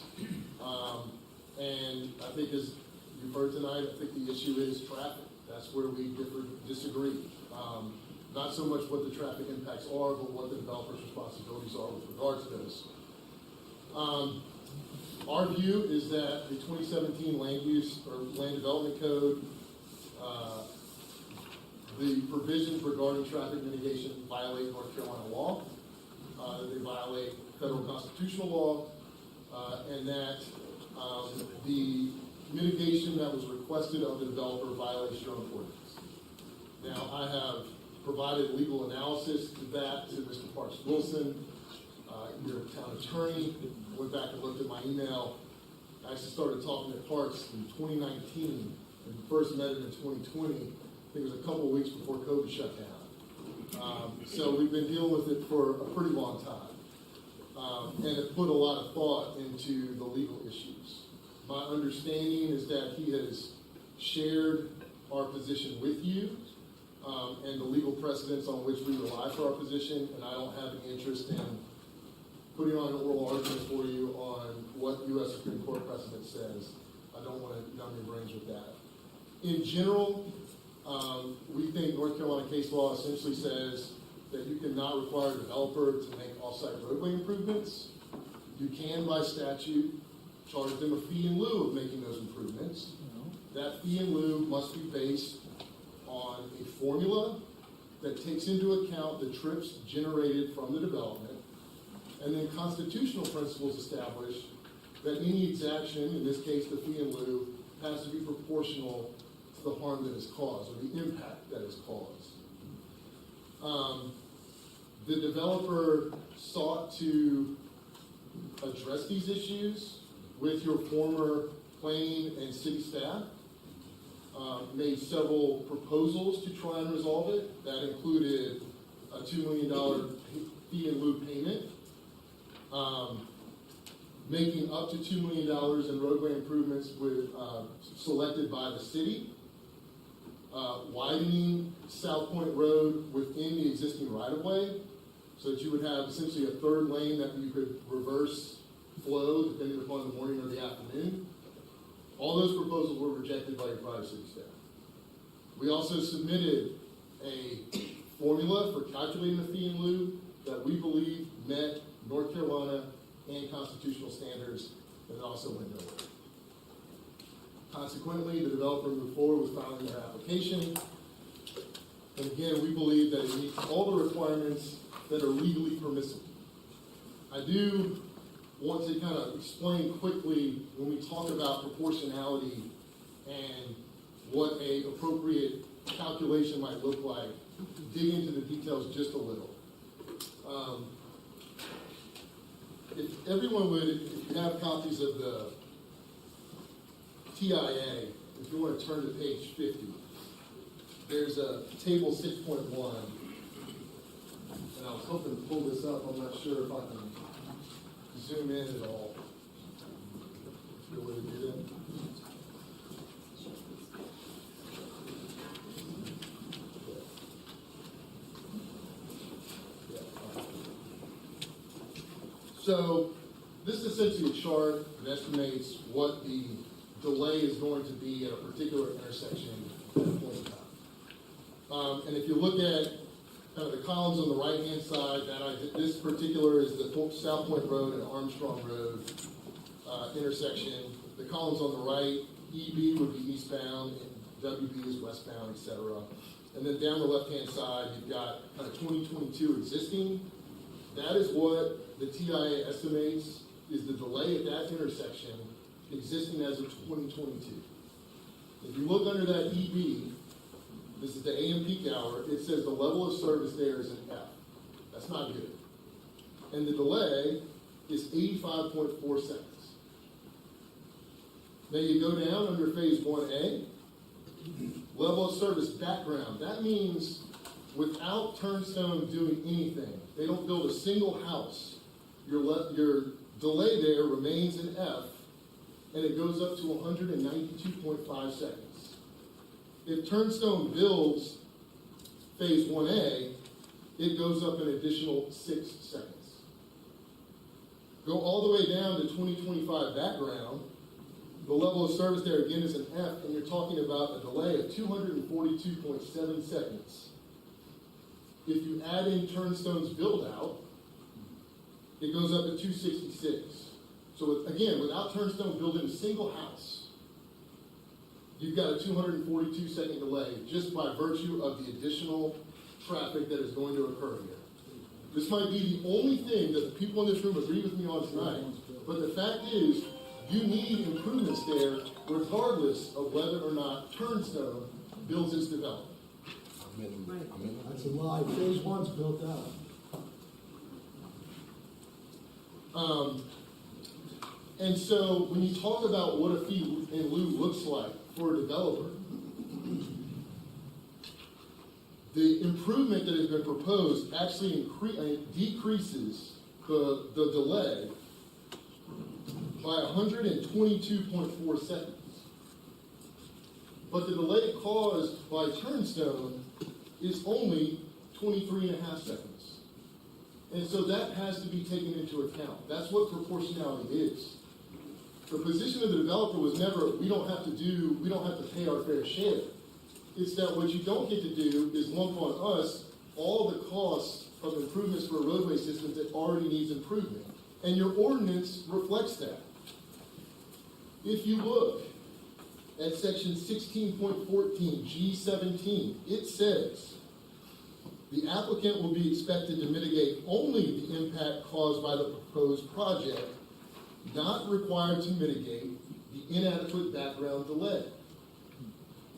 And I think as you've heard tonight, I think the issue is traffic. That's where we disagree. Not so much what the traffic impacts are, but what the developer's responsibilities are with regards to this. Our view is that the 2017 Land Use or Land Development Code, the provisions regarding traffic mitigation violate North Carolina law, they violate federal constitutional law, and that the mitigation that was requested of the developer violates your own ordinance. Now, I have provided legal analysis to that to Mr. Parks Wilson, your town attorney. Went back and looked at my email. I actually started talking to Parks in 2019 and first met him in 2020. I think it was a couple of weeks before COVID shut down. So we've been dealing with it for a pretty long time. And it put a lot of thought into the legal issues. My understanding is that he has shared our position with you and the legal precedents on which we rely for our position, and I don't have any interest in putting on an oral argument for you on what U.S. Supreme Court precedent says. I don't want to numb your brains with that. In general, we think North Carolina case law essentially says that you cannot require a developer to make off-site roadway improvements. You can, by statute, charge them a fee in lieu of making those improvements. That fee in lieu must be based on a formula that takes into account the trips generated from the development. And then constitutional principles establish that any exaction, in this case the fee in lieu, has to be proportional to the harm that is caused, or the impact that is caused. The developer sought to address these issues with your former planning and city staff, made several proposals to try and resolve it. That included a $2 million fee in lieu payment, making up to $2 million in roadway improvements selected by the city, widening South Point Road within the existing right-of-way, so that you would have essentially a third lane that you could reverse flow depending upon the morning or the afternoon. All those proposals were rejected by your private city staff. We also submitted a formula for calculating the fee in lieu that we believe met North Carolina and constitutional standards, and also went nowhere. Consequently, the developer moved forward with filing their application. And again, we believe that it meets all the requirements that are legally permissible. I do want to kind of explain quickly when we talk about proportionality and what an appropriate calculation might look like, dig into the details just a little. If everyone would, if you have copies of the TIA, if you want to turn to page 50, there's a table 6.1, and I was hoping to pull this up. I'm not sure if I can zoom in at all? Is there a way to do that? So this is essentially a chart that estimates what the delay is going to be at a particular intersection at a point in time. And if you look at kind of the columns on the right-hand side, this particular is the South Point Road and Armstrong Road intersection. The columns on the right, EB would be eastbound, and WB is westbound, etc. And then down the left-hand side, you've got kind of 2022 existing. That is what the TIA estimates is the delay at that intersection existing as of 2022. If you look under that EB, this is the AM peak hour, it says the level of service there is an F. That's not good. And the delay is 85.4 seconds. Then you go down under phase 1A, level of service background. That means without Turnstone doing anything, they don't build a single house, your delay there remains an F, and it goes up to 192.5 seconds. If Turnstone builds phase 1A, it goes up an additional 6 seconds. Go all the way down to 2025 background, the level of service there again is an F, and you're talking about a delay of 242.7 seconds. If you add in Turnstone's build out, it goes up to 266. So again, without Turnstone building a single house, you've got a 242-second delay just by virtue of the additional traffic that is going to occur here. This might be the only thing that the people in this room agree with me on tonight, but the fact is, you need improvements there regardless of whether or not Turnstone builds its development. That's a lie. Phase 1's built out. And so when you talk about what a fee in lieu looks like for a developer, the improvement that has been proposed actually decreases the delay by 122.4 seconds. But the delay caused by Turnstone is only 23.5 seconds. And so that has to be taken into account. That's what proportionality is. The position of the developer was never, we don't have to pay our fair share. It's that what you don't get to do is lump on us all the costs of improvements for a roadway system that already needs improvement. And your ordinance reflects that. If you look at section 16.14 G17, it says the applicant will be expected to mitigate only the impact caused by the proposed project, not required to mitigate the inadequate background delay.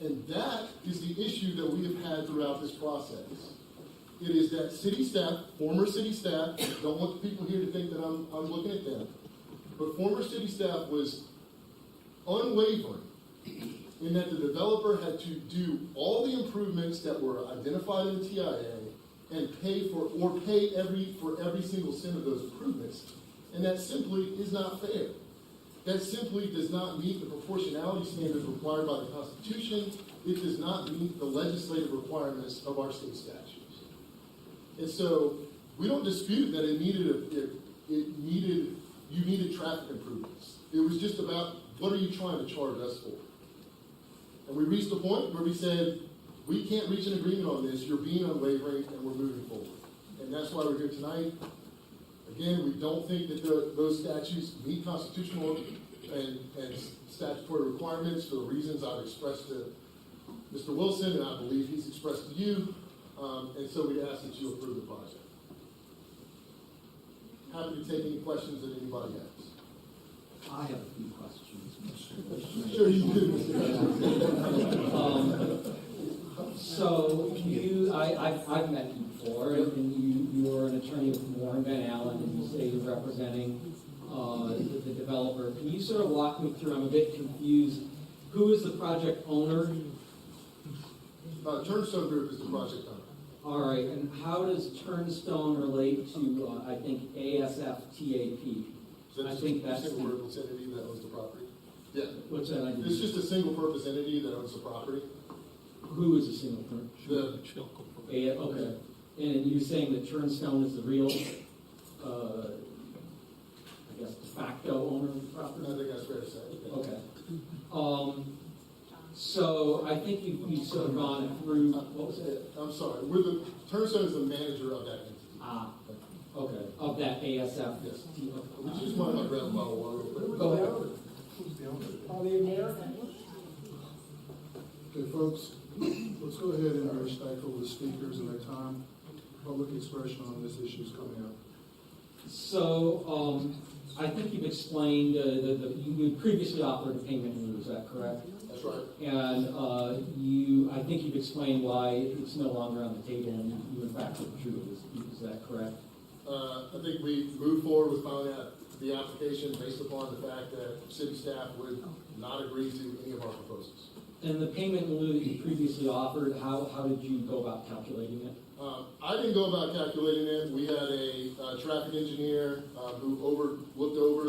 And that is the issue that we have had throughout this process. It is that city staff, former city staff, don't want the people here to think that I'm looking at them, but former city staff was unwavering in that the developer had to do all the improvements that were identified in the TIA and pay for every single cent of those improvements. And that simply is not fair. That simply does not meet the proportionality standards required by the Constitution. It does not meet the legislative requirements of our state statutes. And so we don't dispute that you needed traffic improvements. It was just about what are you trying to charge us for? And we reached a point where we said, we can't reach an agreement on this. You're being unwavering, and we're moving forward. And that's why we're here tonight. Again, we don't think that those statutes meet constitutional and statutory requirements for the reasons I've expressed to Mr. Wilson, and I believe he's expressed to you. And so we ask that you approve the project. Happy to take any questions that anybody has. I have a few questions. Sure you do. So I've met you before, and you are an attorney with Warren Van Allen, and you say you're representing the developer. Can you sort of walk me through? I'm a bit confused. Who is the project owner? Turnstone Group is the project owner. All right, and how does Turnstone relate to, I think, ASF TAP? Is that I just think a that's single the- purpose entity that owns the property? Yeah. What's that? I didn't- It's just a single purpose entity that owns the property. Who is a single person? Yeah, okay. And you're saying that Turnstone is the real, I guess, de facto owner of the property? I think that's fair to say. Okay. So I think you've sort of gone through, what was it? I'm sorry, Turnstone is the manager of that entity. Ah, okay, of that ASF. Yes. Would you just mind my grab a bottle of water real quick? Go ahead. Okay, folks, let's go ahead and be respectful of the speakers and their time. Public expression on this issue is coming up. So, I think you've explained, you previously offered a payment in lieu, is that correct? That's right. And I think you've explained why it's no longer on the table, and you in fact withdrew it. Is that correct? I think we moved forward with filing out the application based upon the fact that city staff would not agree to any of our proposals. And the payment in lieu that you previously offered, how did you go about calculating it? I didn't go about calculating it. We had a traffic engineer who looked over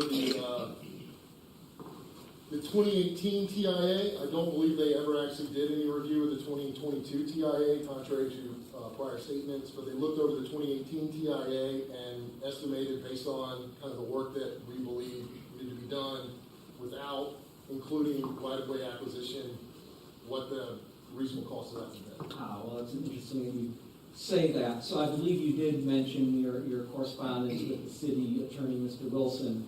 the 2018 TIA. I don't believe they ever actually did any review of the 2022 TIA, contrary to prior statements, but they looked over the 2018 TIA and estimated based on kind of the work that we believe needed to be done without including right-of-way acquisition, what the reasonable cost of that would be. Well, it's interesting that you say that. So I believe you did mention your correspondence with the city attorney, Mr. Wilson.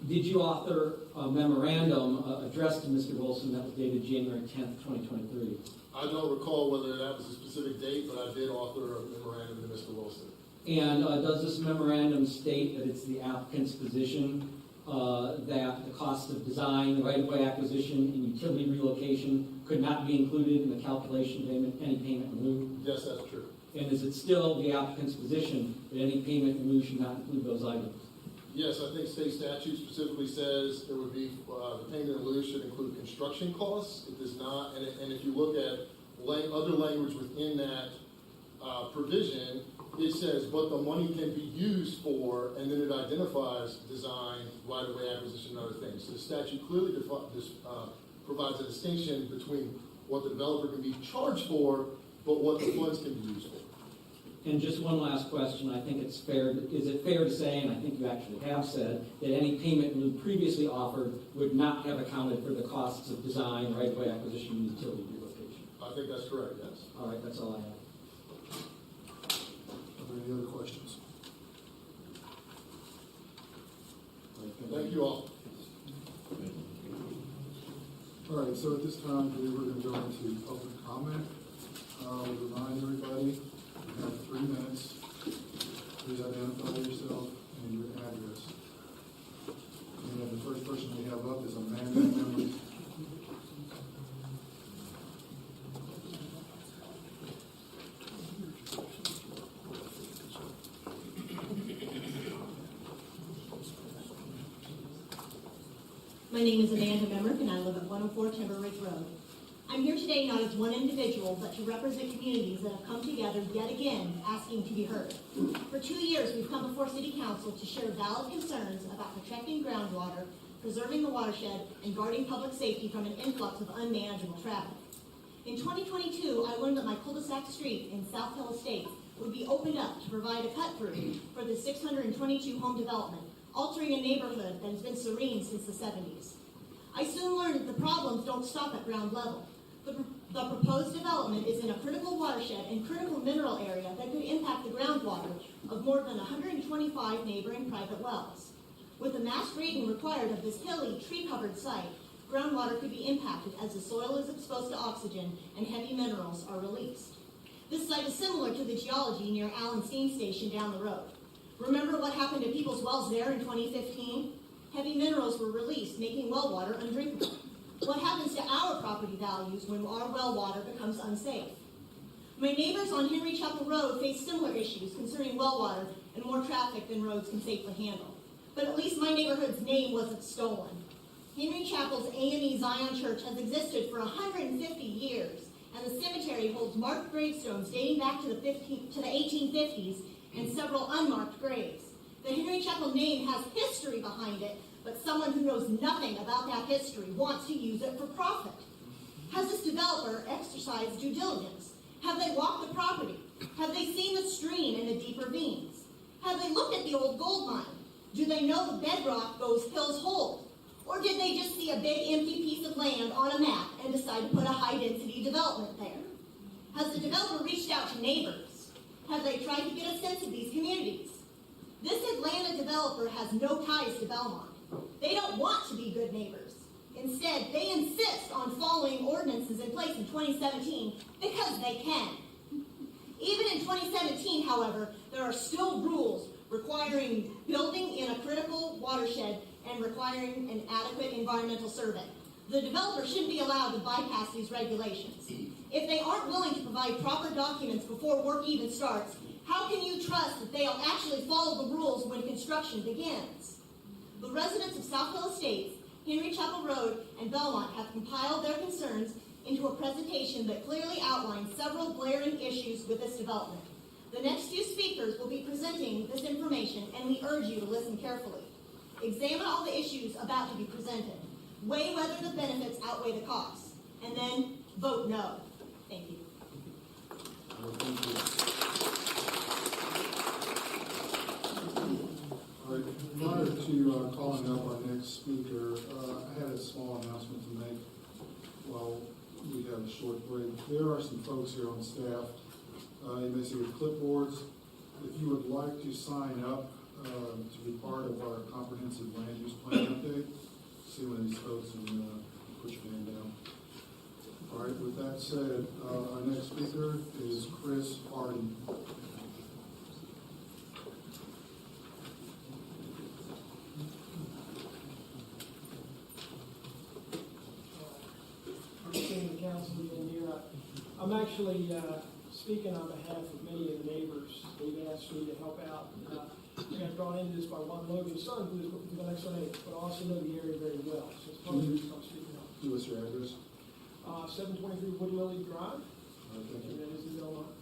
Did you author a memorandum addressed to Mr. Wilson that was dated January 10th, 2023? I don't recall whether that was a specific date, but I did author a memorandum to Mr. Wilson. And does this memorandum state that it's the applicant's position that the cost of design, right-of-way acquisition, and utility relocation could not be included in the calculation of any payment in lieu? Yes, that's true. And is it still the applicant's position that any payment in lieu should not include those items? Yes, I think state statute specifically says there would be, the payment in lieu should include construction costs. It does not, and if you look at other language within that provision, it says what the money can be used for, and then it identifies design, right-of-way acquisition, and other things. So the statute clearly provides a distinction between what the developer can be charged for, but what the funds can be used for. And just one last question. I think it's fair. Is it fair to say, and I think you actually have said, that any payment in lieu previously offered would not have accounted for the costs of design, right-of-way acquisition, and utility relocation? I think that's correct, yes. All right, that's all I have. Are there any other questions? Thank you all. All right, so at this time, we're going to go into public comment. We'll remind everybody, you have 3 minutes. Please identify yourself and your address. And the first person we have up is Amanda Memory. My name is Amanda Memrick, and I live at 104 Timber Ridge Road. I'm here today not as one individual, but to represent communities that have come together yet again asking to be heard. For 2 years, we've come before City Council to share valid concerns about protecting groundwater, preserving the watershed, and guarding public safety from an influx of unmanageable traffic. In 2022, I learned that my cul-de-sac street in South Hill Estates would be opened up to provide a cut-through for the 622 home development, altering a neighborhood that has been serene since the 70s. I soon learned that the problems don't stop at ground level. The proposed development is in a critical watershed and critical mineral area that could impact the groundwater of more than 125 neighboring private wells. With the mass grading required of this hilly, tree-covered site, groundwater could be impacted as the soil is exposed to oxygen and heavy minerals are released. This site is similar to the geology near Allen Steam Station down the road. Remember what happened to people's wells there in 2015? Heavy minerals were released, making well water undrinkable. What happens to our property values when our well water becomes unsafe? My neighbors on Henry Chapel Road face similar issues concerning well water and more traffic than roads can safely handle. But at least my neighborhood's name wasn't stolen. Henry Chapel's AME Zion Church has existed for 150 years, and the cemetery holds marked gravestones dating back to the 1850s and several unmarked graves. The Henry Chapel name has history behind it, but someone who knows nothing about that history wants to use it for profit. Has this developer exercised due diligence? Have they walked the property? Have they seen the stream and the deep ravines? Have they looked at the old gold mine? Do they know the bedrock those hills hold? Or did they just see a big empty piece of land on a map and decide to put a high-density development there? Has the developer reached out to neighbors? Have they tried to get a sense of these communities? This Atlanta developer has no ties to Belmont. They don't want to be good neighbors. Instead, they insist on following ordinances in place in 2017 because they can. Even in 2017, however, there are still rules requiring building in a critical watershed and requiring an adequate environmental survey. The developer shouldn't be allowed to bypass these regulations. If they aren't willing to provide proper documents before work even starts, how can you trust that they'll actually follow the rules when construction begins? The residents of Southville Estates, Henry Chapel Road, and Belmont have compiled their concerns into a presentation that clearly outlines several glaring issues with this development. The next few speakers will be presenting this information, and we urge you to listen carefully. Examine all the issues about to be presented. Weigh whether the benefits outweigh the costs, and then vote no. Thank you. All right, prior to calling up our next speaker, I had a small announcement to make while we have a short break. There are some folks here on staff, you may see with clipboards. If you would like to sign up to be part of our comprehensive land use plan update, see one of these folks and put your name down. All right, with that said, our next speaker is Chris Hardy. I'm actually speaking on behalf of many of the neighbors. They've asked me to help out. I got drawn into this by one Logan's son, who's the next one, but I also know the area very well. So it's part of the reason I'm speaking up. Give us your address. 723 Wood Lily Drive, Thank and you. that is in Belmont.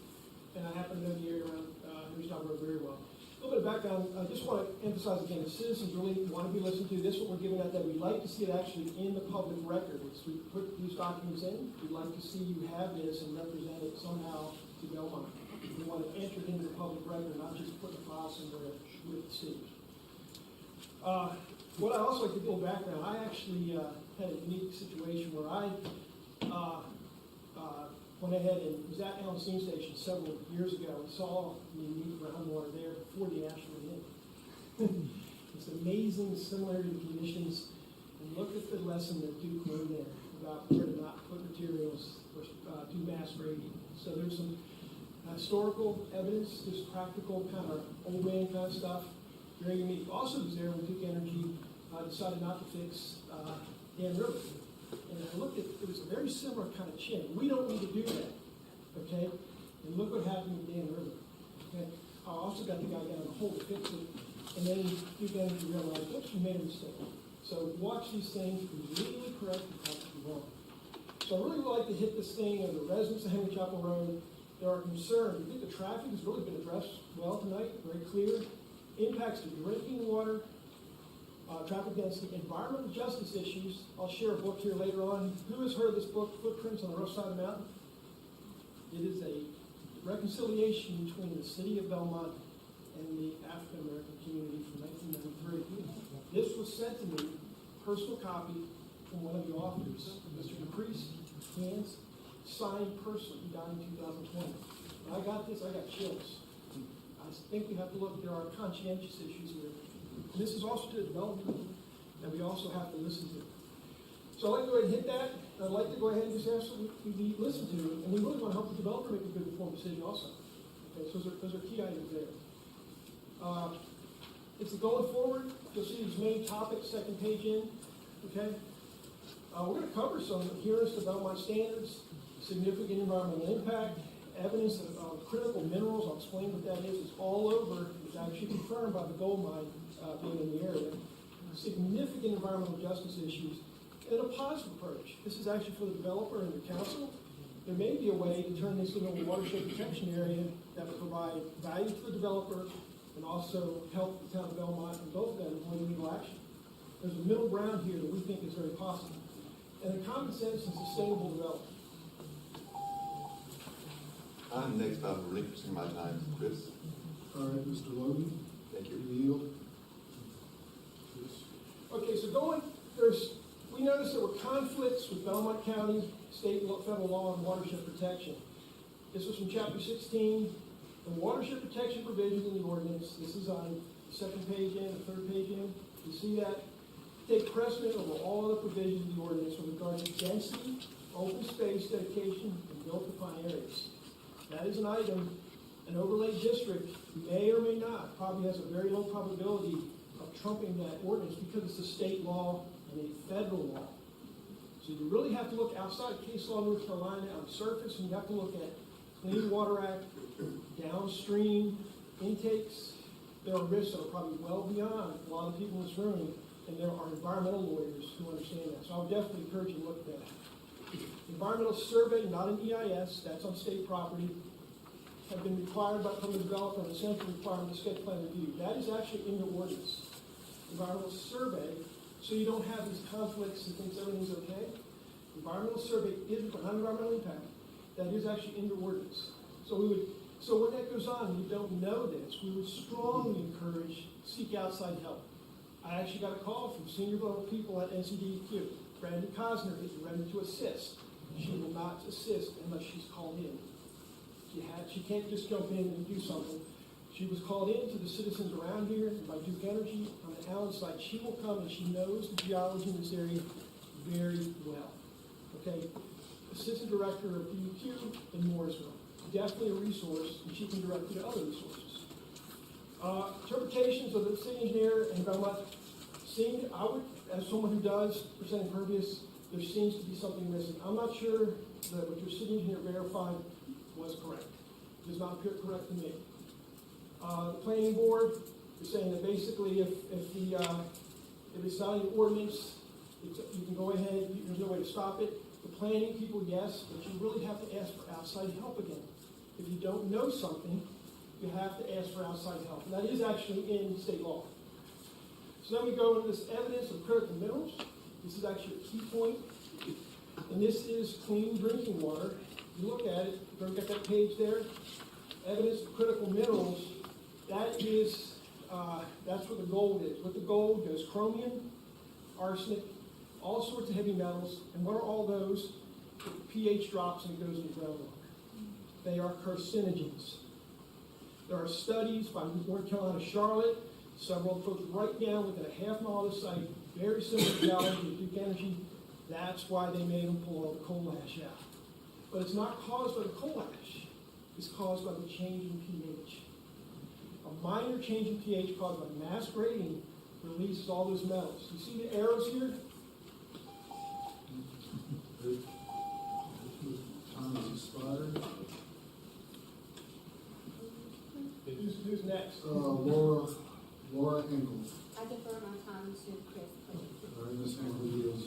And I happen to know the area around Henry Chapel Road very well. A little bit of background, I just want to emphasize again, the citizens really want to be listened to. This is what we're giving out that we'd like to see it actually in the public record. As we put these documents in, we'd like to see you have this and represent it somehow to Belmont. We want it entered into the public record, not just put the file somewhere with the city. What I also like to do a background, I actually had a unique situation where I went ahead and was at Allen Steam Station several years ago and saw the unique groundwater there before the actual hit. It's amazing the similarity to conditions, and look at the lesson that Duke learned there about where to not put materials or do mass grading. So there's some historical evidence, there's practical kind of old man kind of stuff. Very unique. Also was there when Duke Energy decided not to fix Dan River. And I looked at, it was a very similar kind of chin. We don't need to do that, okay? And look what happened with Dan River, okay? I also got the guy down the hole to fix it, and then Duke Energy realized, oops, you made a mistake. So watch these things, be legally correct and practically wrong. So I really would like to hit this thing of the residents of Henry Chapel Road. There are concerns. I think the traffic has really been addressed well tonight, very clear. Impacts to drinking water, traffic density, environmental justice issues. I'll share a book here later on. Who has heard of this book, Footprints on the Rough Side of the Mountain? It is a reconciliation between the city of Belmont and the African American community from 1993. This was sent to me, personal copy from one of the authors, Mr. Caprice, hands, signed person, who died in 2020. When I got this, I got chills. I think we have to look, there are conscientious issues here. And this is also to the development that we also have to listen to. So I'd like to go ahead and hit that. I'd like to go ahead and just ask that we be listened to. And we really want to help the developer make a good informed decision also. Okay, so those are key items there. It's going forward. You'll see these main topics, second page in. Okay? We're going to cover some adherence to Belmont standards, significant environmental impact, evidence of critical minerals. I'll explain what that is. It's all over. It's actually confirmed by the gold mine being in the area. Significant environmental justice issues, and a positive approach. This is actually for the developer and the council. There may be a way to turn this into a watershed protection area that would provide value to the developer and also help the town of Belmont and both of them avoid legal action. There's a middle ground here that we think is very possible, and a common sense and sustainable development. I'm next. I'm relinquishing my time to Chris. All right, Mr. Logan, Thank you. you yield. Okay, so we noticed there were conflicts with Belmont County, state and federal law on watershed protection. This was from chapter 16, the watershed protection provisions in the ordinance. This is on the second page in, the third page in. You see that? Take precedent over all other provisions of the ordinance with regard to density, open space dedication, and built upon areas. That is an item, an overlay district may or may not, probably has a very low probability of trumping that ordinance because it's a state law and a federal law. So you really have to look outside of case law in North Carolina on the surface, and you have to look at Clean Water Act, downstream intakes. There are risks that are probably well beyond a lot of people in this room, and there are environmental lawyers who understand that. So I would definitely encourage you to look at that. Environmental survey, not an EIS, that's on state property, have been required from the developer and essentially required the sketch plan review. That is actually in the ordinance. Environmental survey, so you don't have these conflicts and thinks everything's okay. Environmental survey is for non-environmental impact. That is actually in the ordinance. So when that goes on and you don't know this, we would strongly encourage seek outside help. I actually got a call from senior level people at NCDEQ. Brandon Cosner is ready to assist. She will not assist unless she's called in. She can't just jump in and do something. She was called in to the citizens around here and by Duke Energy on the Allen site. She will come and she knows the geology in this area very well. Okay, Assistant Director of DEQ in Mooresville. Definitely a resource, and she can direct you to other resources. Interpretations of the city engineer and Belmont I would, as someone who does percent impervious, there seems to be something missing. I'm not sure that what your city engineer verified was correct. It does not appear correct to me. The planning board is saying that basically if it's not in the ordinance, you can go ahead, there's no way to stop it. The planning people, yes, but you really have to ask for outside help again. If you don't know something, you have to ask for outside help. And that is actually in state law. So then we go into this evidence of critical minerals. This is actually a key point. And this is clean drinking water. You look at it, don't get that page there. Evidence of critical minerals, that is, that's where the gold is. With the gold goes chromium, arsenic, all sorts of heavy metals. And what are all those? The pH drops and it goes into groundwater. They are carcinogens. There are studies by North Carolina, Charlotte, several folks right down within a half mile of the site, very similar geology to Duke Energy. That's why they made them pull all the coal ash out. But it's not caused by the coal ash. It's caused by the change in pH. A minor change in pH caused by mass grading releases all those metals. You see the arrows here? Time has expired. Who's next? Laura Hinkle. I defer my time to Chris, please. All right, Ms. Hinkle yields.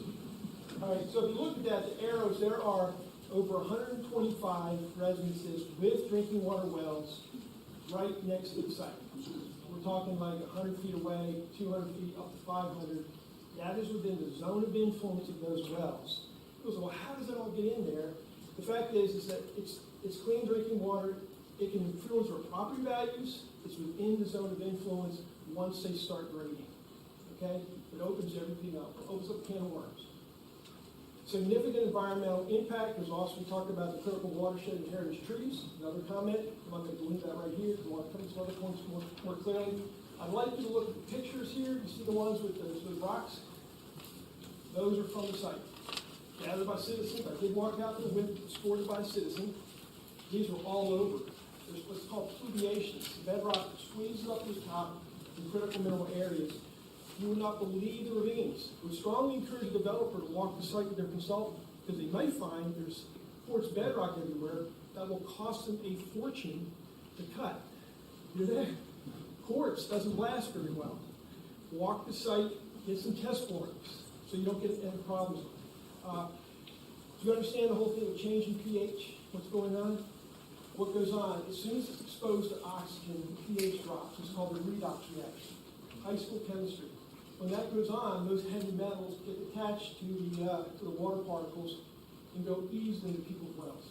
All right, so if you look at that, the arrows, there are over 125 residences with drinking water wells right next to the site. We're talking like 100 feet away, 200 feet, up to 500. That is within the zone of influence of those wells. People say, well, how does that all get in there? The fact is that it's clean drinking water. It can influence our property values. It's within the zone of influence once they start grading. Okay? It opens everything up. It opens up a can of worms. Significant environmental impact. There's also, we talked about the critical watershed and heritage trees. Another comment. I'm not going to delete that right here. I want to come to some other points more clearly. I'd like you to look at the pictures here. You see the ones with the rocks? Those are from the site. Gathered by citizens. I did walk out there with supported by citizens. These were all over. There's what's called pluviations. The bedrock squeezes up to the top in critical mineral areas. You would not believe the ravines. We strongly encourage the developer to walk the site with their consultant because they may find there's quartz bedrock everywhere that will cost them a fortune to cut. You're there. Quartz doesn't last very well. Walk the site, get some test borings so you don't get any problems. Do you understand the whole thing of changing pH? What's going on? what goes on, as soon as it's exposed to oxygen, pH drops. It's called the redox reaction. High school chemistry. When that goes on, those heavy metals get attached to the water particles and go easily into people's wells.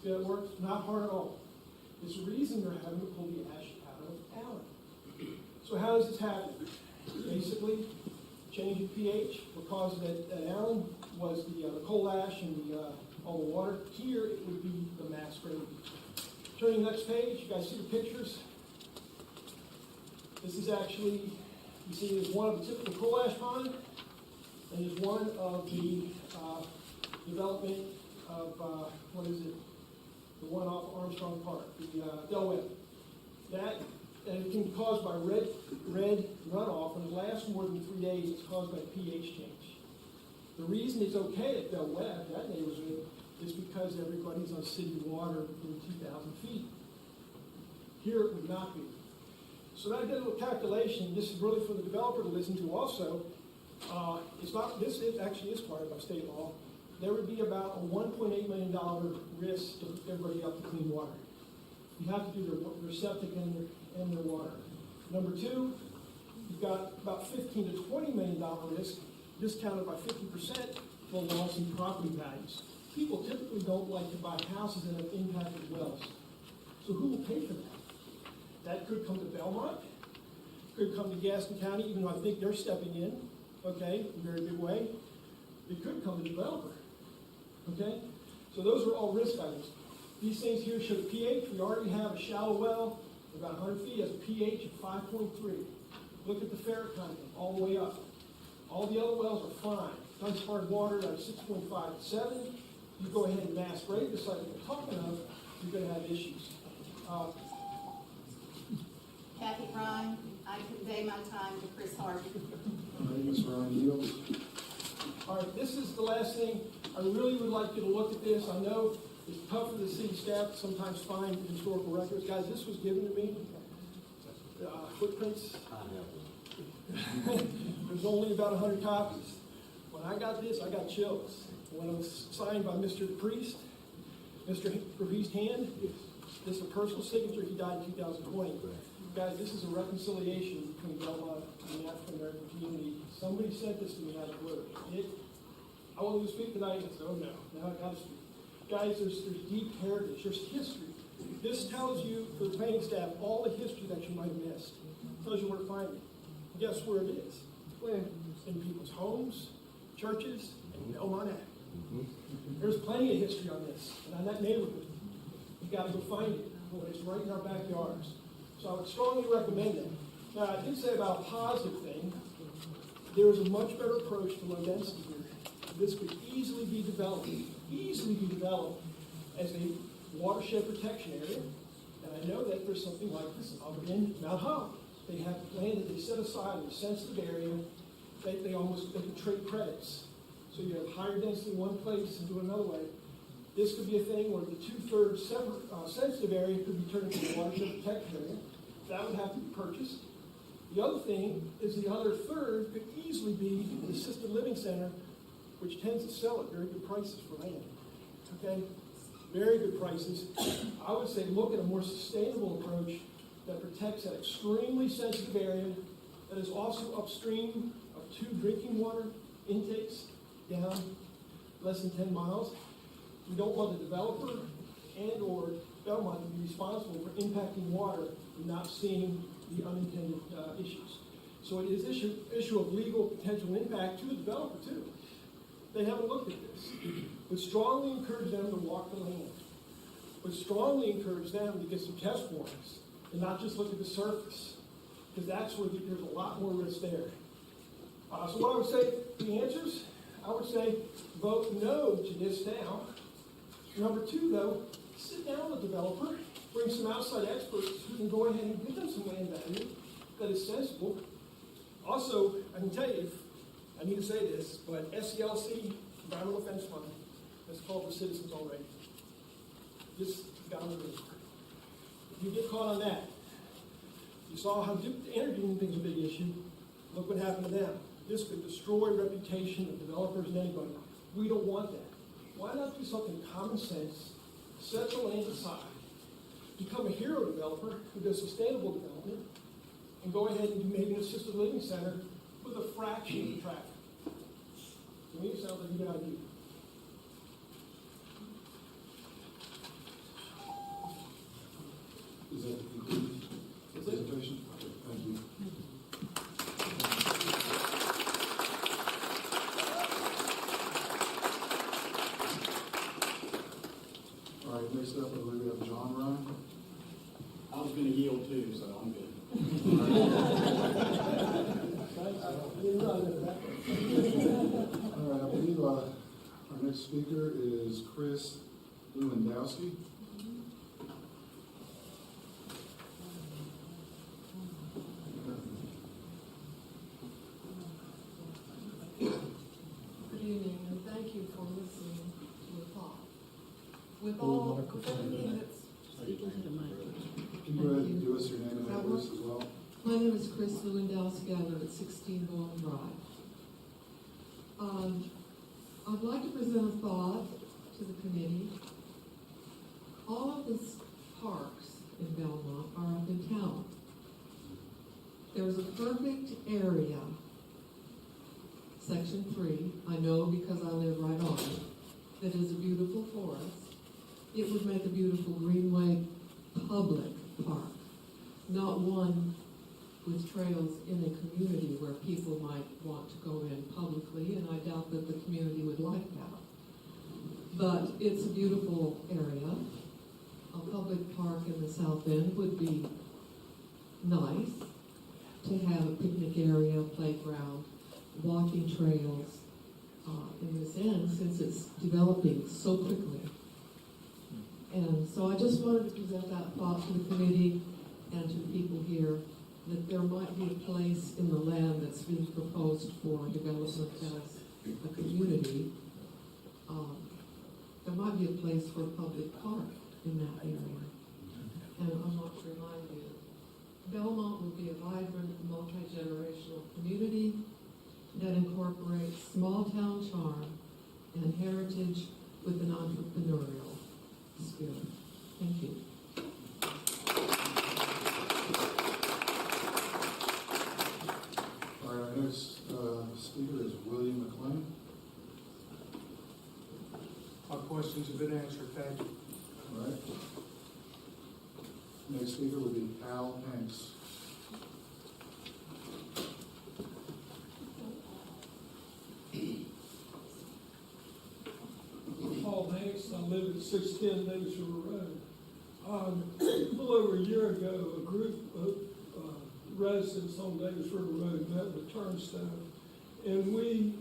See how it works? Not hard at all. It's the reason they're having to pull the ash out of Allen. So how does this happen? Basically, change in pH. What caused it at Allen was the coal ash and all the water. Here, it would be the mass gradient. Turning the next page, you guys see the pictures? This is actually, you see there's one of the typical coal ash pond, and there's one of the development of, what is it? The one off Armstrong Park, the Del Webb. That, and it can be caused by red runoff, and it lasts more than 3 days. It's caused by pH change. The reason it's okay at Del Webb, that neighborhood, is because everybody's on city water in 2,000 feet. Here it would not be. So that did a little calculation. This is really for the developer to listen to also. It's not, this actually is required by state law. There would be about a $1.8 million risk to everybody up to clean water. You have to do their septic and their water. Number two, you've got about $15 to $20 million risk, discounted by 50% for loss in property values. People typically don't like to buy houses that have impacted wells. So who will pay for that? That could come to Belmont, could come to Gaston County, even though I think they're stepping in, okay, in a very big way. It could come to the developer, okay? So those are all risk items. These things here show the pH. We already have a shallow well, about 100 feet, has a pH of 5.3. Look at the ferric content all the way up. All the other wells are fine. Uncharted water at 6.5 to 7. You go ahead and mass grade the site that we're talking of, you're going to have issues. Kathy Ryan, I convey my time to Chris Harvey. Ms. Ryan yields. All right, this is the last thing. I really would like you to look at this. I know it's tough for the city staff to sometimes find historical records. Guys, this was given to me. Footprints. There's only about 100 copies. When I got this, I got chills. When it was signed by Mr. Priest, Mr. Priest's hand, this is a personal signature. He died in 2020. Guys, this is a reconciliation between Belmont and the African American community. Somebody sent this to me out of the blue. I wanted to speak tonight, and I said, oh no, now I got to speak. Guys, there's deep heritage, there's history. This tells you, for the planning staff, all the history that you might have missed. It tells you where to find it. Guess where it is? Where? In people's homes, churches, and Belmont Ave. There's plenty of history on this, and on that neighborhood. You've got to go find it. Boy, it's right in our backyards. So I would strongly recommend it. Now, I did say about a positive thing. There is a much better approach to low density here. This could easily be developed as a watershed protection area. And I know that there's something like this up in Mount Hope. They have land that they set aside in a sensitive area. They can trade credits. So you have higher density in one place and do it another way. This could be a thing where the 2/3 separate sensitive area could be turned into a watershed protection area. That would have to be purchased. The other thing is the other third could easily be an assisted living center, which tends to sell at very good prices for land. Okay? Very good prices. I would say look at a more sustainable approach that protects that extremely sensitive area that is also upstream of 2 drinking water intakes down less than 10 miles. We don't want the developer and or Belmont to be responsible for impacting water and not seeing the unintended issues. So it is issue of legal potential impact to the developer too. They haven't looked at this. Would strongly encourage them to walk the land. Would strongly encourage them to get some test warrants and not just look at the surface, because that's where there's a lot more risk there. So what I would say, the answers, I would say vote no to this now. Number 2, though, sit down with the developer, bring some outside experts who can go ahead and give them some land value that is sensible. Also, I can tell you, I need to say this, but SCLC, Environmental Defense Fund, has called for citizens already. This got on the radar. If you get caught on that, you saw how interviewing things is a big issue. Look what happened to them. This could destroy reputation of developers and anybody. We don't want that. Why not do something common sense, set the land aside, become a hero developer who does sustainable development and go ahead and do maybe an assisted living center with a fraction of the traffic. To me, it sounds like a good idea. Is that conclude the presentation? Okay, thank you. All right, next up, I believe we have John Ryan. I was gonna yield too, so I'm good. All right, I believe our next speaker is Chris Lewandowski. Good evening, and thank you for listening to the talk. With everything that's. Can you go ahead and give us your name and address as well? My name is Chris Lewandowski. I live at 16 Bowen Drive. I'd like to present a thought to the committee. All of the parks in Belmont are up in town. There's a perfect area, Section 3, I know because I live right on it, that is a beautiful forest. It would make a beautiful greenway public park, not one with trails in a community where people might want to go in publicly, and I doubt that the community would like that. But it's a beautiful area. A public park in the south end would be nice to have a picnic area, playground, walking trails in this end, since it's developing so quickly. And so I just wanted to present that thought to the committee and to the people here, that there might be a place in the land that's being proposed for development as a community. There might be a place for a public park in that area. And I want to remind you, Belmont will be a vibrant, multi-generational community that incorporates small town charm and heritage with an entrepreneurial spirit. Thank you. All right, our next speaker is William McLean. Our questions have been answered, thank you. All right. Next speaker would be Al Hanks. Paul Hanks, I live at 610 Davis River Road. A little over a year ago, a group of residents on Davis River Road met with Turnstone, and we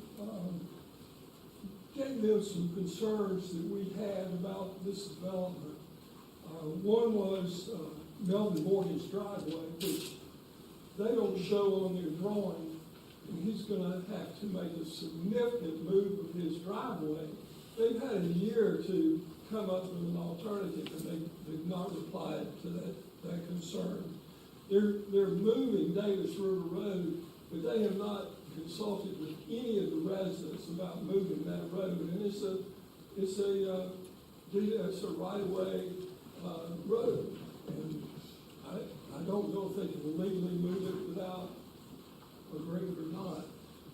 gave them some concerns that we had about this development. One was Melvin Morgan's driveway, which they don't show on their drawing, and he's going to have to make a significant move of his driveway. They've had a year to come up with an alternative, and they've not replied to that concern. They're moving Davis River Road, but they have not consulted with any of the residents about moving that road, and it's a right-of-way road, and I don't know if they can legally move it without agreement or not,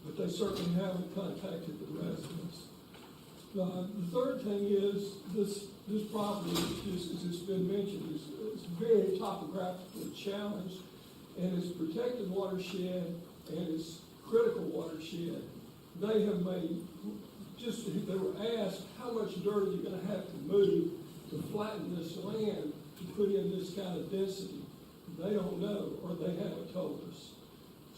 but they certainly haven't contacted the residents. The third thing is this property, just as it's been mentioned, is very topographically challenged, and it's protected watershed and it's critical watershed. They have made, they were asked, how much dirt are you going to have to move to flatten this land to put in this kind of density? They don't know, or they haven't told us.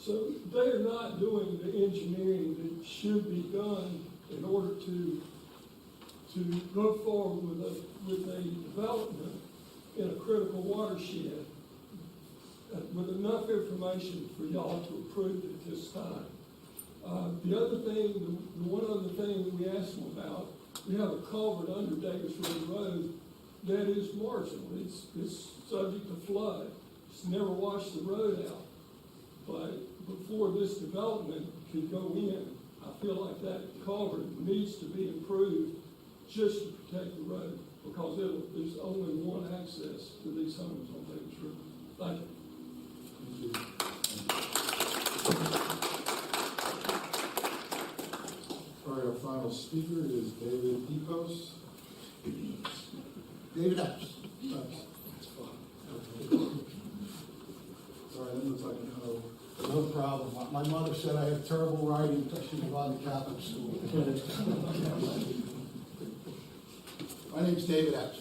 So they are not doing the engineering that should be done in order to go forward with a development in a critical watershed with enough information for y'all to approve at this time. The one other thing that we asked them about, we have a culvert under Davis River Road that is marginal. It's subject to flood. It's never washed the road out. But before this development could go in, I feel like that culvert needs to be improved just to protect the road. because there's only one access to these homes on Davis River. Thank you. All right, our final speaker is David Epos. David Epps. Sorry, that looks like an O. No problem. My mother said I have terrible writing because she was on the Catholic school. My name's David Epps.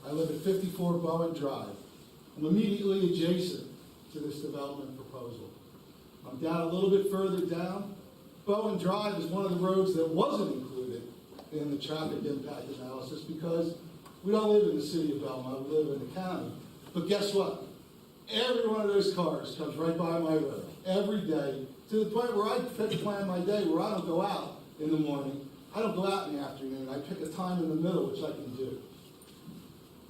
I live at 54 Bowen Drive. I'm immediately adjacent to this development proposal. I'm down a little bit further down. Bowen Drive is one of the roads that wasn't included in the traffic impact analysis because we don't live in the city of Belmont, we live in the county. But guess what? Every one of those cars comes right by my road every day, to the point where I plan my day where I don't go out in the morning. I don't go out in the afternoon. I pick a time in the middle, which I can do.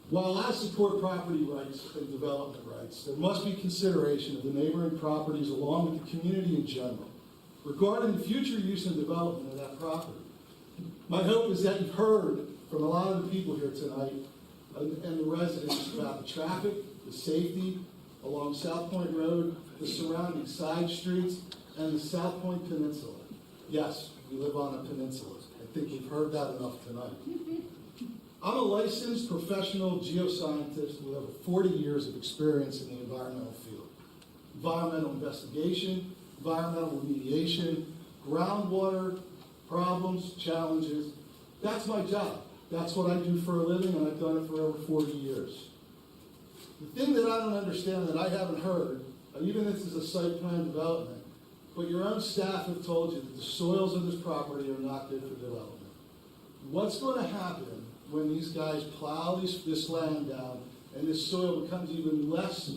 While I support property rights and development rights, there must be consideration of the neighboring properties along with the community in general regarding the future use and development of that property. My hope is that you've heard from a lot of the people here tonight and the residents about the traffic, the safety along South Point Road, the surrounding side streets, and the South Point Peninsula. Yes, we live on a peninsula. I think you've heard that enough tonight. I'm a licensed professional geoscientist with over 40 years of experience in the environmental field. Environmental investigation, environmental remediation, groundwater problems, challenges. That's my job. That's what I do for a living, and I've done it for over 40 years. The thing that I don't understand, that I haven't heard, even if this is a site plan development, but your own staff have told you that the soils of this property are not good for development. What's going to happen when these guys plow this land down and this soil becomes even less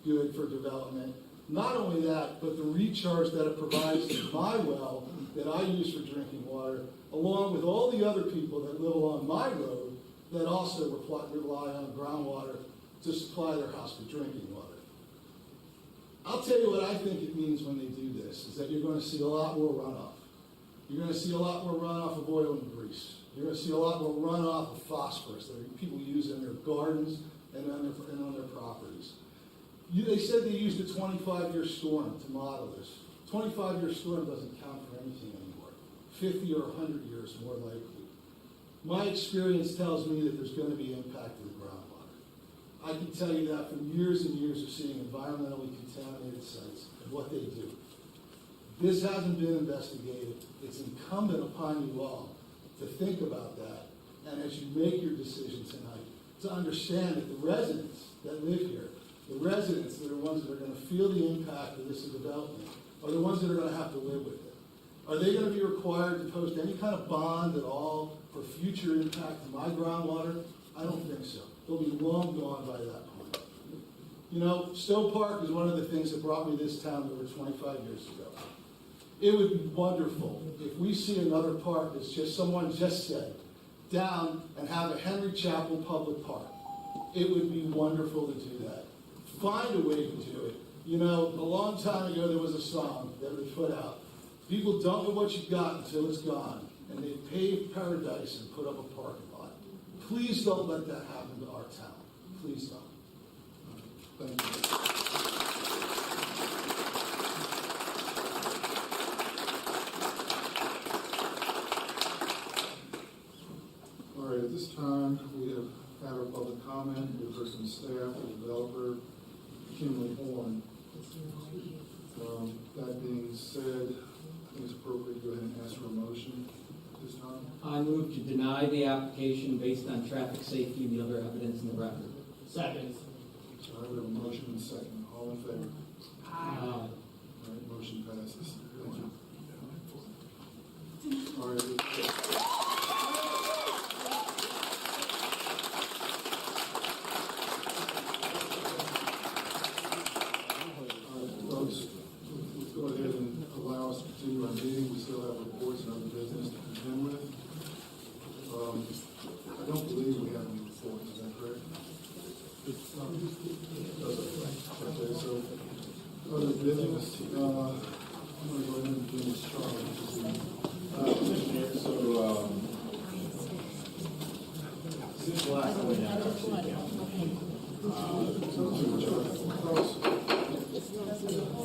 good for development? Not only that, but the recharge that it provides to my well that I use for drinking water, along with all the other people that live along my road that also rely on groundwater to supply their house for drinking water. I'll tell you what I think it means when they do this, is that you're going to see a lot more runoff. You're going to see a lot more runoff of oil and grease. You're going to see a lot more runoff of phosphorus that people use in their gardens and on their properties. They said they used a 25-year storm to model this. 25-year storm doesn't count for anything anymore. 50 or 100 years more likely. My experience tells me that there's going to be impact to the groundwater. I can tell you that from years and years of seeing environmentally contaminated sites and what they do. This hasn't been investigated. It's incumbent upon you all to think about that, and as you make your decision tonight, to understand that the residents that live here, the residents that are ones that are going to feel the impact of this development, are the ones that are going to have to live with it. Are they going to be required to post any kind of bond at all for future impact to my groundwater? I don't think so. They'll be long gone by that point. You know, Stowe Park is one of the things that brought me this town over 25 years ago. It would be wonderful if we see another park that's just, someone just said, down and have a Henry Chapel public park. It would be wonderful to do that. Find a way to do it. You know, a long time ago there was a song that was put out. People don't know what you got until it's gone. And they paved paradise and put up a parking lot. Please don't let that happen to our town. Please don't. Thank you. All right, at this time, we have had our public comment. We've heard from staff, the developer, Kinley Horn. That being said, I think it's appropriate to go ahead and ask for a motion at this time. I move to deny the application based on traffic safety and the other evidence in the record. Second. All right, we have a motion and a second. All in favor? Aye. All right, motion passes. Thank you. All right. Folks, let's go ahead and allow us to continue our meeting. We still have reports and other business to begin with. I don't believe we have any reports, is that correct? Okay, so other business, I'm going to go ahead and begin with Charlie. So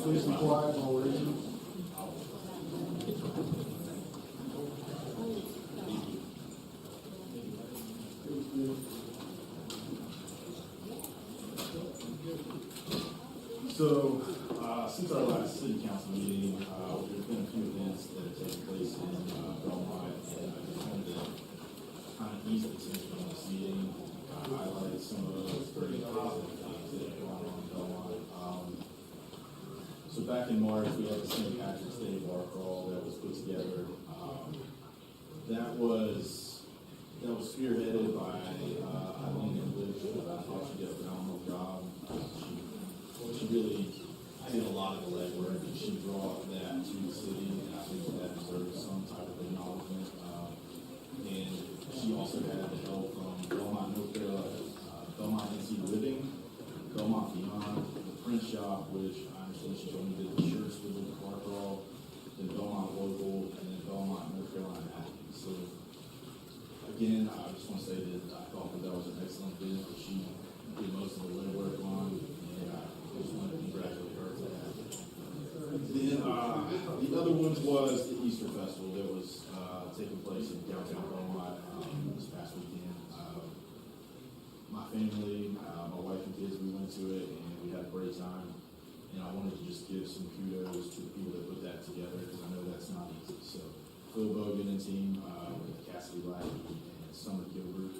Please be quiet while we're reading. So, since our last city council meeting, there's been a few events that have taken place in Belmont, and I just wanted to kind of ease the tension on this meeting, highlight some of those very positive things that have gone on in Belmont. So back in March, we had the St. Patrick's Day bar crawl that was put together. That was spearheaded by Eileen English. I thought she did a phenomenal job. She really did a lot of the legwork, and she brought that to the city, and I think that deserves some type of acknowledgement. And she also had the help from Belmont, North Carolina, Belmont NC Living, Belmont Beyond, the print shop, which I understand she told me did the shirts with the car crawl, then Belmont Local, and then Belmont, North Carolina Acting. So again, I just want to say that I thought that was an excellent event that she did most of the legwork on, and I just want to congratulate her for that. Then the other one was the Easter Festival that was taking place in downtown Belmont this past weekend. My family, my wife and kids, we went to it and we had a great time. And I wanted to just give some kudos to the people that put that together because I know that's not easy. So Phil Bogan and team, with Cassidy Lackey and Summer Gilbert.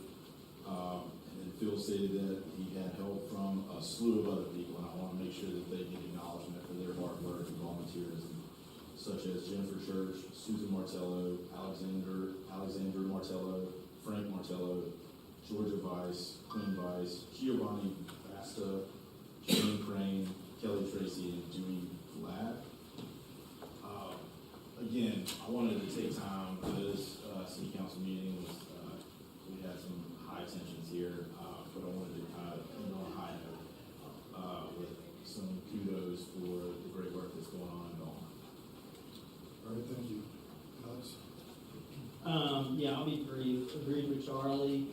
And then Phil stated that he had help from a slew of other people, and I want to make sure that they get acknowledgement for their hard work and volunteerism, such as Jennifer Church, Susan Martello, Alexander Martello, Frank Martello, Georgia Weiss, Quinn Weiss, Giovanni Basta, Jane Crane, Kelly Tracy, and Dewey Vlad. Again, I wanted to take time for this city council meeting. We had some high tensions here, but I wanted to kind of end on a high note with some kudos for the great work that's going on in Belmont. All right, thank you. Alex? Yeah, I'll be brief. Agreed with Charlie.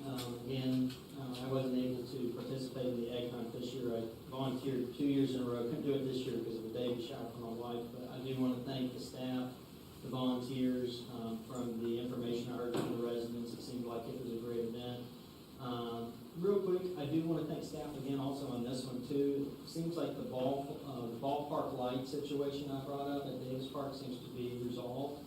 Again, I wasn't able to participate in the egg hunt this year. I volunteered 2 years in a row. Couldn't do it this year because of a baby shower for my wife, but I do want to thank the staff, the volunteers, from the information I heard from the residents. It seemed like it was a great event. Real quick, I do want to thank staff again also on this one too. It seems like the ballpark light situation I brought up at Davis Park seems to be resolved.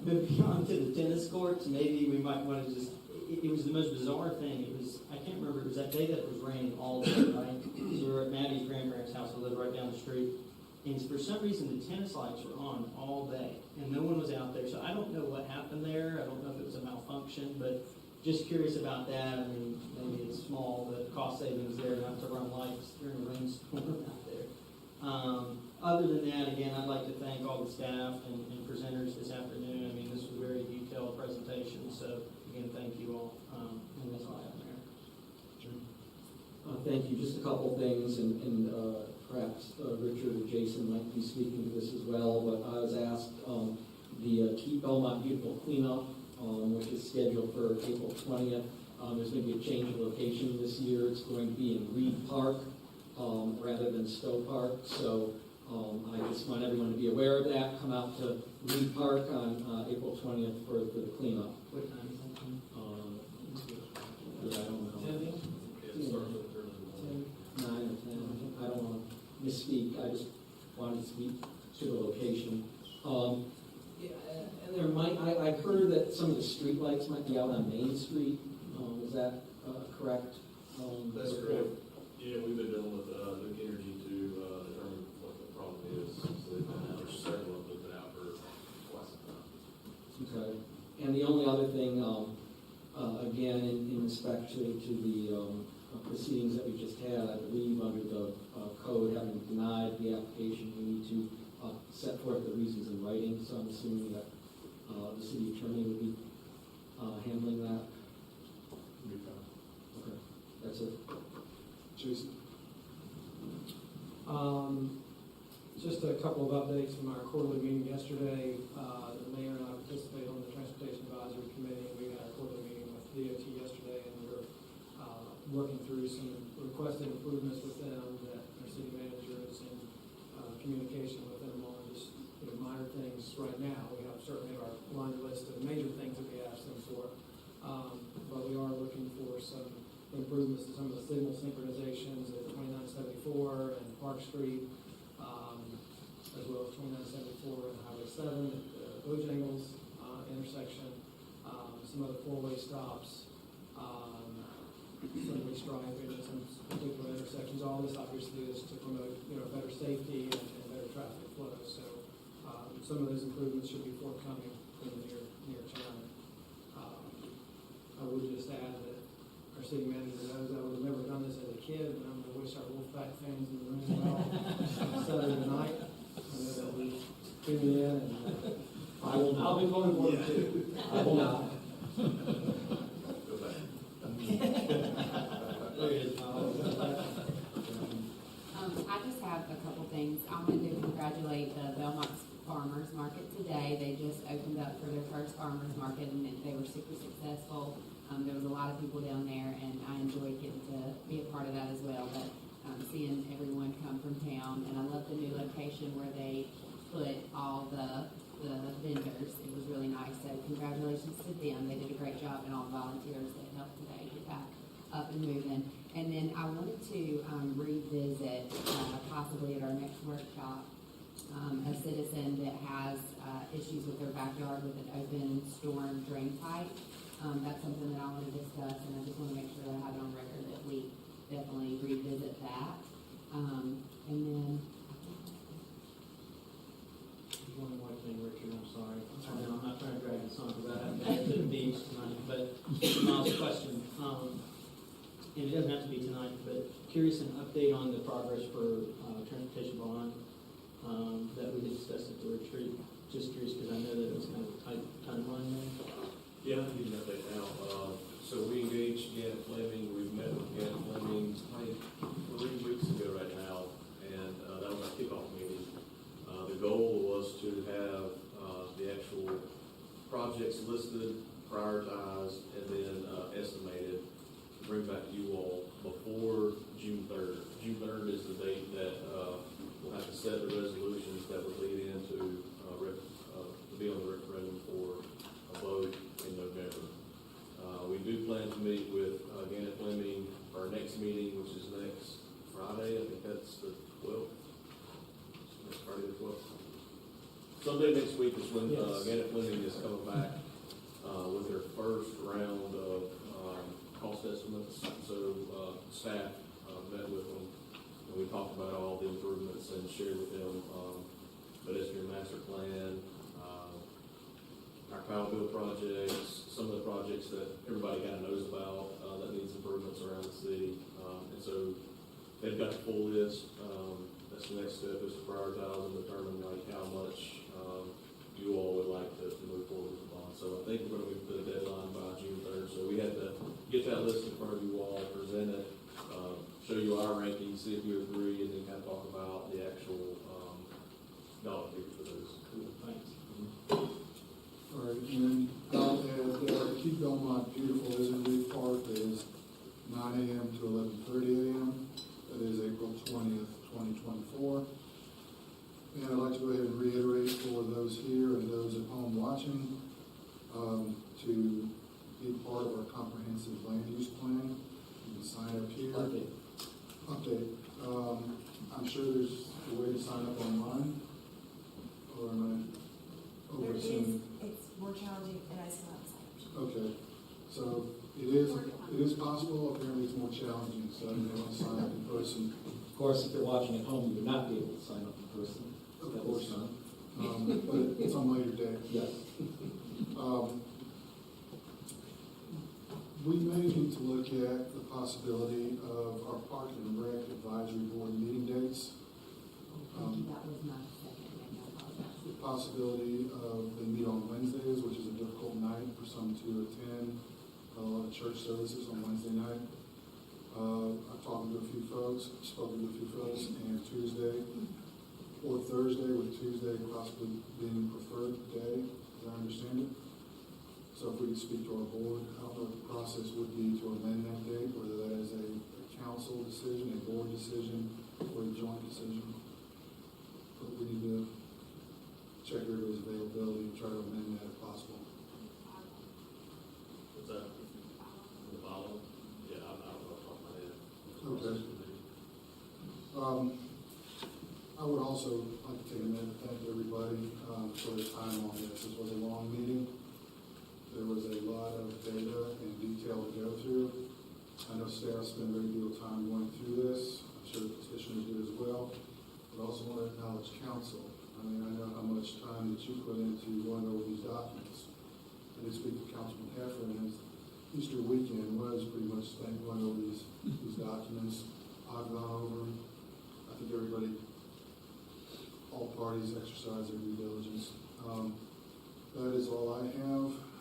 Moving on to the tennis courts, maybe we might want to just, it was the most bizarre thing. It was, I can't remember, it was that day that it was raining all day, right? So we were at Maddie's grandparents' house, we live right down the street. And for some reason, the tennis lights were on all day, and no one was out there. So I don't know what happened there. I don't know if it was a malfunction, but just curious about that. I mean, maybe it's small, but cost savings there not to run lights during a rainstorm out there. Other than that, again, I'd like to thank all the staff and presenters this afternoon. I mean, this was a very detailed presentation, so again, thank you all. And that's all I have there. Thank you. Just a couple things, and perhaps Richard or Jason might be speaking to this as well, but I was asked the Keep Belmont Beautiful cleanup, which is scheduled for April 20th. There's going to be a change of location this year. It's going to be in Reed Park rather than Stowe Park. So I just want everyone to be aware of that. Come out to Reed Park on April 20th for the cleanup. What time is that? Yeah, I don't know. 10? 9 or 10. I don't want to misspeak. I just wanted to speak to the location. And there might, I heard that some of the street lights might be out on Main Street. Is that correct? That's correct. Yeah, we've been dealing with Duke Energy to determine what the problem is. So they've been out, there's several of them that have been out for quite some time. Okay. And the only other thing, again, in respect to the proceedings that we just had, I believe under the code, having denied the application, we need to set forth the reasons in writing. So I'm assuming that the city attorney would be handling that. Okay, that's it. Jason? Just a couple of updates from our quarterly meeting yesterday. The mayor and I participated on the Transportation Advisory Committee, and we had our quarterly meeting with DOT yesterday. through some requested improvements with them that our city manager is in communication with them on, just, minor things right now. We have certainly our laundry list of major things that we ask them for. But we are looking for some improvements to some of the signal synchronizations at 2974 and Park Street, as well as 2974 and Highway 7 at the Bojangles intersection, some other four-way stops, some restriping at some particular intersections. All this obviously is to promote, better safety and better traffic flow. So some of those improvements should be forthcoming in the near term. I would just add that our city manager knows I would have never done this as a kid, but I'm going to wish our Wolfpack fans in the room well on Saturday night. I know that we tune in, and I'll be pulling for them too. I will not. Go back. I just have a couple things. I wanted to congratulate the Belmont Farmers Market today. They just opened up for their first farmers market, and they were super successful. There was a lot of people down there, and I enjoyed getting to be a part of that as well. But seeing everyone come from town, and I love the new location where they put all the vendors. It was really nice. So congratulations to them. They did a great job, and all the volunteers that helped today get that up and moving. And then I wanted to revisit, possibly at our next workshop, a citizen that has issues with their backyard with an open storm drain pipe. That's something that I want to discuss, and I just want to make sure that I have it on record that we definitely revisit that. And then One more thing, Richard, I'm sorry. I'm not trying to drag this on because I haven't been to the beach tonight, but Miles' question, and it doesn't have to be tonight, but curious an update on the progress for transportation bond that we discussed at the retreat. Just curious because I know that it was kind of a tight timeline there. Yeah, I can give you an update now. So we engaged Gannett Fleming. We've met with Gannett Fleming like 3 weeks ago right now, and that was our kickoff meeting. The goal was to have the actual projects listed, prioritized, and then estimated to bring back to you all before June 3rd. June 3rd is the date that we'll have to set the resolutions that would lead into to be on the referendum for a vote in November. We do plan to meet with Gannett Fleming for our next meeting, which is next Friday. I think that's the 12th. Next Friday the 12th. Someday next week is when Gannett Fleming is coming back with their first round of cost estimates. So staff met with them, and we talked about all the improvements and shared with them pedestrian master plan, our Powell Bill projects, some of the projects that everybody kind of knows about that needs improvements around the city. And so they've got the full list. That's the next step, is to prioritize and determine like how much you all would like to move forward with the bond. So I think we're going to put a deadline by June 3rd. So we had to get that list in front of you all, present it, show you our rankings, see if you agree, and then kind of talk about the actual dollar figure for those. Cool, thanks. All right, and then I'll add that Keep Belmont Beautiful Isn't Park is 9 a.m. to 11:30 a.m. That is April 20th, 2024. And I'd like to go ahead and reiterate for those here and those at home watching to be part of our comprehensive land use plan. You can sign up here. Update. I'm sure there's a way to sign up online, or am I overseeing? It's more challenging, and I still haven't signed up. Okay, so it is possible. Apparently, it's more challenging. So you may want to sign up in person. Of course, if you're watching at home, you would not be able to sign up in person. Of course not. But it's on later day. Yes. We may need to look at the possibility of our Park and Rec Advisory Board meeting dates. that was my second thing. I apologize. The possibility of they meet on Wednesdays, which is a difficult night for some to attend a lot of church services on Wednesday night. I've talked to a few folks, spoken to a few folks, and Tuesday or Thursday, with Tuesday possibly being the preferred day, as I understand it. So if we could speak to our board, I don't know what the process would be to amend that date, whether that is a council decision, a board decision, or a joint decision. But we need to check everybody's availability and try to amend that if possible. What's that? The follow? Yeah, I don't know off the top of my head. Okay. I would also like to take a minute to thank everybody for their time on this. This was a long meeting. There was a lot of data and detail to go through. I know staff spent a great deal of time going through this. I'm sure the petitioners did as well. But I also want to acknowledge council. I mean, I know how much time that you put into going over these documents. I did speak to Councilman Heffer, and Easter weekend was pretty much spent going over these documents. I've gone over them. I think everybody, all parties exercise their due diligence. That is all I have.